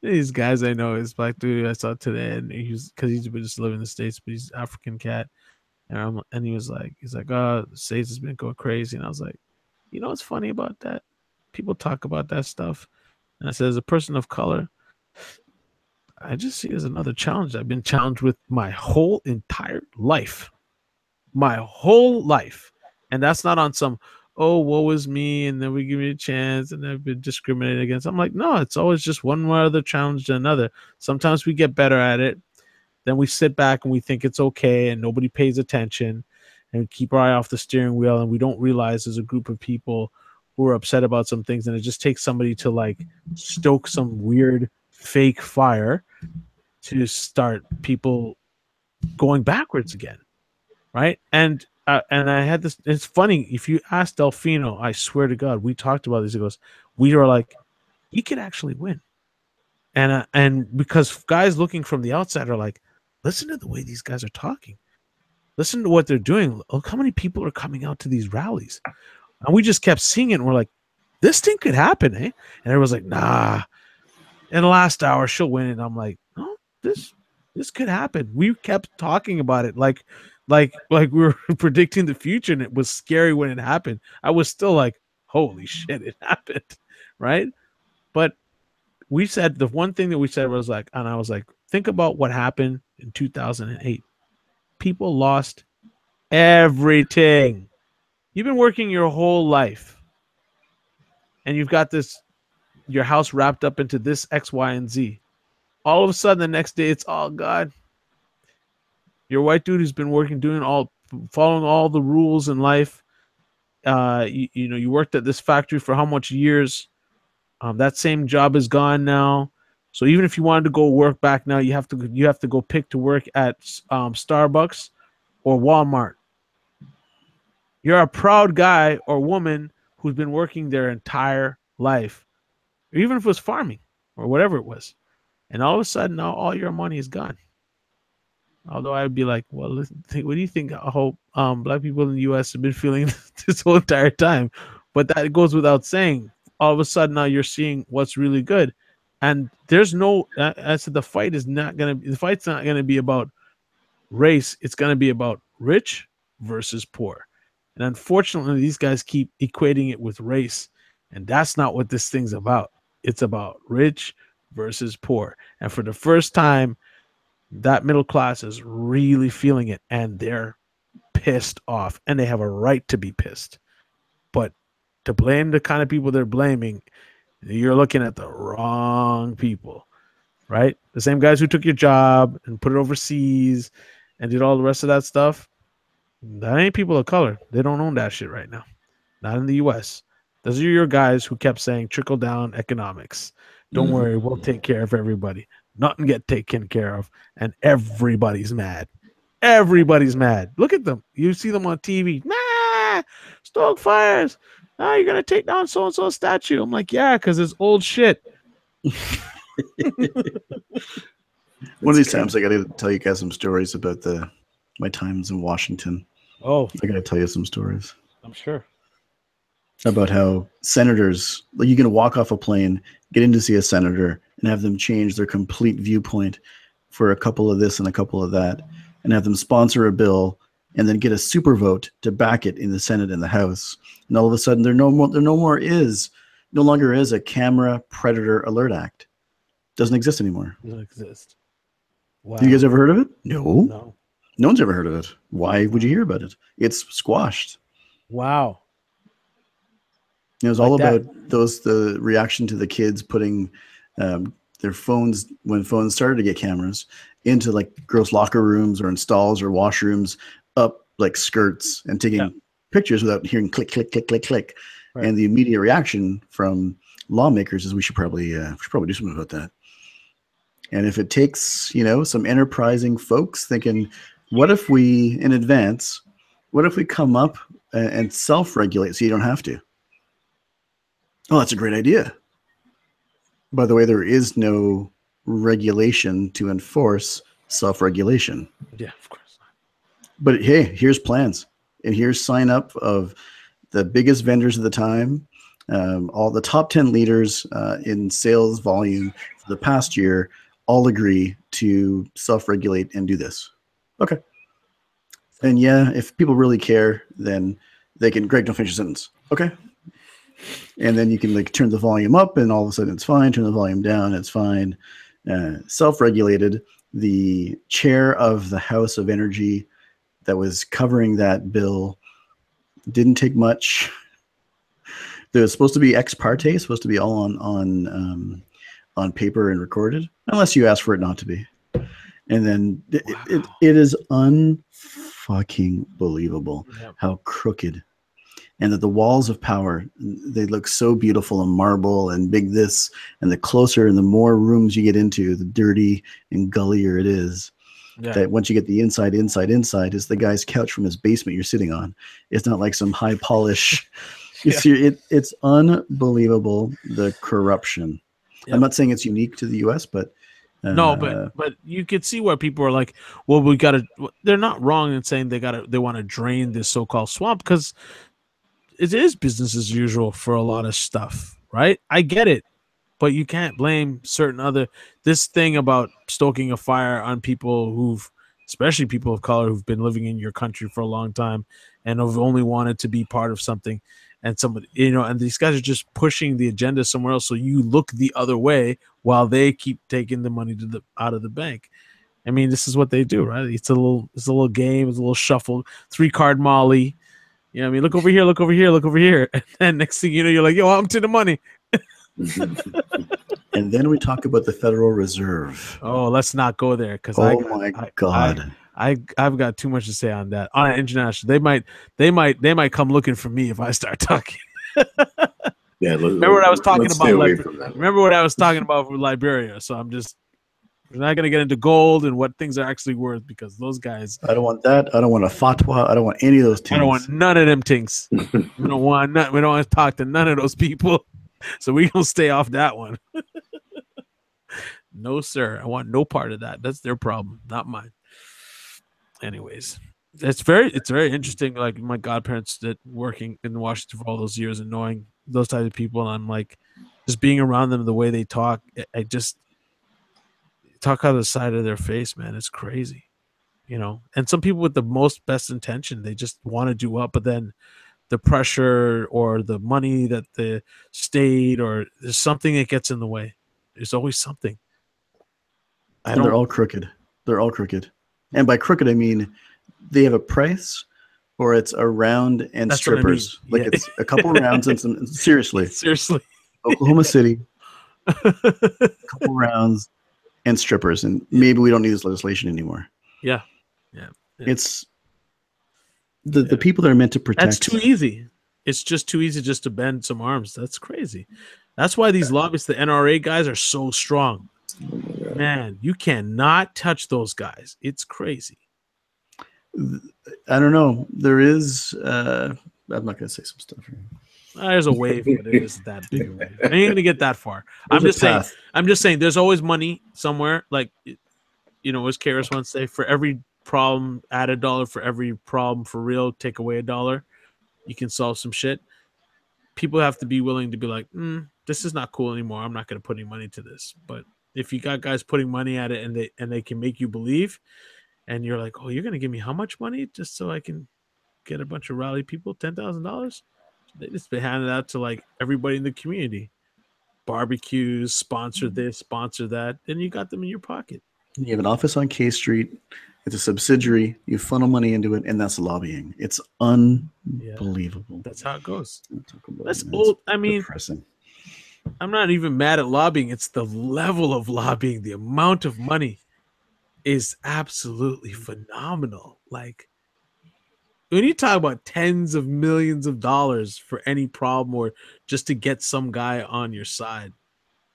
these guys I know, is black dude I saw today, and he's just living in the States, but he's African cat, and he's like, oh, the States has been going crazy, and I was like, what's funny about that? People talk about that stuff, and I said, as a person of color, I just see it as another challenge I've been challenged with my whole entire life, and that's not on some, oh, woe is me, and then we give me a chance, and I've been discriminated against. I'm like, no, it's always just one more other challenge than another. Sometimes we get better at it. Then we sit back and we think it's okay, and nobody pays attention, and we keep our eye off the steering wheel, and we don't realize there's a group of people who are upset about some things, and it just takes somebody to like stoke some weird fake fire to start people going backwards again, right? And I had this. It's funny, if you ask Delfino, I swear to God, we talked about this. He goes, we were like, he could actually win, and because guys looking from the outside are like, listen to the way these guys are talking, listen to what they're doing. Look how many people are coming out to these rallies, and we just kept seeing it. And we're like, this thing could happen, eh? And everyone's like, nah. In the last hour, she'll win, and I'm like, no, this could happen. We kept talking about it like we were predicting the future, and it was scary when it happened. I was still like, holy shit, it happened, right? But we said, the one thing that we said was like, and I was like, think about what happened in 2008. People lost everything. You've been working your whole life, and you've got your house wrapped up into this X, Y, and Z. All of a sudden, the next day, it's all God. You're a white dude who's been following all the rules in life. You worked at this factory for how much years? That same job is gone now. So even if you wanted to go work back now, you have to go pick to work at Starbucks or Walmart. You're a proud guy or woman who's been working their entire life, or even if it was farming or whatever it was, and all of a sudden now all your money is gone. Although I'd be like, well, listen, what do you think? I hope black people in the U.S. have been feeling this whole entire time. But that goes without saying. All of a sudden now you're seeing what's really good. And there's no, I said, the fight's not going to be about race. It's going to be about rich versus poor. And unfortunately, these guys keep equating it with race. And that's not what this thing's about. It's about rich versus poor. And for the first time, that middle class is really feeling it, and they're pissed off, and they have a right to be pissed. But to blame the kind of people they're blaming, you're looking at the wrong people, right? The same guys who took your job and put it overseas and did all the rest of that stuff, that ain't people of color. They don't own that shit right now. Not in the U.S. Those are your guys who kept saying trickle down economics. Don't worry, we'll take care of everybody. Nothing get taken care of, and everybody's mad. Everybody's mad. Look at them. You see them on TV. Nah, stoke fires. Ah, you're gonna take down so and so statue. I'm like, yeah, because it's old shit. One of these times, I got to tell you guys some stories about my times in Washington. Oh, I got to tell you some stories. I'm sure. About how senators, like, you can walk off a plane, get in to see a senator, and have them change their complete viewpoint for a couple of this and a couple of that, and have them sponsor a bill, and then get a super vote to back it in the Senate and the House. And all of a sudden, there no longer is a Camera Predator Alert Act. Doesn't exist anymore. Doesn't exist. Wow. You guys ever heard of it? No. No one's ever heard of it. Why would you hear about it? It's squashed. Wow. It was all about the reaction to the kids putting their phones, when phones started to get cameras, into like girls' locker rooms or in stalls or washrooms, up like skirts and taking pictures without hearing click, click, click, click, click. Right. And the immediate reaction from lawmakers is we should probably do something about that. And if it takes, some enterprising folks thinking, what if we come up and self-regulate so you don't have to? Oh, that's a great idea. By the way, there is no regulation to enforce self-regulation. Yeah, of course. But hey, here's plans. And here's sign up of the biggest vendors of the time, all the top 10 leaders in sales volume for the past year all agree to self-regulate and do this. Okay. And yeah, if people really care, then they can, Greg, don't finish your sentence. Okay. And then you can like turn the volume up and all of a sudden it's fine. Turn the volume down, it's fine. Self-regulated. The chair of the House of Energy that was covering that bill didn't take much. There was supposed to be ex parte, supposed to be all on paper and recorded, unless you ask for it not to be. And then it is unfucking believable how crooked, and that the walls of power, they look so beautiful and marble and big this, and the closer and the more rooms you get into, the dirty and gullier it is. Yeah. That once you get the inside is the guy's couch from his basement you're sitting on. It's not like some high polish. It's unbelievable, the corruption. Yep. I'm not saying it's unique to the U.S., but no, but you could see where people are like, well, we got to. They're not wrong in saying they want to drain this so-called swamp, because it is business as usual for a lot of stuff, right? I get it, but you can't blame this thing about stoking a fire on people especially people of color who've been living in your country for a long time and have only wanted to be part of something. And somebody, and these guys are just pushing the agenda somewhere else, so you look the other way while they keep taking the money out of the bank. I mean, this is what they do, right? It's a little game, it's a little shuffle, 3-card Molly. I mean, look over here, look over here, look over here, and then next thing you know, you're like, yo, I'm to the money. And then we talk about the Federal Reserve. Oh, let's not go there, because my God. I've got too much to say on that. On international, they might come looking for me if I start talking. Yeah, remember what I was talking about? Remember what I was talking about with Liberia? So we're not going to get into gold and what things are actually worth, because those guys. I don't want that. I don't want a fatwa. I don't want any of those things. I don't want none of them things. We don't want to talk to none of those people. So we gonna stay off that one. No, sir. I want no part of that. That's their problem, not mine. Anyways, it's very interesting. Like my godparents that working in Washington for all those years and knowing those types of people, and I'm like, just being around them, the way they talk, I just talk out of the side of their face, man. It's crazy, And some people with the most best intention, they just want to do up, but then the pressure or the money that the state, or there's something that gets in the way. There's always something. They're all crooked. They're all crooked. And by crooked, I mean they have a price, or it's a round and That's strippers. What I mean. Like it's a couple rounds and some. Seriously. Oklahoma City, a couple rounds and strippers, and maybe we don't need this legislation anymore. Yeah. It's the people that are meant to protect. That's too easy. It's just too easy just to bend some arms. That's crazy. That's why these lobbyists, the NRA guys, are so strong. Oh, man, you cannot touch those guys. It's crazy. I don't know. There is. I'm not going to say some stuff here. There's a wave, but it isn't that big a wave. I ain't going to get that far. I'm just saying. There's always money somewhere. Like, you know, as Karis once say, for every problem, add $1. For every problem for real, take away $1. You can solve some shit. People have to be willing to be like, this is not cool anymore. I'm not going to put any money to this. But if you got guys putting money at it and they can make you believe, and you're like, oh, you're going to give me how much money just so I can get a bunch of rally people? $10,000? They just been handed out to like everybody in the community. Barbecues, sponsor this, sponsor that. Then you got them in your pocket. You have an office on K Street. It's a subsidiary. You funnel money into it, and that's lobbying. It's unbelievable. Yeah, that's how it goes. That's old. I mean, depressing. I'm not even mad at lobbying. It's the level of lobbying. The amount of money is absolutely phenomenal. Like, when you talk about tens of millions of dollars for any problem or just to get some guy on your side,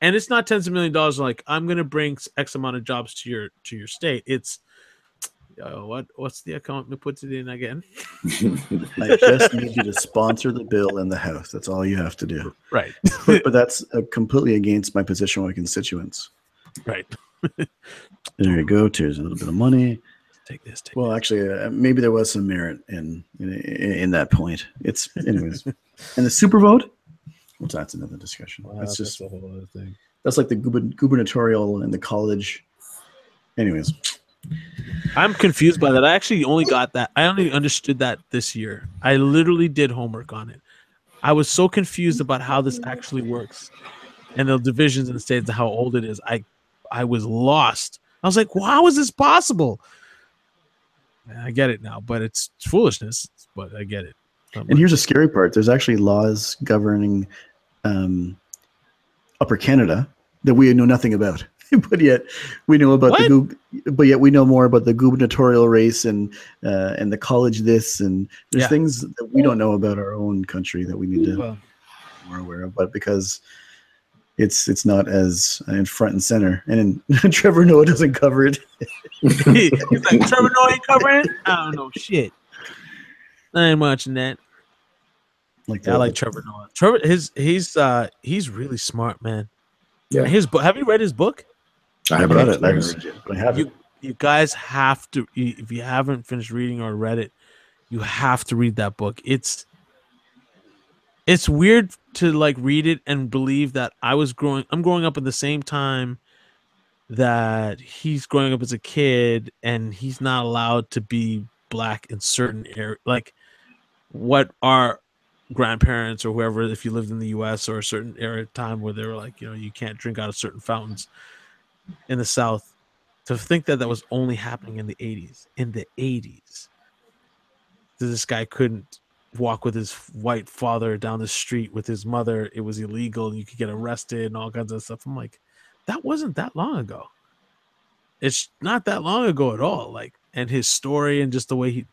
and it's not tens of millions of dollars like I'm going to bring X amount of jobs to your state. It's what's the account we put it in again? I just need you to sponsor the bill in the House. That's all you have to do. Right. but that's completely against my position with my constituents. Right. There you go. Here's a little bit of money. Take this. Actually, maybe there was some merit in that point. It's anyways. And the super vote. Well, that's another discussion. Wow, that's just a whole other thing. That's like the gubernatorial and the college. Anyways. I'm confused by that. I actually only got that. I only understood that this year. I literally did homework on it. I was so confused about how this actually works and the divisions in the states and how old it is. I was lost. I was like, well, how is this possible? I get it now, but it's foolishness, but I get it. And here's the scary part. There's actually laws governing Upper Canada that we know nothing about. But yet we know about but yet we know more about the gubernatorial race and the college this, and there's things that we don't know about our own country that we need to be more aware of. But because it's not as in front and center, and Trevor Noah doesn't cover it. He's like, Trevor Noah ain't covering it? I don't know shit. I ain't watching that. I like Trevor Noah. Trevor, he's really smart, man. Yeah. His book. Have you read his book? I haven't read it. I haven't read it, but I have it. You guys have to. If you haven't finished reading or read it, you have to read that book. It's weird to like read it and believe that I'm growing up at the same time that he's growing up as a kid, and he's not allowed to be black in certain areas. Like what our grandparents or whoever, if you lived in the U.S. or a certain area time where they were like, you can't drink out of certain fountains in the South, to think that was only happening in the 80s. In the 80s, this guy couldn't walk with his white father down the street with his mother. It was illegal, and you could get arrested and all kinds of stuff. I'm like, that wasn't that long ago. It's not that long ago at all. Like, and his story and just the way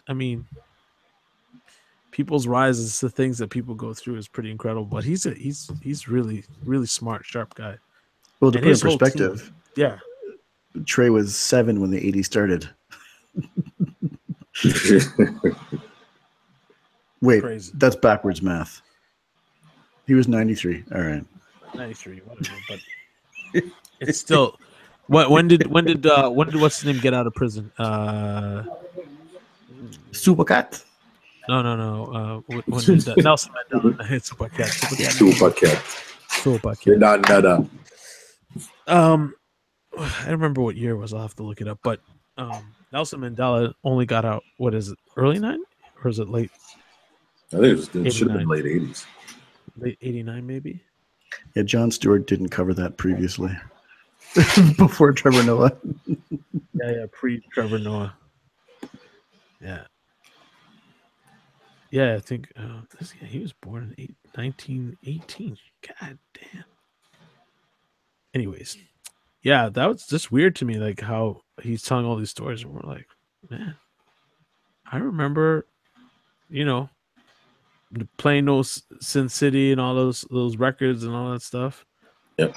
people's rises to things that people go through is pretty incredible. But he's really, really smart, sharp guy. Well, to put in perspective, Trey was 7 when the 80s started. Wait, crazy. That's backwards math. He was 93. All right, 93, whatever. But it's still. When did what's his name get out of prison? Supercat. No. When did Nelson Mandela hit Supercat? Supercat. I don't remember what year it was. I'll have to look it up. But Nelson Mandela only got out. What is it? Early 90s or is it late? I think it should have been late 80s. Late 89, maybe. Yeah, Jon Stewart didn't cover that previously. Before Trevor Noah. Pre-Trevor Noah. Yeah, I think he was born in 1918. God damn. Anyways, that was just weird to me, like how he's telling all these stories, and we're like, man, I remember, playing those Sin City and all those records and all that stuff. Yep.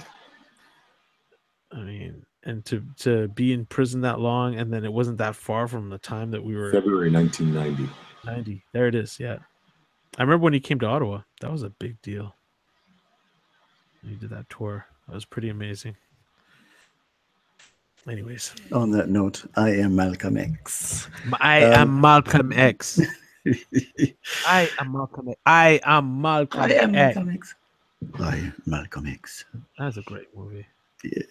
I mean, and to be in prison that long, and then it wasn't that far from the time that we were. February 1990. 90. There it is. Yeah. I remember when he came to Ottawa. That was a big deal. He did that tour. That was pretty amazing. Anyways. On that note, I am Malcolm X. I am Malcolm X. I am Malcolm X. I am Malcolm X. I am Malcolm X. I am Malcolm X. That's a great movie. Yeah.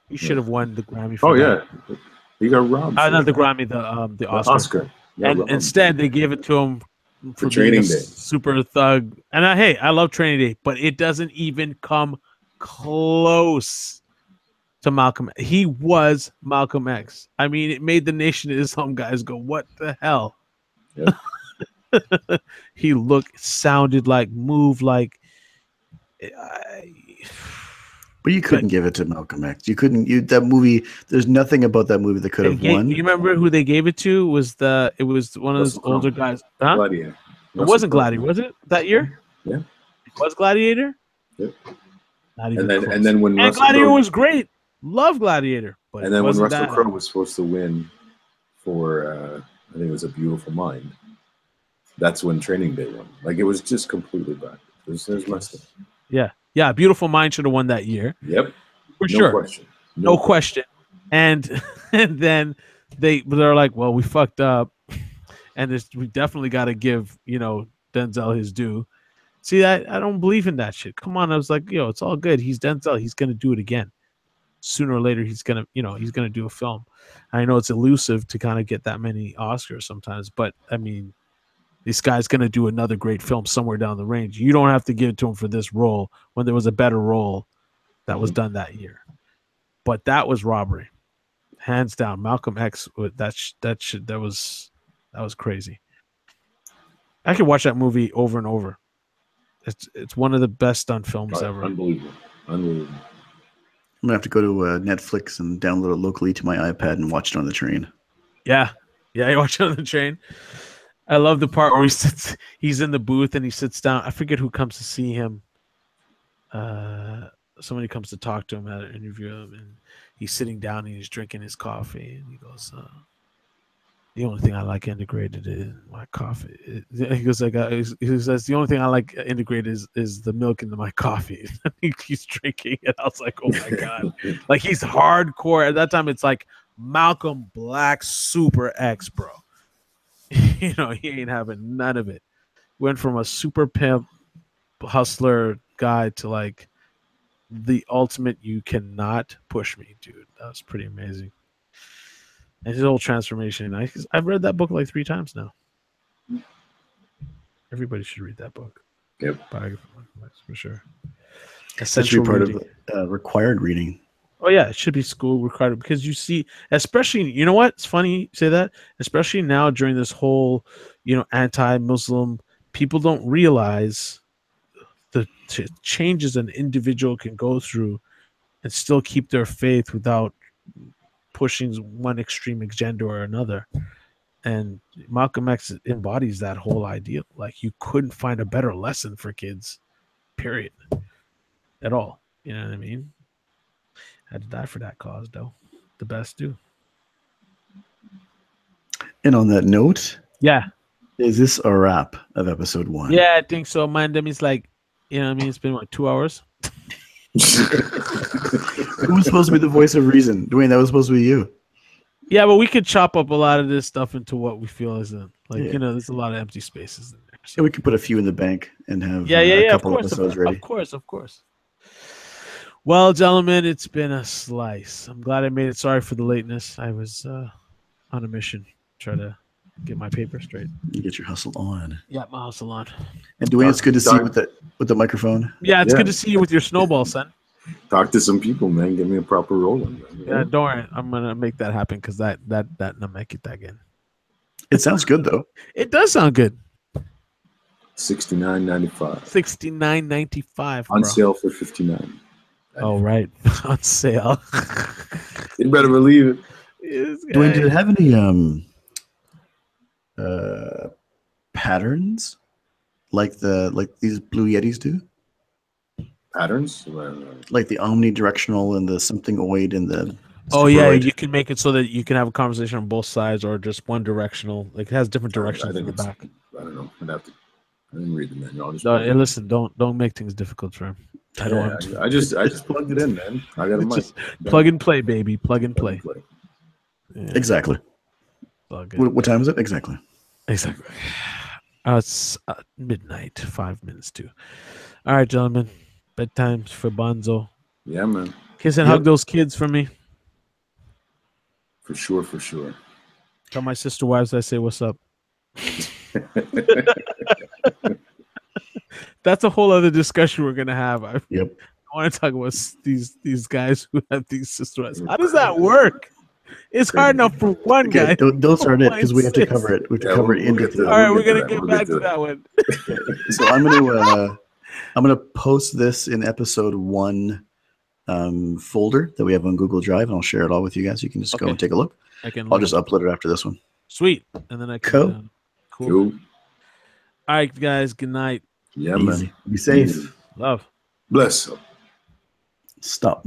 You should have won the Grammy for that. Yeah. He got robbed. Not the Grammy, the Oscar. And instead, they gave it to him for Training Day. Super thug. And I love Training Day, but it doesn't even come close to Malcolm. He was Malcolm X. I mean, it made the Nation of Islam guys go, "What the hell?" Yeah. He looked, sounded like, moved like. But you couldn't give it to Malcolm X. You couldn't. That movie. There's nothing about that movie that could have won. You remember who they gave it to? It was one of those older guys. Huh? Gladiator. It wasn't Gladiator, was it? That year? Yeah. It was Gladiator. Yep. Not even and then when Gladiator was great. Love Gladiator. But and then when Russell Crowe was supposed to win for, I think it was A Beautiful Mind. That's when Training Day won. Like, it was just completely bad. There's my stuff. Yeah. Yeah, Beautiful Mind should have won that year. Yep. For sure. Question. No question. And then they're like, well, we fucked up. And we definitely got to give, Denzel his due. See, I don't believe in that shit. Come on. I was like, it's all good. He's Denzel. He's going to do it again. Sooner or later, he's going to do a film. I know it's elusive to kind of get that many Oscars sometimes, but I mean, this guy's going to do another great film somewhere down the range. You don't have to give it to him for this role when there was a better role that was done that year. But that was robbery. Hands down. Malcolm X, that was crazy. I could watch that movie over and over. It's one of the best done films ever. Unbelievable. I'm going to have to go to Netflix and download it locally to my iPad and watch it on the train. Yeah. Yeah, you watch it on the train. I love the part where he's in the booth and he sits down. I forget who comes to see him. Somebody comes to talk to him at an interview, and he's sitting down and he's drinking his coffee, and he goes, the only thing I like integrated is my coffee. He goes, he says, the only thing I like integrated is the milk into my coffee. He's drinking it. I was like, oh my God. Like, he's hardcore. At that time, it's like Malcolm Black Super X, bro. He ain't having none of it. Went from a super pimp hustler guy to like the ultimate you cannot push me, dude. That was pretty amazing. And his whole transformation. I've read that book like 3 times now. Everybody should read that book. Yep. For sure. That should be part of required reading. Oh yeah, it should be school required because you see, especially, you know what? It's funny you say that, especially now during this whole, anti-Muslim, people don't realize the changes an individual can go through and still keep their faith without pushing one extreme agenda or another. And Malcolm X embodies that whole idea. Like, you couldn't find a better lesson for kids, period, at all. You know what I mean? Had to die for that cause, though. The best do. And on that note, yeah, is this a wrap of episode 1? Yeah, I think so. Man, that means like, it's been 2 hours. Who was supposed to be the voice of reason? Dwayne, that was supposed to be you. Yeah, but we could chop up a lot of this stuff into what we feel is there's a lot of empty spaces in there. So. Yeah, we could put a few in the bank and have a couple of episodes ready. Of course. Well, gentlemen, it's been a slice. I'm glad I made it. Sorry for the lateness. I was on a mission, try to get my paper straight. You get your hustle on. Yeah, my hustle on. And Dwayne, it's good to see you with the microphone. Yeah, it's good to see you with your snowball, son. Talk to some people, man. Give me a proper roll. Yeah, don't worry. I'm gonna make that happen because that no make it again. It sounds good though. It does sound good. $69.95. $69.95 on sale for $59. Oh right, on sale. You better believe it. Dwayne, did it have any patterns? like these Blue Yetis do? Patterns? Like the omnidirectional and the something oid and the Oh yeah, you can make it so that you can have a conversation on both sides or just one directional. Like it has different directions in the back. I don't know. I didn't read the manual. Listen, don't make things difficult for him. I don't want to. I just plugged it in, man. I got a mic. Plug and play, baby. Plug and play. Yeah. Exactly. What time is it? Exactly. It's midnight, 5 minutes to. All right, gentlemen. Bedtime's for Bonzo. Yeah, man. Kiss and hug those kids for me. For sure. Tell my sister wives I say what's up. That's a whole other discussion we're gonna have. I want to talk about these guys who have these sister wives. How does that work? It's hard enough for one guy. Don't start it because we have to cover it. We have to cover it in detail. All right, we're gonna get back to that one. So I'm gonna post this in episode 1 folder that we have on Google Drive, and I'll share it all with you guys. You can just go and take a look. I'll just upload it after this one. Sweet, and then I can. Cool. All right, guys. Good night. Yeah, man. Be safe. Love. Bless. Stop.